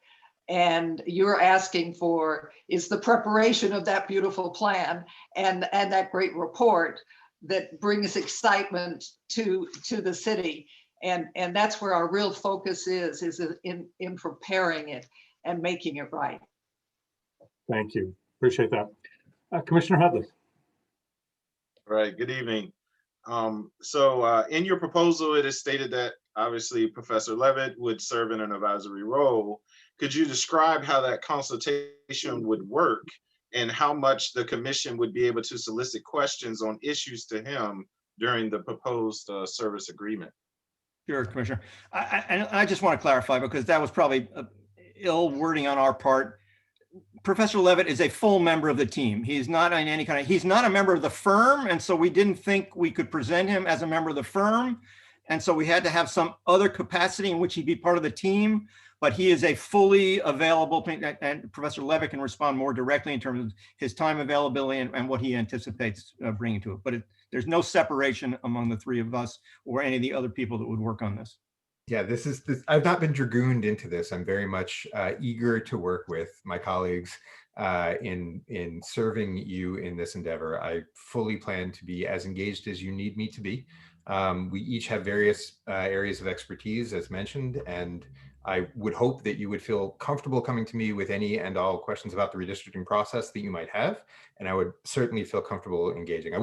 and you're asking for is the preparation of that beautiful plan and that great report that brings excitement to the city. And that's where our real focus is in preparing it and making it right. Thank you. Appreciate that. Commissioner Headley. All right, good evening. So in your proposal, it is stated that obviously Professor Levitt would serve in an advisory role. Could you describe how that consultation would work and how much the commission would be able to solicit questions on issues to him during the proposed service agreement? Sure, Commissioner. I just want to clarify, because that was probably ill wording on our part. Professor Levitt is a full member of the team. He's not in any kind of, he's not a member of the firm. And so we didn't think we could present him as a member of the firm. And so we had to have some other capacity in which he'd be part of the team, but he is a fully available, and Professor Levitt can respond more directly in terms of his time availability and what he anticipates bringing to it. But there's no separation among the three of us or any of the other people that would work on this. Yeah, this I've not been dragooned into this. I'm very much eager to work with my colleagues in serving you in this endeavor. I fully plan to be as engaged as you need me to be. We each have various areas of expertise, as mentioned, and I would hope that you would feel comfortable coming to me with any and all questions about the redistricting process that you might have, and I would certainly feel comfortable engaging. I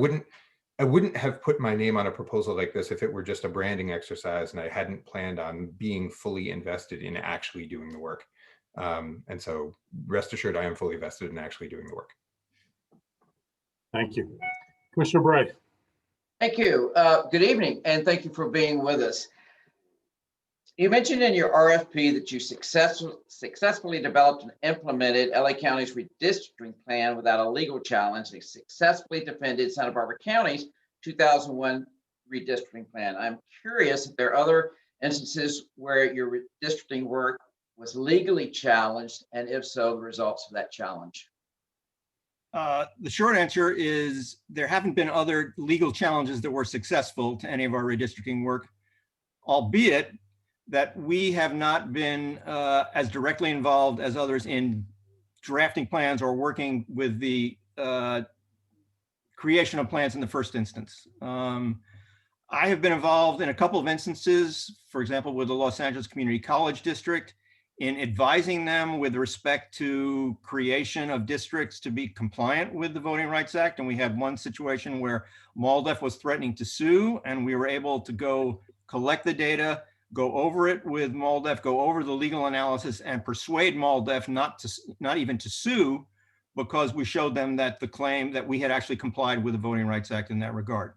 wouldn't have put my name on a proposal like this if it were just a branding exercise and I hadn't planned on being fully invested in actually doing the work. And so rest assured, I am fully vested in actually doing the work. Thank you. Commissioner Bray. Thank you. Good evening, and thank you for being with us. You mentioned in your RFP that you successfully developed and implemented LA County's redistricting plan without a legal challenge and successfully defended Santa Barbara County's 2001 redistricting plan. I'm curious if there are other instances where your redistricting work was legally challenged, and if so, the results of that challenge. The short answer is there haven't been other legal challenges that were successful to any of our redistricting work, albeit that we have not been as directly involved as others in drafting plans or working with the creation of plans in the first instance. I have been involved in a couple of instances, for example, with the Los Angeles Community College District, in advising them with respect to creation of districts to be compliant with the Voting Rights Act. And we had one situation where MALDEF was threatening to sue, and we were able to go collect the data, go over it with MALDEF, go over the legal analysis, and persuade MALDEF not even to sue, because we showed them that the claim that we had actually complied with the Voting Rights Act in that regard.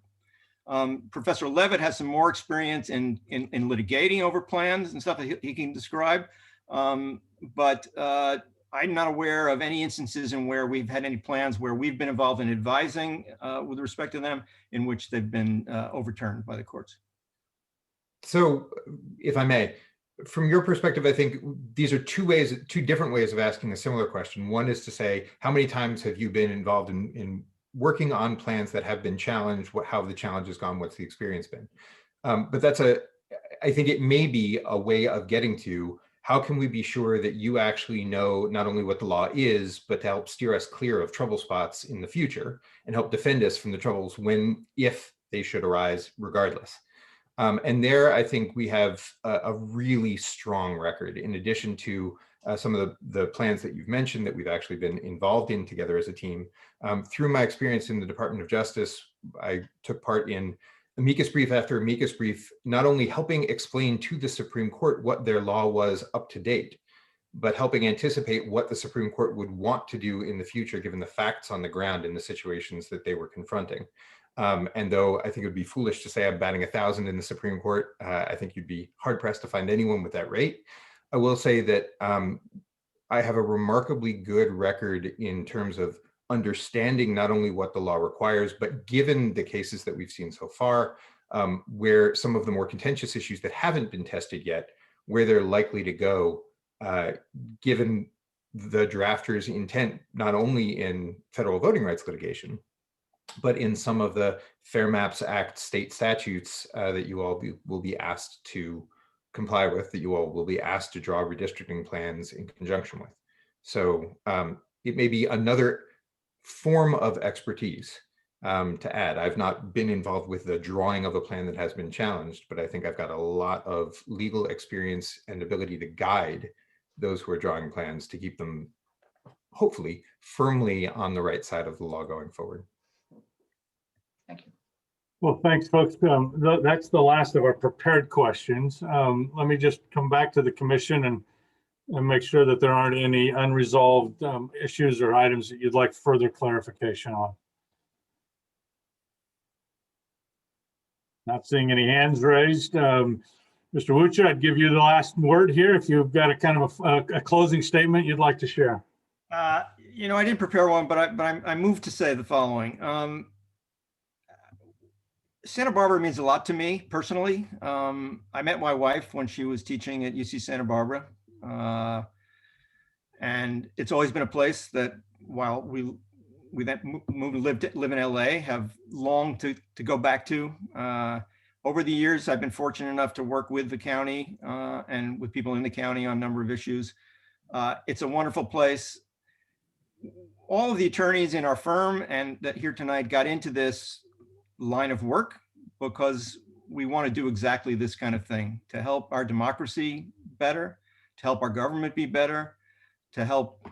Professor Levitt has some more experience in litigating over plans and stuff that he can describe. But I'm not aware of any instances in where we've had any plans where we've been involved in advising with respect to them in which they've been overturned by the courts. So if I may, from your perspective, I think these are two different ways of asking a similar question. One is to say, how many times have you been involved in working on plans that have been challenged? How have the challenges gone? What's the experience been? But I think it may be a way of getting to how can we be sure that you actually know not only what the law is, but to help steer us clear of trouble spots in the future and help defend us from the troubles if they should arise regardless. And there, I think we have a really strong record, in addition to some of the plans that you've mentioned that we've actually been involved in together as a team. Through my experience in the Department of Justice, I took part in amicus brief after amicus brief, not only helping explain to the Supreme Court what their law was up to date, but helping anticipate what the Supreme Court would want to do in the future, given the facts on the ground in the situations that they were confronting. And though I think it would be foolish to say I'm batting 1,000 in the Supreme Court, I think you'd be hard pressed to find anyone with that rate. I will say that I have a remarkably good record in terms of understanding not only what the law requires, but given the cases that we've seen so far, where some of the more contentious issues that haven't been tested yet, where they're likely to go, given the drafters' intent, not only in federal voting rights litigation, but in some of the Fair Maps Act state statutes that you all will be asked to comply with, that you all will be asked to draw redistricting plans in conjunction with. So it may be another form of expertise to add. I've not been involved with the drawing of a plan that has been challenged, but I think I've got a lot of legal experience and ability to guide those who are drawing plans to keep them hopefully firmly on the right side of the law going forward. Thank you. Well, thanks, folks. That's the last of our prepared questions. Let me just come back to the commission and make sure that there aren't any unresolved issues or items that you'd like further clarification on. Not seeing any hands raised. Mr. Wucha, I'd give you the last word here if you've got a kind of a closing statement you'd like to share. I didn't prepare one, but I moved to say the following. Santa Barbara means a lot to me personally. I met my wife when she was teaching at UC Santa Barbara. And it's always been a place that while we then moved to live in LA, have longed to go back to. Over the years, I've been fortunate enough to work with the county and with people in the county on a number of issues. It's a wonderful place. All of the attorneys in our firm and that here tonight got into this line of work because we want to do exactly this kind of thing to help our democracy better, to help our government be better, to help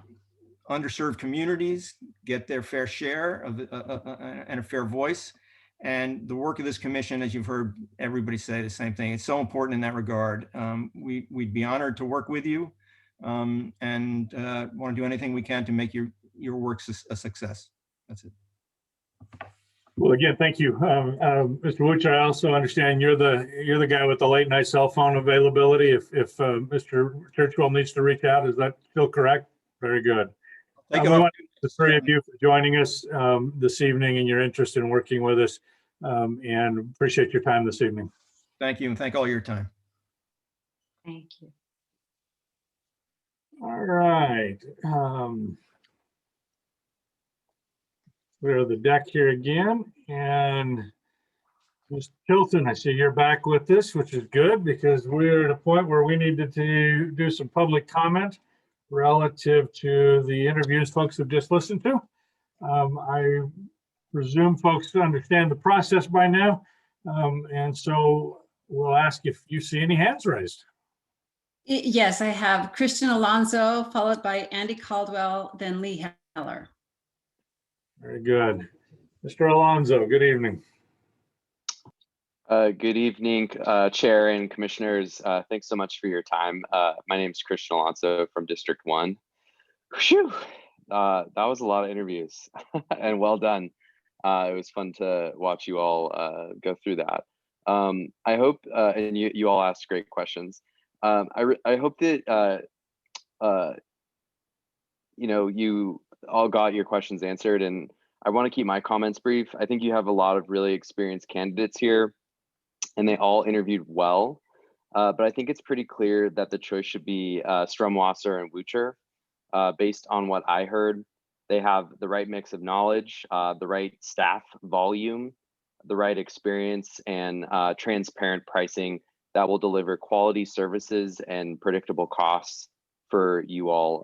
underserved communities get their fair share of and a fair voice. And the work of this commission, as you've heard everybody say the same thing, it's so important in that regard. We'd be honored to work with you and want to do anything we can to make your work a success. That's it. Well, again, thank you. Mr. Wucher, I also understand you're the guy with the late night cell phone availability. If Mr. Churchwell needs to reach out, is that still correct? Very good. We want the three of you for joining us this evening and your interest in working with us, and appreciate your time this evening. Thank you, and thank all your time. Thank you. All right. We're the deck here again, and Ms. Tilton, I see you're back with us, which is good because we're at a point where we needed to do some public comment relative to the interviews folks have just listened to. I presume folks understand the process by now, and so we'll ask if you see any hands raised. Yes, I have Christian Alonso, followed by Andy Caldwell, then Lee Heller. Very good. Mr. Alonso, good evening. Good evening, Chair and Commissioners. Thanks so much for your time. My name is Christian Alonso from District 1. Whew, that was a lot of interviews and well done. It was fun to watch you all go through that. I hope, and you all asked great questions. I hope that, you all got your questions answered, and I want to keep my comments brief. I think you have a lot of really experienced candidates here, and they all interviewed well. But I think it's pretty clear that the choice should be Strumwasser and Wucher. Based on what I heard, they have the right mix of knowledge, the right staff volume, the right experience, and transparent pricing that will deliver quality services and predictable costs for you all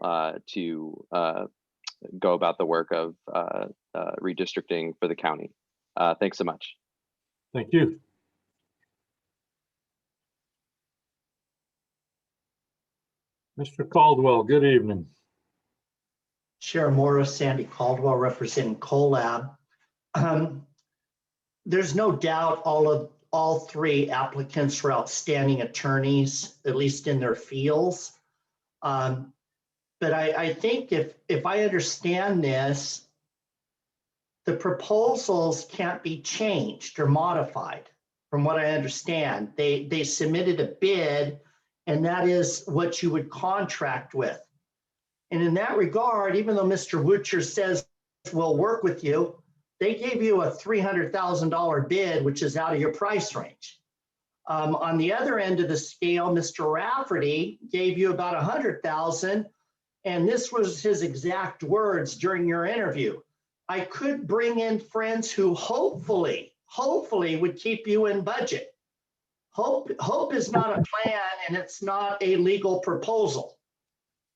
to go about the work of redistricting for the county. Thanks so much. Thank you. Mr. Caldwell, good evening. Chair Morris, Sandy Caldwell, representing CoLab. There's no doubt all three applicants were outstanding attorneys, at least in their fields. But I think if I understand this, the proposals can't be changed or modified. From what I understand, they submitted a bid, and that is what you would contract with. And in that regard, even though Mr. Wucher says we'll work with you, they gave you a $300,000 bid, which is out of your price range. On the other end of the scale, Mr. Rafferty gave you about $100,000, and this was his exact words during your interview. I could bring in friends who hopefully would keep you in budget. Hope is not a plan, and it's not a legal proposal.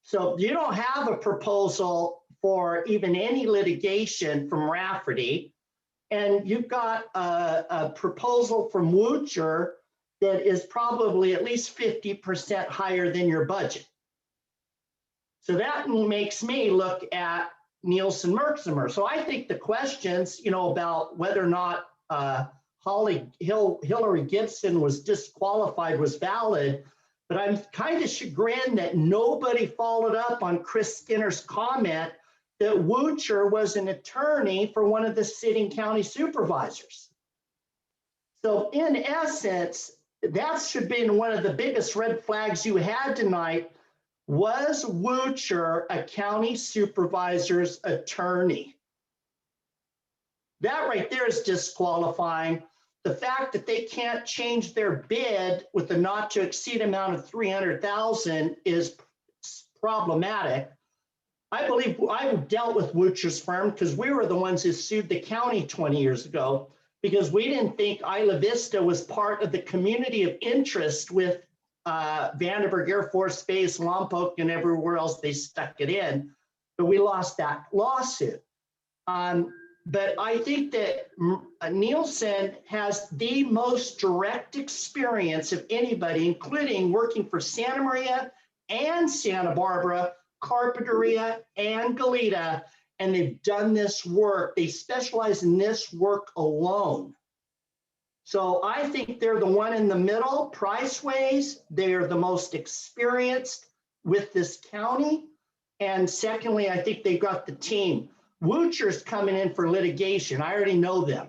So you don't have a proposal for even any litigation from Rafferty, and you've got a proposal from Wucher that is probably at least 50% higher than your budget. So that makes me look at Nielsen Merksimer. So I think the questions, about whether or not Hillary Gibson was disqualified was valid, but I'm kind of chagrined that nobody followed up on Chris Skinner's comment that Wucher was an attorney for one of the sitting county supervisors. So in essence, that should have been one of the biggest red flags you had tonight. Was Wucher a county supervisor's attorney? That right there is disqualifying. The fact that they can't change their bid with a not to exceed amount of $300,000 is problematic. I believe I've dealt with Wucher's firm because we were the ones who sued the county 20 years ago because we didn't think Isla Vista was part of the community of interest with Vandenberg Air Force Base, Lompoc, and everywhere else they stuck it in. But we lost that lawsuit. But I think that Nielsen has the most direct experience of anybody, including working for Santa Maria and Santa Barbara, Carpinteria and Goleta, and they've done this work. They specialize in this work alone. So I think they're the one in the middle, price-wise. They are the most experienced. with this county. And secondly, I think they got the team. Woocher's coming in for litigation. I already know them.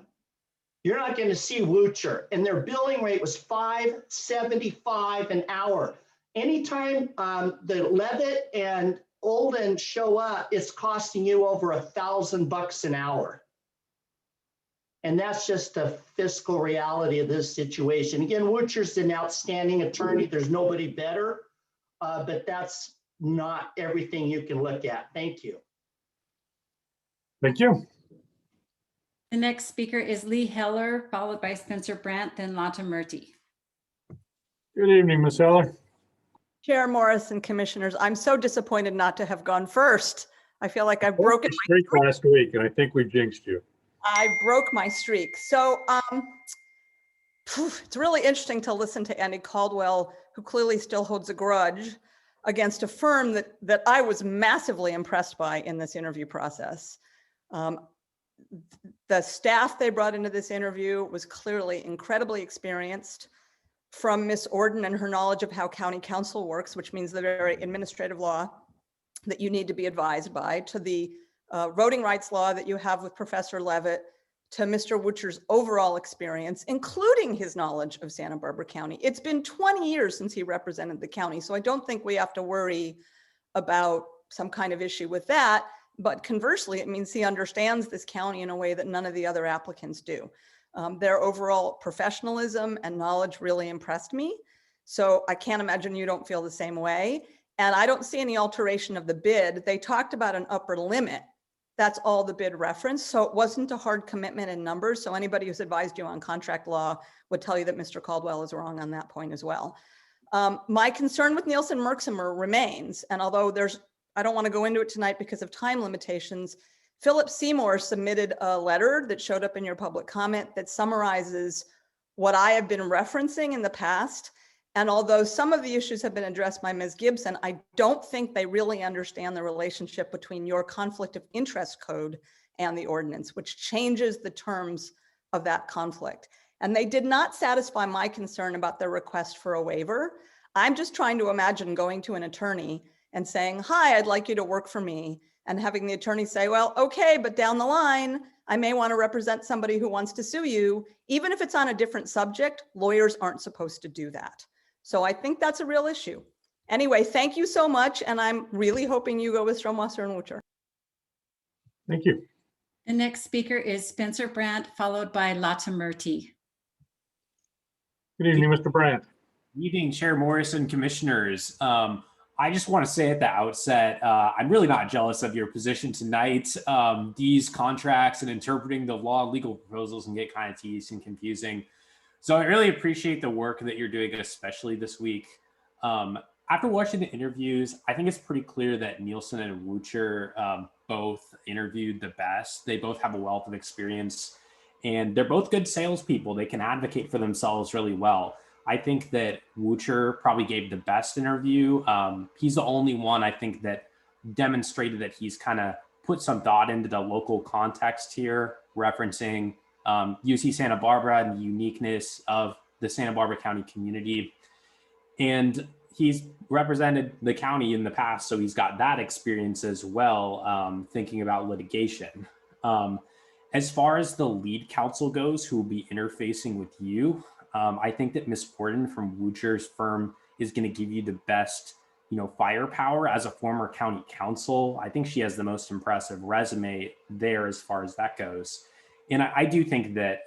You're not going to see Woocher. And their billing rate was $5.75 an hour. Anytime the Levitt and Olden show up, it's costing you over $1,000 an hour. And that's just the fiscal reality of this situation. Again, Woocher's an outstanding attorney. There's nobody better, but that's not everything you can look at. Thank you. Thank you. The next speaker is Lee Heller, followed by Spencer Brandt, then Lata Murty. Good evening, Ms. Heller. Chair Morris and commissioners, I'm so disappointed not to have gone first. I feel like I've broken my streak last week, and I think we jinxed you. I broke my streak. So it's really interesting to listen to Andy Caldwell, who clearly still holds a grudge against a firm that I was massively impressed by in this interview process. The staff they brought into this interview was clearly incredibly experienced, from Ms. Orden and her knowledge of how county council works, which means the very administrative law that you need to be advised by, to the voting rights law that you have with Professor Levitt, to Mr. Woocher's overall experience, including his knowledge of Santa Barbara County. It's been 20 years since he represented the county, so I don't think we have to worry about some kind of issue with that. But conversely, it means he understands this county in a way that none of the other applicants do. Their overall professionalism and knowledge really impressed me. So I can't imagine you don't feel the same way. And I don't see any alteration of the bid. They talked about an upper limit. That's all the bid reference. So it wasn't a hard commitment in numbers. So anybody who's advised you on contract law would tell you that Mr. Caldwell is wrong on that point as well. My concern with Nielsen Merksimer remains. And although I don't want to go into it tonight because of time limitations, Philip Seymour submitted a letter that showed up in your public comment that summarizes what I have been referencing in the past. And although some of the issues have been addressed by Ms. Gibson, I don't think they really understand the relationship between your conflict of interest code and the ordinance, which changes the terms of that conflict. And they did not satisfy my concern about their request for a waiver. I'm just trying to imagine going to an attorney and saying, hi, I'd like you to work for me. And having the attorney say, well, okay, but down the line, I may want to represent somebody who wants to sue you. Even if it's on a different subject, lawyers aren't supposed to do that. So I think that's a real issue. Anyway, thank you so much. And I'm really hoping you go with Stromwasser and Woocher. Thank you. The next speaker is Spencer Brandt, followed by Lata Murty. Good evening, Mr. Brandt. Good evening, Chair Morris and commissioners. I just want to say at the outset, I'm really not jealous of your position tonight. These contracts and interpreting the law and legal proposals can get kind of tedious and confusing. So I really appreciate the work that you're doing, especially this week. After watching the interviews, I think it's pretty clear that Nielsen and Woocher both interviewed the best. They both have a wealth of experience, and they're both good salespeople. They can advocate for themselves really well. I think that Woocher probably gave the best interview. He's the only one I think that demonstrated that he's kind of put some thought into the local context here, referencing UC Santa Barbara and the uniqueness of the Santa Barbara County community. And he's represented the county in the past, so he's got that experience as well, thinking about litigation. As far as the lead counsel goes, who will be interfacing with you, I think that Ms. Orden from Woocher's firm is going to give you the best, firepower as a former county counsel. I think she has the most impressive resume there as far as that goes. And I do think that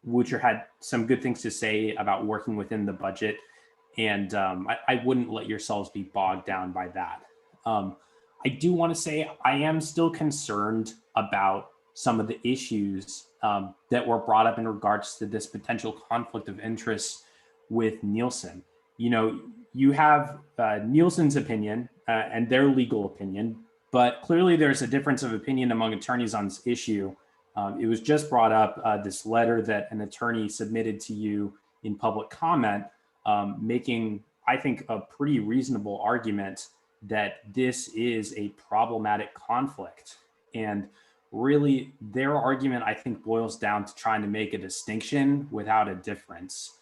Woocher had some good things to say about working within the budget. And I wouldn't let yourselves be bogged down by that. I do want to say I am still concerned about some of the issues that were brought up in regards to this potential conflict of interest with Nielsen. You have Nielsen's opinion and their legal opinion, but clearly there's a difference of opinion among attorneys on this issue. It was just brought up, this letter that an attorney submitted to you in public comment, making, I think, a pretty reasonable argument that this is a problematic conflict. And really, their argument, I think, boils down to trying to make a distinction without a difference.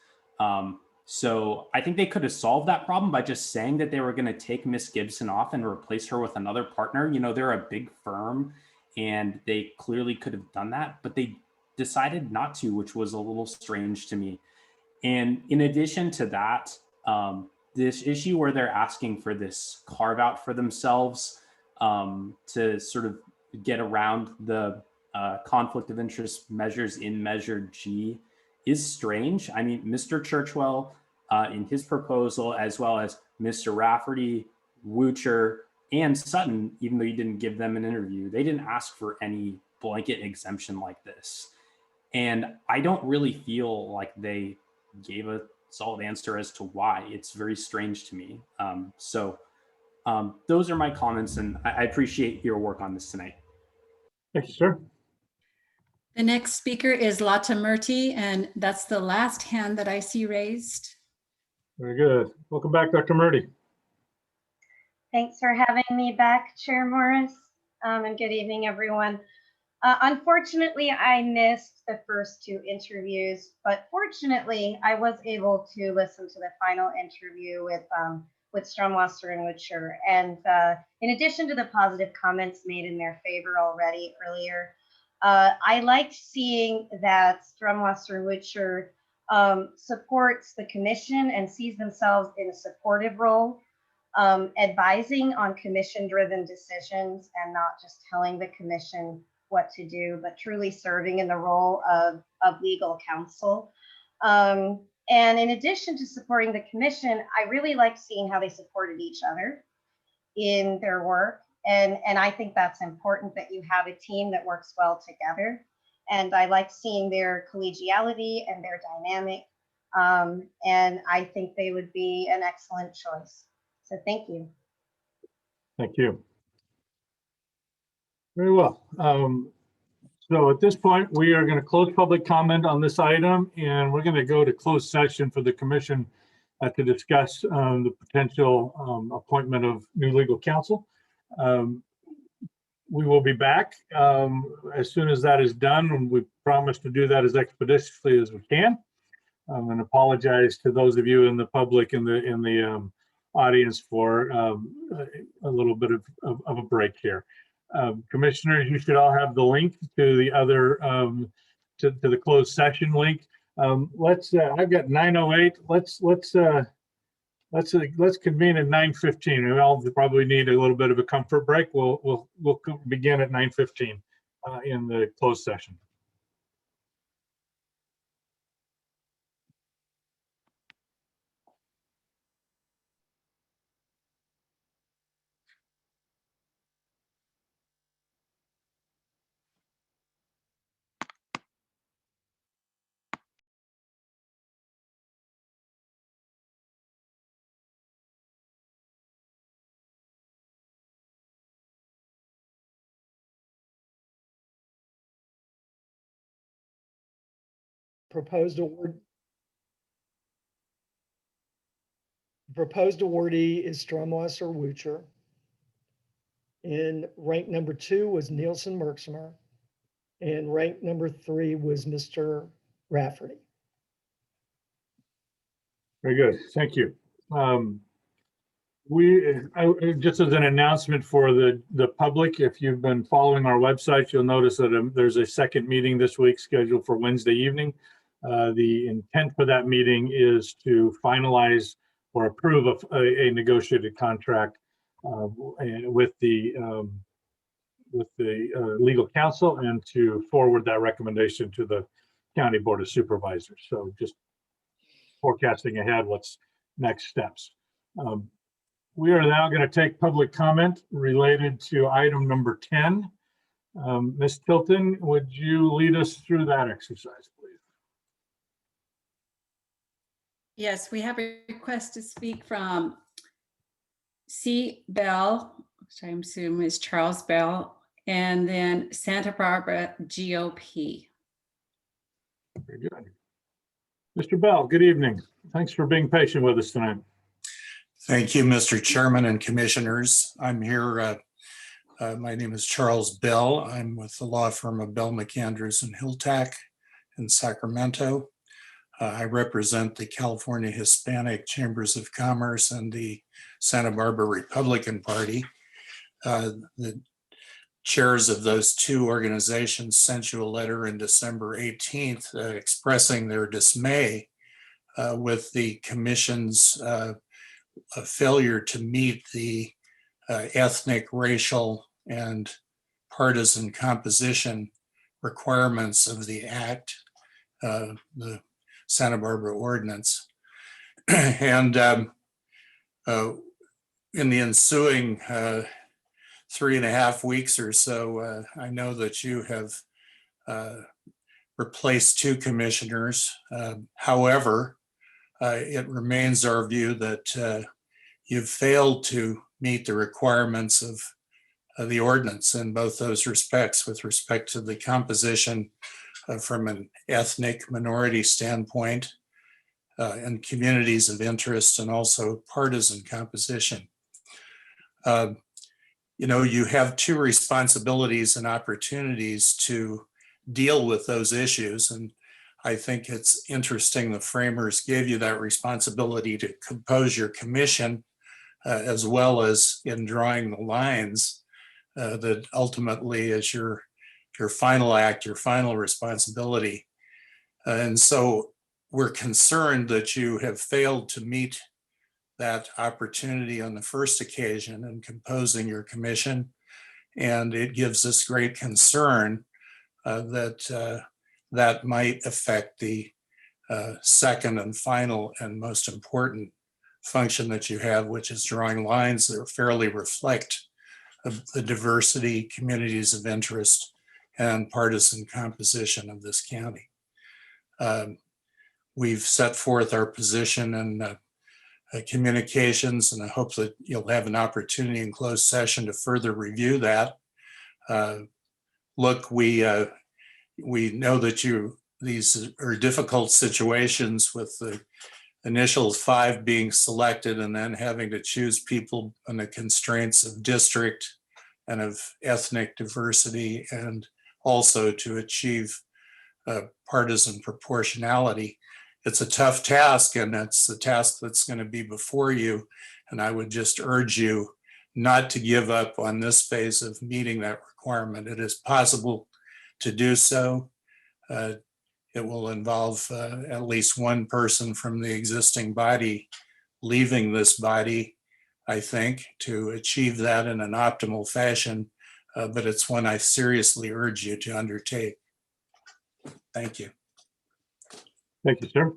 So I think they could have solved that problem by just saying that they were going to take Miss Gibson off and replace her with another partner. You know, they're a big firm and they clearly could have done that, but they decided not to, which was a little strange to me. And in addition to that, this issue where they're asking for this carve out for themselves to sort of get around the conflict of interest measures in Measure G is strange. I mean, Mr. Churchwell in his proposal, as well as Mr. Rafferty, Wucher, and Sutton, even though you didn't give them an interview, they didn't ask for any blanket exemption like this. And I don't really feel like they gave a solid answer as to why. It's very strange to me. Those are my comments, and I appreciate your work on this tonight. Thank you, sir. The next speaker is Lata Murthy, and that's the last hand that I see raised. Very good. Welcome back, Dr. Murthy. Thanks for having me back, Chair Morris, and good evening, everyone. Unfortunately, I missed the first two interviews, but fortunately, I was able to listen to the final interview with Strumwasser and Wucher. And in addition to the positive comments made in their favor already earlier, I liked seeing that Strumwasser and Wucher supports the commission and sees themselves in a supportive role, advising on commission-driven decisions and not just telling the commission what to do, but truly serving in the role of legal counsel. And in addition to supporting the commission, I really liked seeing how they supported each other in their work. And I think that's important, that you have a team that works well together. And I like seeing their collegiality and their dynamic. And I think they would be an excellent choice. So thank you. Thank you. Very well. So at this point, we are going to close public comment on this item, and we're going to go to closed session for the commission to discuss the potential appointment of new legal counsel. We will be back as soon as that is done, and we promise to do that as expeditiously as we can. And apologize to those of you in the public in the audience for a little bit of a break here. Commissioners, you should all have the link to the other to the closed session link. I've got 9:08. Let's convene at 9:15. We all probably need a little bit of a comfort break. We'll begin at 9:15 in the closed session. Proposed awardee is Strumwasser Wucher. And rank number 2 was Nielsen Merksmer. And rank number 3 was Mr. Rafferty. Very good. Thank you. Just as an announcement for the public, if you've been following our website, you'll notice that there's a second meeting this week scheduled for Wednesday evening. The intent for that meeting is to finalize or approve a negotiated contract with the legal counsel and to forward that recommendation to the County Board of Supervisors. So just forecasting ahead what's next steps. We are now going to take public comment related to item number 10. Ms. Tilton, would you lead us through that exercise, please? Yes, we have a request to speak from C. Bell, which I assume is Charles Bell, and then Santa Barbara GOP. Very good. Mr. Bell, good evening. Thanks for being patient with us tonight. Thank you, Mr. Chairman and Commissioners. I'm here. My name is Charles Bell. I'm with the law firm of Bell, McAndrews and Hilltack in Sacramento. I represent the California Hispanic Chambers of Commerce and the Santa Barbara Republican Party. The chairs of those two organizations sent you a letter in December 18th expressing their dismay with the commission's failure to meet the ethnic, racial, and partisan composition requirements of the act, the Santa Barbara ordinance. And in the ensuing 3.5 weeks or so, I know that you have replaced 2 commissioners. However, it remains our view that you've failed to meet the requirements of the ordinance in both those respects, with respect to the composition from an ethnic minority standpoint and communities of interest, and also partisan composition. You know, you have 2 responsibilities and opportunities to deal with those issues. And I think it's interesting the framers gave you that responsibility to compose your commission, as well as in drawing the lines that ultimately is your final act, your final responsibility. And so we're concerned that you have failed to meet that opportunity on the first occasion in composing your commission. And it gives us great concern that that might affect the second and final and most important function that you have, which is drawing lines that fairly reflect the diversity, communities of interest, and partisan composition of this county. We've set forth our position in communications, and I hope that you'll have an opportunity in closed session to further review that. Look, we know that these are difficult situations with the initial 5 being selected and then having to choose people on the constraints of district and of ethnic diversity, and also to achieve partisan proportionality. It's a tough task, and it's the task that's going to be before you. And I would just urge you not to give up on this phase of meeting that requirement. It is possible to do so. It will involve at least one person from the existing body leaving this body, I think, to achieve that in an optimal fashion. But it's one I seriously urge you to undertake. Thank you. Thank you, sir.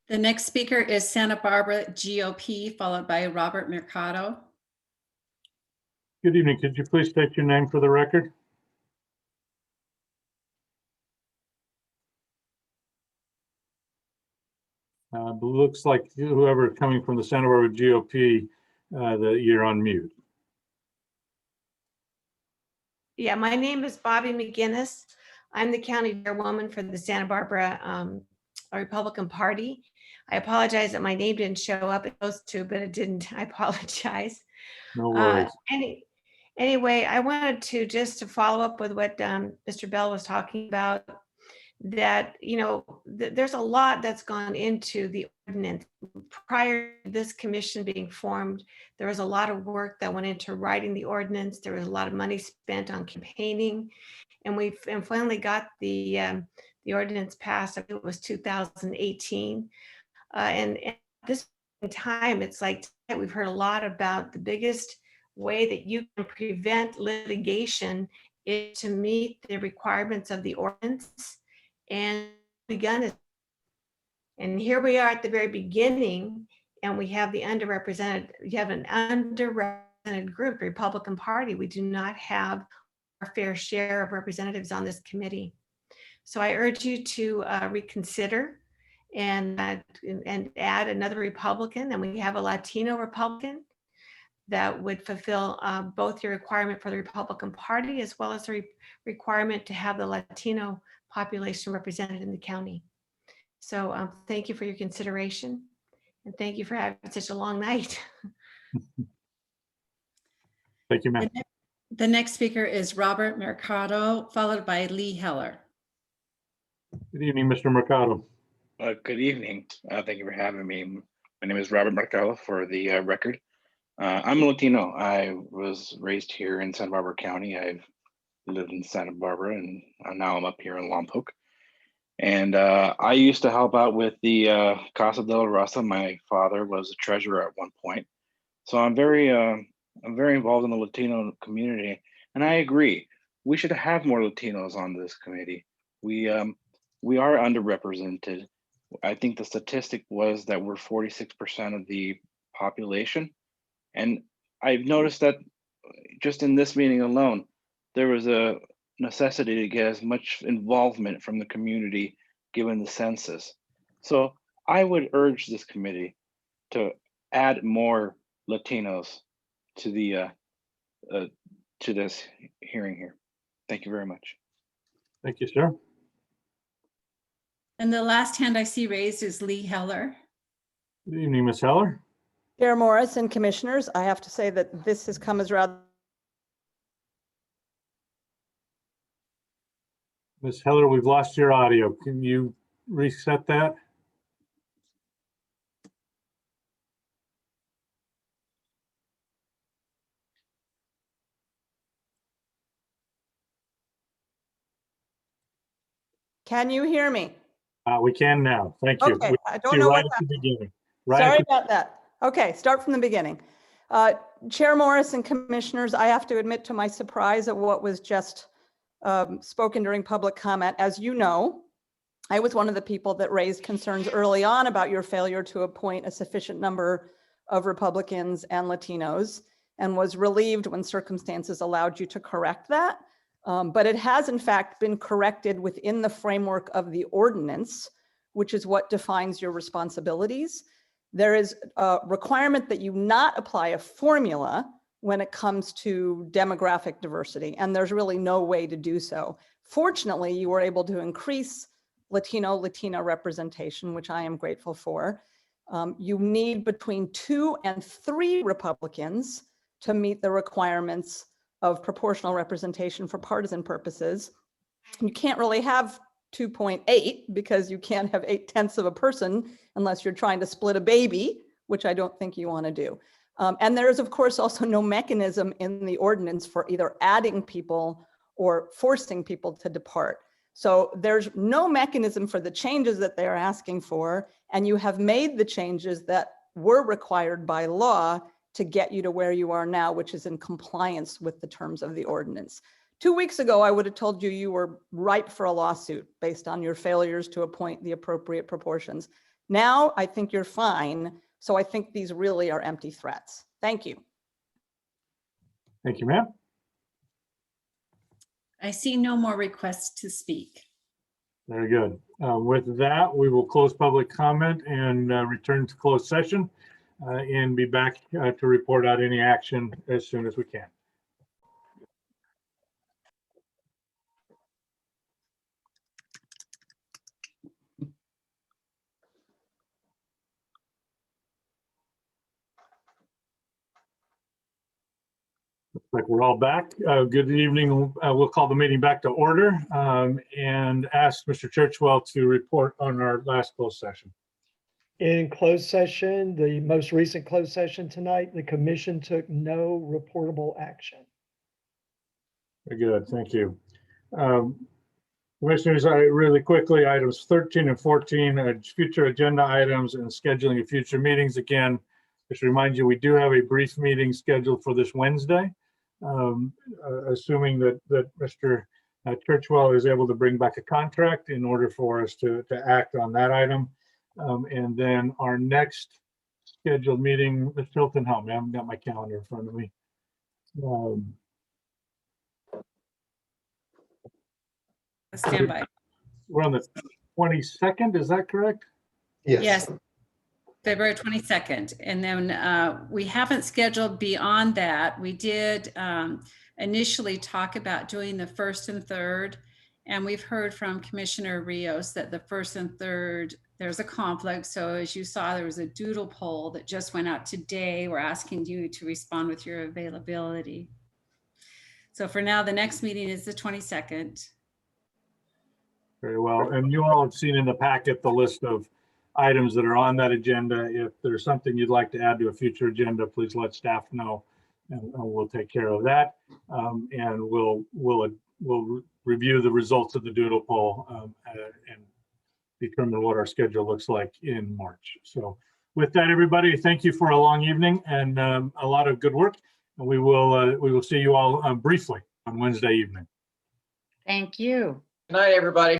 The next speaker is Santa Barbara GOP, followed by Robert Mercado. Good evening. Could you please state your name for the record? Looks like whoever coming from the Santa Barbara GOP, that you're on mute. Yeah, my name is Bobby McGinnis. I'm the county chairwoman for the Santa Barbara Republican Party. I apologize that my name didn't show up. It was to, but it didn't. I apologize. No worries. Anyway, I wanted to just follow up with what Mr. Bell was talking about, that, you know, there's a lot that's gone into the ordinance. Prior to this commission being formed, there was a lot of work that went into writing the ordinance. There was a lot of money spent on campaigning, and we finally got the ordinance passed. I think it was 2018. And at this time, it's like we've heard a lot about the biggest way that you can prevent litigation is to meet the requirements of the ordinance. And begun, and here we are at the very beginning, and we have the underrepresented. You have an underrepresented group, the Republican Party. We do not have our fair share of representatives on this committee. So I urge you to reconsider and add another Republican, and we have a Latino Republican that would fulfill both your requirement for the Republican Party as well as the requirement to have the Latino population represented in the county. So thank you for your consideration, and thank you for having such a long night. Thank you, ma'am. The next speaker is Robert Mercado, followed by Lee Heller. Good evening, Mr. Mercado. Good evening. Thank you for having me. My name is Robert Mercado for the record. I'm a Latino. I was raised here in Santa Barbara County. I've lived in Santa Barbara and now I'm up here in Lompoc. And I used to help out with the Casa de la Raza. My father was a treasurer at one point. So I'm very involved in the Latino community. And I agree, we should have more Latinos on this committee. We are underrepresented. I think the statistic was that we're 46% of the population. And I've noticed that just in this meeting alone, there was a necessity to get as much involvement from the community given the census. So I would urge this committee to add more Latinos to the to this hearing here. Thank you very much. Thank you, sir. And the last hand I see raised is Lee Heller. Good evening, Ms. Heller. Chair Morris and commissioners, I have to say that this has come as rather. Ms. Heller, we've lost your audio. Can you reset that? Can you hear me? We can now. Thank you. Okay, We I lost don't you know right what at the happened. beginning. Right Sorry at the- about that. Okay, start from the beginning. Chair Morris and commissioners, I have to admit to my surprise at what was just spoken during public comment. As you know, I was one of the people that raised concerns early on about your failure to appoint a sufficient number of Republicans and Latinos and was relieved when circumstances allowed you to correct that. But it has in fact been corrected within the framework of the ordinance, which is what defines your responsibilities. There is a requirement that you not apply a formula when it comes to demographic diversity, and there's really no way to do so. Fortunately, you were able to increase Latina representation, which I am grateful for. You need between 2 and 3 Republicans to meet the requirements of proportional representation for partisan purposes. You can't really have 2.8 because you can't have 8/10 of a person unless you're trying to split a baby, which I don't think you want to do. And there is, of course, also no mechanism in the ordinance for either adding people or forcing people to depart. So there's no mechanism for the changes that they're asking for, and you have made the changes that were required by law to get you to where you are now, which is in compliance with the terms of the ordinance. 2 weeks ago, I would have told you you were ripe for a lawsuit based on your failures to appoint the appropriate proportions. Now, I think you're fine. So I think these really are empty threats. Thank you. Thank you, ma'am. I see no more requests to speak. Very good. With that, we will close public comment and return to closed session and be back to report out any action as soon as we can. Looks like we're all back. Good evening. We'll call the meeting back to order and ask Mr. Churchwell to report on our last closed session. In closed session, the most recent closed session tonight, the commission took no reportable action. Very good. Thank you. Commissioners, really quickly, items 13 and 14, future agenda items and scheduling of future meetings. Again, just to remind you, we do have a brief meeting scheduled for this Wednesday, assuming that Mr. Churchwell is able to bring back a contract in order for us to act on that item. And then our next scheduled meeting, Ms. Hilton, help me, I haven't got my calendar in front of me. Stand by. We're on the 22nd, is that correct? Yes. February 22nd. And then we haven't scheduled beyond that. We did initially talk about doing the 1st and 3rd. And we've heard from Commissioner Rios that the 1st and 3rd, there's a conflict. So as you saw, there was a doodle poll that just went out today. We're asking you to respond with your availability. So for now, the next meeting is the 22nd. Very well. And you all have seen in the packet the list of items that are on that agenda. If there's something you'd like to add to a future agenda, please let staff know, and we'll take care of that. And we'll review the results of the doodle poll and determine what our schedule looks like in March. So with that, everybody, thank you for a long evening and a lot of good work. And we will see you all briefly on Wednesday evening. Thank you. Good night, everybody.